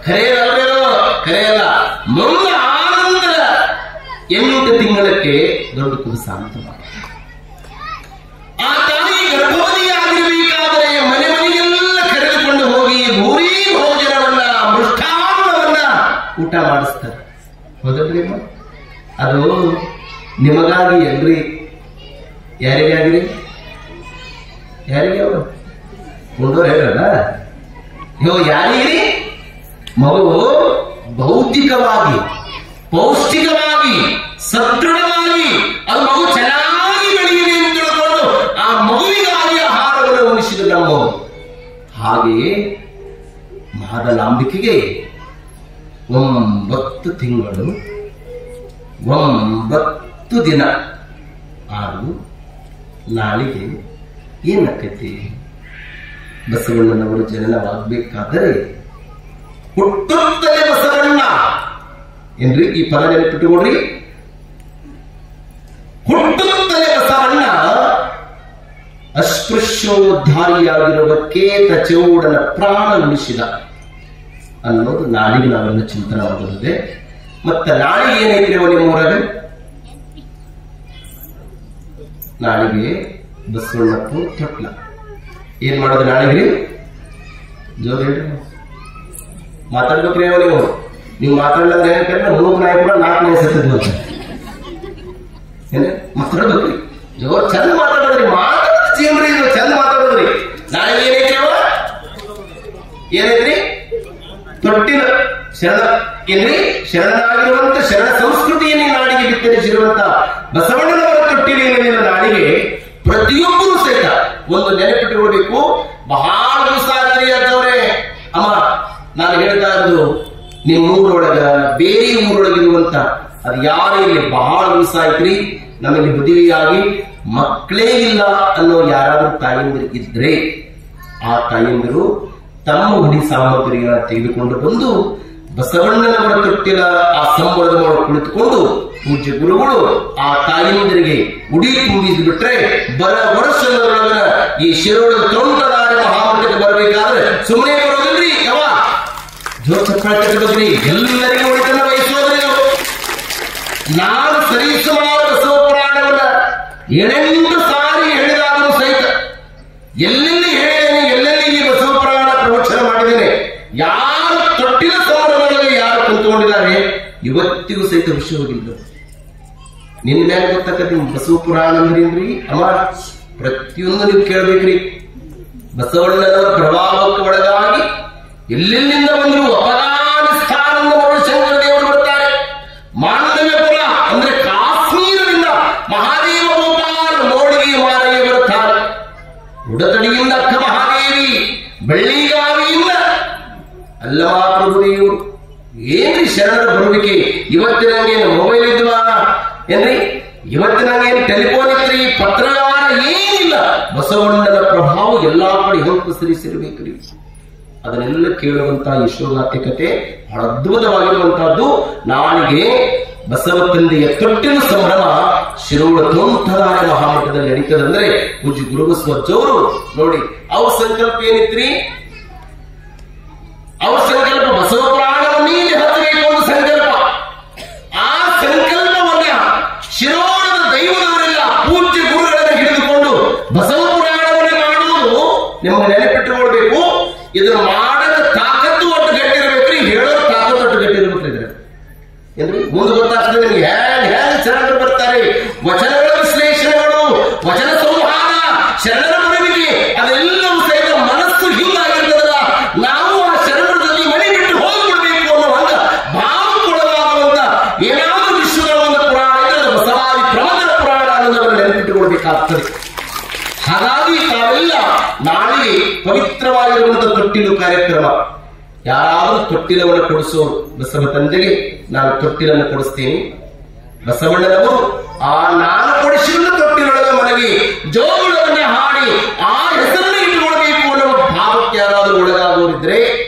ಕರೆಯಲ್ಲ, ಕರೆಯಲ್ಲ. ಮುಂದೆ ಆನಂತರ 8 ತಿಂಗಳಕ್ಕೆ ದೊಡ್ಡ ಕುಂಸ ಅಂತ ಮಾಡಿ ಆ ತಾಯಿ ಗರ್ಭವತಿಯಾಗಿರಬೇಕಾದರೆ ಮನೆ ಮನೆಗೆಲ್ಲ ಕರೆದುಕೊಂಡು ಹೋಗಿ ಭೂರಿ ಭೋಜನವನ್ನ ಮೃಷ್ಟಾನ್ನವನ್ನ ಊಟ ಮಾಡಿಸ್ತಾರೆ. ಹೌದಲ್ರಿ? ಅದು ನಿಮಗಾಗಿ ಅಲ್ರಿ, ಯಾರಿಗಾಗ್ರಿ? ಯಾರಿಗೆ? ಅವರು ಉಂಡೋರು ಹೇಳಲ್ಲ. ಯಾರಿಗ್ರಿ? ಮಗು ಭೌತಿಕವಾಗಿ ಪೌಷ್ಟಿಕವಾಗಿ ಸದೃಢವಾಗಿ ಅದು ಮಗು ಚೆನ್ನಾಗಿ ಬೆಳೆಯಿದೆ ಅಂತ ತಿಳ್ಕೊಂಡು ಆ ಮಗುವಿಗಾಗಿ ಆಹಾರವನ್ನು ಉಣಿಸಿದ ನಮ್ಮ. ಹಾಗೆಯೇ ಮಾದಲಾಂಬಿಕೆಗೆ 9 ತಿಂಗಳು 9 ದಿನ ಆರು ನಾಳಿಗೆ ಏನಕ್ಕೈತಿ? ಬಸವಣ್ಣನವರು ಜನನವಾಗಬೇಕಾದರೆ ಹುಟ್ಟುತ್ತಲೇ ಬಸವಣ್ಣ ಏನ್ರಿ? ಈ ಪದ ನೆನಪಿಟ್ಟುಕೊಡ್ರಿ. ಹುಟ್ಟುತ್ತಲೇ ಬಸವಣ್ಣ ಅಸ್ಪೃಶ್ಯೋದ್ಧಾರಿಯಾಗಿರುವ ಕೇತ ಚೌಡನ ಪ್ರಾಣ ಉಳಿಸಿದ ಅನ್ನೋದು ನಾಳಿಗೆ ನಾವೆಲ್ಲ ಚಿಂತನೆ ಮಾಡೋದಿದೆ. ಮತ್ತೆ ನಾಳಿಗೆ ಏನೈತ್ರಿ ನಿಮ್ಮೂರಾಗ? ನಾಳಿಗೆ ಬಸವಣ್ಣಪ್ಪು ತೊಟ್ಲ ಏನ್ ಮಾಡೋದು? ನಾಳಿಗೆ ಜೋರ್ ಹೇಳ್ರಿ, ಮಾತಾಡ್ಬೇಕ್ರಿ. ನೀವು ಮಾತಾಡ್ಲಾದ್ರೆ ಏನಕ್ಕೆ 3 ನಾಯಿ ಕೂಡ 4 ನಾಯಿ ಸತ್ತದ್ದು ಅಂತ ಮಾತಾಡ್ಬೇಕ್ರಿ. ಜೋರ್ ಚಂದ ಮಾತಾಡೋದ್ರಿ, ಮಾತಾಡ್ತೀನ್ರಿ, ಇದು ಚಂದ ಮಾತಾಡೋದ್ರಿ. ನಾಳೆ ಏನೈತಿ? ಏನೈತ್ರಿ? ತೊಟ್ಟಿನ ಶರಣ ಏನ್ರಿ? ಶರಣಾಗಿರುವಂತ ಶರಣ ಸಂಸ್ಕೃತಿಯನ್ನು ನಾಡಿಗೆ ಬಿತ್ತರಿಸಿರುವಂತ ಬಸವಣ್ಣನವರ ತೊಟ್ಟಿನ ನಾಡಿಗೆ ಪ್ರತಿಯೊಬ್ಬರು ಸಹಿತ ಒಂದು ನೆನಪಿಟ್ಟುಕೊಳ್ಬೇಕು. ಬಹಳ ದಿವಸ ಆದವ್ರೆ ಅಮ್ಮ ನಾನು ಹೇಳ್ತಾ ಇರೋದು ನಿಮ್ಮ ಊರೊಳಗ ಬೇರೆ ಊರೊಳಗಿರುವಂತ ಅದು ಯಾರೇ ಇಲ್ಲಿ ಬಹಳ ದಿವಸ ಆಯ್ತ್ರಿ ನಮಗೆ ಮದುವೆಯಾಗಿ ಮಕ್ಕಳೇ ಇಲ್ಲ ಅನ್ನೋ ಯಾರಾದ್ರೂ ತಾಯಂದಿರು ಇದ್ರೆ ಆ ತಾಯಂದಿರು ತಮ್ಮ ಹುಡಿ ಸಾಮಗ್ರಿಗಳನ್ನ ತೆಗೆದುಕೊಂಡು ಬಂದು ಬಸವಣ್ಣನವರ ತೊಟ್ಟಿಲ ಆ ಸಂಬಳದ ಒಳಗೆ ಕುಳಿತುಕೊಂಡು ಪೂಜ್ಯ ಗುರುಗಳು ಆ ತಾಯಂದಿರಿಗೆ ಉಡಿ ತುಂಬಿಸಿ ಬಿಟ್ರೆ ಬರ ವರ್ಷದೊಳಗ ಈ ಶಿರೋಳ ತೋಂಟದಾರ ಮಹಾಮಂತ್ರಕ್ಕೆ ಬರಬೇಕಾದ್ರೆ ಸುಮ್ಮನೆ ಬರೋದಿಲ್ರಿ. ಯಾವ ಜೋರ್ ಚಪ್ಪಾಳೆ ಕಟ್ಟಬೇಕ್ರಿ, ಎಲ್ಲರಿಗೂ ಒಳಿತನ್ನ ವಹಿಸೋದ್ರಿ. ನಾನು ಸರಿಸುಮಾರು ಬಸವ ಪುರಾಣವನ್ನ 8 ಸಾರಿ ಹೇಳಿದಾದರೂ ಸಹಿತ ಎಲ್ಲೆಲ್ಲಿ ಹೇಳಿದ್ದೇನೆ, ಎಲ್ಲೆಲ್ಲಿ ಈ ಬಸವ ಪುರಾಣ ಪ್ರವಚನ ಮಾಡಿದ್ದೇನೆ, ಯಾರು ತೊಟ್ಟಿನ ಸಮಾರಂಭದಲ್ಲಿ ಯಾರು ಕುಂತ್ಕೊಂಡಿದ್ದಾರೆ ಇವತ್ತಿಗೂ ಸಹಿತ ವಿಷಯ ಹೋಗಿಲ್ಲ. ನಿನ್ನ ಮ್ಯಾಗ ಗೊತ್ತಾಕತಿ ಬಸವ ಪುರಾಣ ಅಂದ್ರೇನ್ರಿ? ಅಮ್ಮ ಪ್ರತಿಯೊಂದು ನೀವು ಕೇಳ್ಬೇಕ್ರಿ. ಬಸವಣ್ಣನವರ ಪ್ರಭಾವಕ್ಕೆ ಒಳಗಾಗಿ ಎಲ್ಲೆಲ್ಲಿಂದ ಬಂದ್ರು ಅಫಘಾನಿಸ್ತಾನದಿಂದ ಶಂಕರ ದೇವರು ಬರ್ತಾರೆ. ಮಾಂಡವ್ಯಪುರ ಅಂದ್ರೆ ಕಾಶ್ಮೀರದಿಂದ ಮಹಾದೇವ ಗೋಪಾಲ ಮೋಡಿಗೆ ಮಾರಿಗೆ ಬರುತ್ತಾರೆ. ಉಡತಡಿಯಿಂದ ಅಕ್ಕ ಮಹಾದೇವಿ, ಬೆಳ್ಳಿಗಾವಿಯಿಂದ ಅಲ್ಲವಾ ಪ್ರಭುದೇವರು. ಏನ್ರಿ ಶರಣರ ಬರುವಿಕೆ? ಇವತ್ತಿನ ಮೊಬೈಲ್ ಇದ್ವಾ ಏನ್ರಿ? ಇವತ್ತಿನ ಏನು ಟೆಲಿಫೋನ್ ಇತ್ರಿ, ಪತ್ರ ವ್ಯವಹಾರ ಏನಿಲ್ಲ. ಬಸವಣ್ಣನ ಪ್ರಭಾವ ಎಲ್ಲಾ ಕಡೆ ಹೆಂಗೆ ಸರಿಸಿರ್ಬೇಕ್ರಿ. ಅದನ್ನೆಲ್ಲ ಕೇಳುವಂತ ಯಶೋಗಾಥೆ ಕತೆ ಬಹಳ ಅದ್ಭುತವಾಗಿರುವಂತಹದ್ದು. ನಾಳೆಗೆ ಬಸವ ತಂದೆಯ ತೊಟ್ಟಿನ ಸಂಭ್ರಮ ಶಿರೋಳ ತೋಂಟದಾರ ಮಹಾಮಠದಲ್ಲಿ ನಡೀತದಂದ್ರೆ ಪೂಜ್ಯ ಗುರುಬಸವಜ್ಜವರು ನೋಡಿ, ಅವ್ರ ಸಂಕಲ್ಪ ಏನಿತ್ರಿ? ಅವ್ರ ಸಂಕಲ್ಪ ಬಸವ ಪ್ರಾಣವನ್ನೇ ಹತ್ತಬೇಕು ಒಂದು ಸಂಕಲ್ಪ. ಆ ಸಂಕಲ್ಪವನ್ನ ಶಿರೋಳದ ದೈವದವರೆಲ್ಲ ಪೂಜ್ಯ ಗುರುಗಳನ್ನು ಹಿಡಿದುಕೊಂಡು ಬಸವ ಪುರಾಣವನ್ನು ಮಾಡುವುದು ನಿಮಗೆ ನೆನಪಿಟ್ಟುಕೊಳ್ಬೇಕು. ಇದನ್ನು ಮಾಡದ ತಾಕತ್ತು ಒಟ್ಟು ಗಟ್ಟಿರ್ಬೇಕ್ರಿ, ಹೇಳೋದು ತಾಕತ್ತು ಒಟ್ಟು ಗಟ್ಟಿರ್ಬೇಕ್ರಿ. ಏನ್ರಿ ಮುಂದೆ ಗೊತ್ತಾಗ್ತದೆ ನಿಮ್ಗೆ ಹೇಗೆ ಶರಣರು ಬರ್ತಾರೆ, ವಚನಗಳ ವಿಶ್ಲೇಷಣೆಗಳು, ವಚನ ಸಂಹಾರ, ಶರಣರ ಮನವಿಗೆ, ಅದೆಲ್ಲವೂ ಸಹಿತ ಮನಸ್ಸು ಹಿಂಗಾಗಿರ್ತದಲ್ಲ. ನಾವು ಆ ಶರಣರ ಜೊತೆ ಮನೆ ಬಿಟ್ಟು ಹೋಗ್ಬಿಡ್ಬೇಕು ಅನ್ನುವಂತ ಭಾವಕ್ಕೊಳಗಾಗುವಂತ ಏನಾದರೂ ವಿಶ್ವದ ಒಂದು ಪುರಾಣ ಇದ್ರೆ ಅದು ಬಸವಾದಿ ಪ್ರಮದರ ಪುರಾಣ ಅನ್ನೋದನ್ನು ನೆನಪಿಟ್ಟುಕೊಳ್ಬೇಕಾಗ್ತದೆ. ಹಾಗಾಗಿ ತಾವೆಲ್ಲ ನಾಳೆಗೆ ಪವಿತ್ರವಾಗಿರುವಂತಹ ತೊಟ್ಟಿಲು ಕಾರ್ಯಕ್ರಮ, ಯಾರಾದರೂ ತೊಟ್ಟಿಲವನ್ನು ಕೊಡಿಸೋರು, ಬಸವ ತಂದೆಗೆ ನಾನು ತೊಟ್ಟಿಲನ್ನು ಕೊಡಿಸ್ತೀನಿ, ಬಸವಣ್ಣನವರು ಆ ನಾನು ಕೊಡಿಸಿದ ತೊಟ್ಟಿಲೊಳಗೆ ಮಲಗಿ ಜೋಗುಳವನ್ನ ಹಾಡಿ ಆ ಹೆಸರನ್ನು ಇಟ್ಟುಕೊಳ್ಬೇಕು ಅನ್ನೋ ಭಾವಕ್ಕೆ ಯಾರಾದರೂ ಒಳಗಾಗೋರಿದ್ರೆ,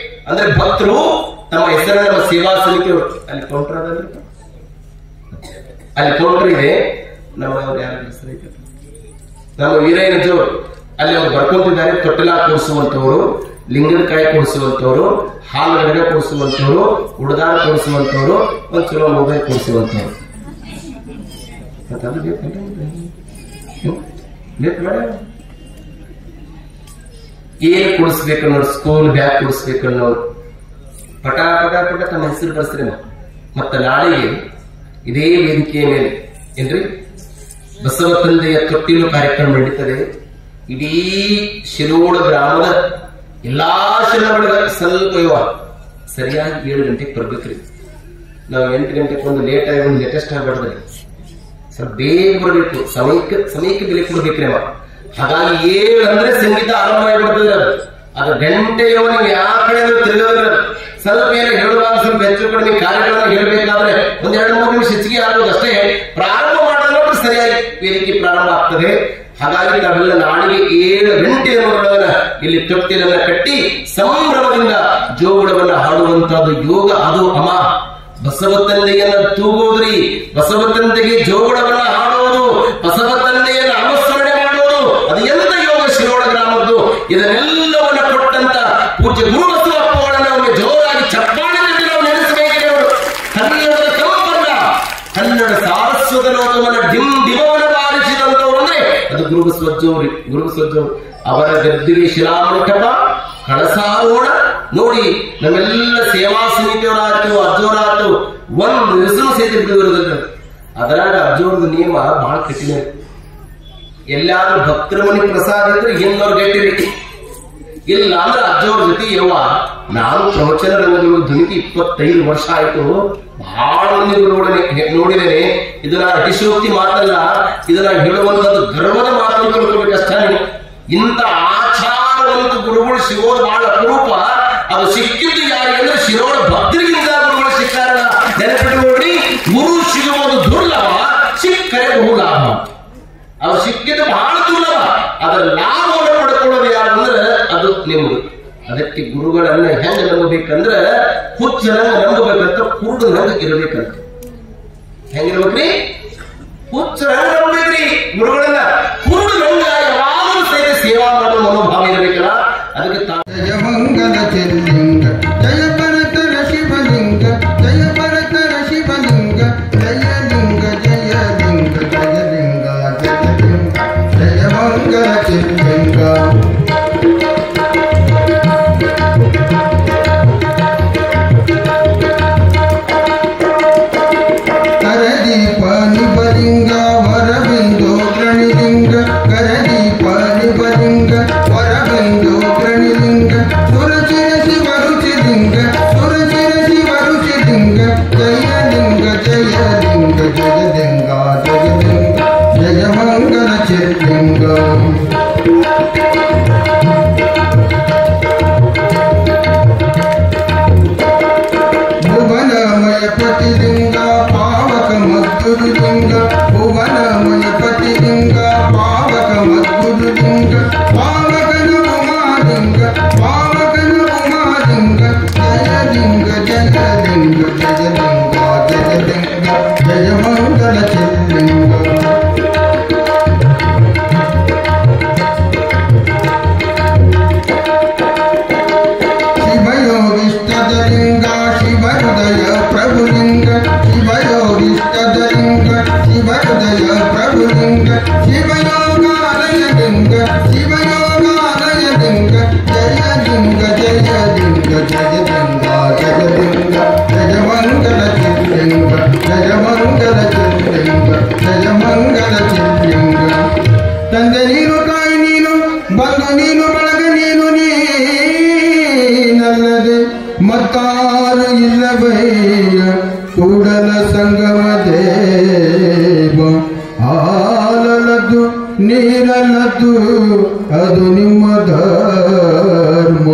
ಅಂದ್ರೆ ಭಕ್ತರು ತಮ್ಮ ಹೆಸರನ್ನ ನಮ್ಮ ಸೇವಾ ಸಮಿತಿಯವರು, ಅಲ್ಲಿ ಕೌಂಟರ್ ಅದಲ್ಲಿ ಅಲ್ಲಿ ಕೌಂಟರ್ ಇದೆ, ನಮ್ಮ ಯಾರ ಹೆಸರು ನಮ್ಮ ವೀರಯ್ಯನಜವರು ಅಲ್ಲಿ ಅವ್ರು ಬರ್ಕೊಂತಿದ್ದಾರೆ. ತೊಟ್ಟಿಲ ಕೊಡಿಸುವಂತವರು, ಲಿಂಗನಕಾಯಿ ಕೊಡಿಸುವಂತವರು, ಹಾಲು ಗಡಗ ಕೊಡಿಸುವಂತವರು, ಉಡುದಾರ ಕೊಡಿಸುವಂತವರು, ಒಂದು ಚಲೋ ಮೊಬೈಲ್ ಕೊಡಿಸುವಂತವರು. ಏನ್ ಕೊಡಿಸ್ಬೇಕು ಅನ್ನೋರು, ಸ್ಕೂಲ್ ಬ್ಯಾಗ್ ಕೊಡಿಸ್ಬೇಕು ಅನ್ನೋರು ಪಟ ಪಟ ಪಟ ತಮ್ಮ ಹೆಸರು ಬರ್ಸ್ರಿ. ಮತ್ತೆ ನಾಳೆಗೆ ಇದೇ ವೇದಿಕೆಯ ಮೇಲೆ ಏನ್ರಿ ಬಸವ ತಂದೆಯ ತೊಟ್ಟಿಲು ಕಾರ್ಯಕ್ರಮ ನಡೀತದೆ. ಇಡೀ ಶಿರೋಳ ಗ್ರಾಮದ ಎಲ್ಲಾ ಶರಣಗಳ ಸ್ವಲ್ಪ ಸರಿಯಾಗಿ 7 ಗಂಟೆಗೆ ಬರ್ಬೇಕ್ರಿ. ನಾವು 8 ಗಂಟೆಗೆ ಒಂದು ಲೇಟ್ ಆಗಿ ಒಂದು ಲೇಟೆಸ್ಟ್ ಆಗ್ಬಾರ್ದ್ರಿ, ಸ್ವಲ್ಪ ಬೇಗ ಬರಬೇಕು, ಸಮಯಕ್ಕೆ ಬೆಲೆ ಕೊಡ್ಬೇಕ್ರಿ ಅವ. ಹಾಗಾಗಿ 7 ಅಂದ್ರೆ ಸಂಗೀತ ಆರಂಭ ಆಗಿಬಿಡ್ತದೆ. ಅದು ಗಂಟೆಯೋ ನೀವು ಯಾವ ಕಡೆ ತಿರುಗೋದ್ರ ಸ್ವಲ್ಪ ಏನೋ ಹೇಳುವಾಗ ಸ್ವಲ್ಪ ಹೆಚ್ಚು ಕಡಿಮೆ ಕಾರ್ಯಗಳನ್ನ ಹೇಳಬೇಕಾದ್ರೆ 1-2-3 ನಿಮಿಷ ಹೆಚ್ಚಿಗೆ ಆಗೋದು ಅಷ್ಟೇ. ಪ್ರಾರಂಭ ಮಾಡಿದ್ರೆ ಸರಿಯಾಗಿ ವೇದಿಕೆ ಪ್ರಾರಂಭ ಆಗ್ತದೆ. ಹಾಗಾಗಿ ನಾವೆಲ್ಲ ನಾಳೆಗೆ 7 ಗಂಟೆಯ ಇಲ್ಲಿ ತೊಟ್ಟಿಲನ್ನ ಕಟ್ಟಿ ಸಂಭ್ರಮದಿಂದ ಜೋಗುಳವನ್ನ ಹಾಡುವಂತಹದ್ದು ಯೋಗ. ಅದು ಅಮ ಬಸವ ತಂದೆಯನ್ನ ತೂಗೋದ್ರಿ, ಬಸವ ತಂದೆಗೆ ಜೋಗುಳವನ್ನ ಹಾಡುವುದು, ಬಸವ ತಂದೆಯನ್ನ ಅನುಸ್ಮರಣೆ ಮಾಡುವುದು, ಅದು ಎಂತ ಯೋಗ ಶಿರೋಳ ಗ್ರಾಮದ್ದು. ಇದನ್ನೆಲ್ಲವನ್ನ ಕೊಟ್ಟಂತ ಪೂಜ್ಯ ಗುರು ಬಸವಪ್ಪಗಳನ್ನ ಒಮ್ಮೆ ಜೋರಾಗಿ ಚಪ್ಪಾಳೆ ತಟ್ಟಿ ನಾವು ನೆನೆಸಬೇಕೇ. ಕನ್ನಡದ ಸಂಪನ್ನ, ಕನ್ನಡ ಸಾರಸ್ವತ ಲೋಕವನ್ನ ಡಿಂಬವನ್ನ ಬಾರಿಸಿದಂತವ್ರು ಅಂದ್ರೆ ಅದು ಗುರುಬಸವಜ್ಜವ್ರಿ. ಗುರುಬಸವಜ್ಜವ್ರು ಅವರ ಗದ್ದಿಗೆ ಶಿಲಾಮಂಟಪ, ಕಳಸಾರೋಣ ನೋಡಿ. ನಮ್ಮೆಲ್ಲ ಸೇವಾ ಸಮಿತಿಯವರಾಯ್ತು, ಅಜ್ಜವರಾಯ್ತು, ಒಂದು ಹೆಸರು ಸಹಿತ ಬಿಡುವುದಿಲ್ಲ. ಅದರಾಗ ಅಜ್ಜವ್ರದ ನಿಯಮ ಬಹಳ ಕಠಿಣ. ಎಲ್ಲಾದ್ರೂ ಭಕ್ತರ ಮನೆ ಪ್ರಸಾದ ಇದ್ರೆ ಹಿಂದವ್ರು ಗಟ್ಟಿರಿ, ಇಲ್ಲ ಅಂದ್ರೆ ಅಜ್ಜವ್ರ ಜೊತೆ ಯವ್ವ ನಾನು ಪ್ರವಚನ ರಂಗಗಳು ಧ್ವನಿಗೆ 25 ವರ್ಷ ಆಯ್ತು, ಬಹಳ ಮಂದಿ ನೋಡಿದ್ದೇನೆ. ಇದನ್ನ ಅತಿಶೋಕ್ತಿ ಮಾತಲ್ಲ, ಇದನ್ನ ಹೇಳುವಂತದ್ದು ಗರ್ವದ ಮಾತು ತಿಳ್ಕೊಬೇಕಷ್ಟೇ. ಇಂಥ ಆಚಾರವಂತ ಗುರುಗಳು ಸಿಗೋದು ಬಹಳ ಅಪರೂಪ. ಅದು ಸಿಕ್ಕಿದ್ದು ಯಾರಿಗೆ ಅಂದ್ರೆ ಶಿರೋಳ ಭಕ್ತರಿಗಿಂತ ಗುರುಗಳು ಸಿಕ್ಕಾರ. ನೆನಪಿಟ್ಟುಕೊಳ್ಳಿ, ಗುರು ಸಿಗುವುದು ದುರ್ಲಭ, ಸಿಕ್ಕರೆ ಬಹು ಲಾಭ. ಅವ್ರು ಸಿಕ್ಕಿದ್ದು ಬಹಳ ದುರ್ಲಭ, ಅದರ ಲಾಭವನ್ನು ಪಡ್ಕೊಳ್ಳೋದು ಯಾರಂದ್ರೆ ಅದು ನಿಮ್ದು. ಅದಕ್ಕೆ ಗುರುಗಳನ್ನ ಹೆಂಗ ನಂಬಬೇಕಂದ್ರ ಹುಚ್ಚನಂಗ ನಂಬಬೇಕಂತ, ಕುರುಡನಂಗ ಇರಬೇಕಂತ. ಹೆಂಗಿರ್ಬೇಕ್ರಿ? ಹುಚ್ಚನಂಗ ನಂಬಬೇಕ್ರಿ ಗುರುಗಳನ್ನ, ಕುರುಡನಂಗ ಯಾವಾಗಲೂ ಸಹಿತ ಸೇವಾ ಮಾಡೋ ಮನೋಭಾವ ಇರಬೇಕಲ್ಲ. ಅದಕ್ಕೆ ಜಯ ಮಂಗಲ ಚೆಲ್ಲಿಂಗ, ಜಯ ಭರತರ ಶಿವಲಿಂಗ, ಜಯ ಭರತರ ಶಿವಲಿಂಗ, ಜಯ ಲಿಂಗ ಜಯ ಲಿಂಗ ಜಯ ಲಿಂಗ ಜಯ ಲಿಂಗ, ಜಯ ಮಂಗಲ ಚೆಲ್ಲಿಂಗ. ಕರದೀಪ ನಿಬಲಿಂಗ ವರಬಿಂದು ಪ್ರಣಿಲಿಂಗ, ಕರದೀಪ ನಿಬಲಿಂಗ ವರಬಿಂದು ಪ್ರಣಿಲಿಂಗ, ಸುರಚಿರ ಶಿವರುಚಿಲಿಂಗ, ಸುರಚಿರ ಶಿವರುಚಿಲಿಂಗ, ಜಯ ಲಿಂಗ ಜಯ ಲಿಂಗ ಜಯ ಲಿಂಗ ಜಯ ಲಿಂಗ, ಜಯ ಮಂಗಲ ಚೆಲ್ಲಿಂಗ. ಭುವನಮಯ ಪತಿಲಿಂಗ, ಪಾವಕ ಮಧುರಲಿಂಗ, ಭುವನ ಜಯಲಿಂಗ ಪಾವಕನ ಉಮಾಲಿಂಗ ಪಾವಕನ ಉಮಾಲಿಂಗ ಜಯಲಿಂಗ ಜಯಲಿಂಗ ಜಯಲಿಂಗ ಜಯಲಿಂಗ ಜಯ ಮಂಗಲ ಚಿಲ್ಲಿಂಗ ಶಿವಯೋಗಿಷ್ಟದಲಿಂಗ ಶಿವಹೃದಯ ಪ್ರಭುಲಿಂಗ ಶಿವಯೋಗಿಷ್ಟದಲಿಂಗ ಶಿವಹೃದಯ ಪ್ರಭುಲಿಂಗ ಶಿವಯೋಗಾಲಯಲಿಂಗ ಶಿವಯೋಗಾಲಯಲಿಂಗ ಜಯಲಿಂಗ ಜಯಲಿಂಗ ಜಯಲಿಂಗ ಜಯಲಿಂಗ ಜಯ ಮಂಗಲ ಚಿಲ್ಲಿಂಗ ಜಯ ಮಂಗಲ ಚಿಲ್ಲಿಂಗ ಜಯ ಮಂಗಲ ಚಿಲ್ಲಿಂಗ ತಂದೆ ನೀನು ತಾಯಿ ನೀನು ಬಂಧು ನೀನು ಬಳಗ ನೀನು ನೀನಲ್ಲದೆ ಮತ್ತಾರು ಇಲ್ಲವಯ್ಯ ಕೂಡಲ ಸಂಗಮ ದೇವ ಹಾಲಲದ್ದು ನೀರಲದ್ದು ಅದು ನಿಮ್ಮ ಧರ್ಮ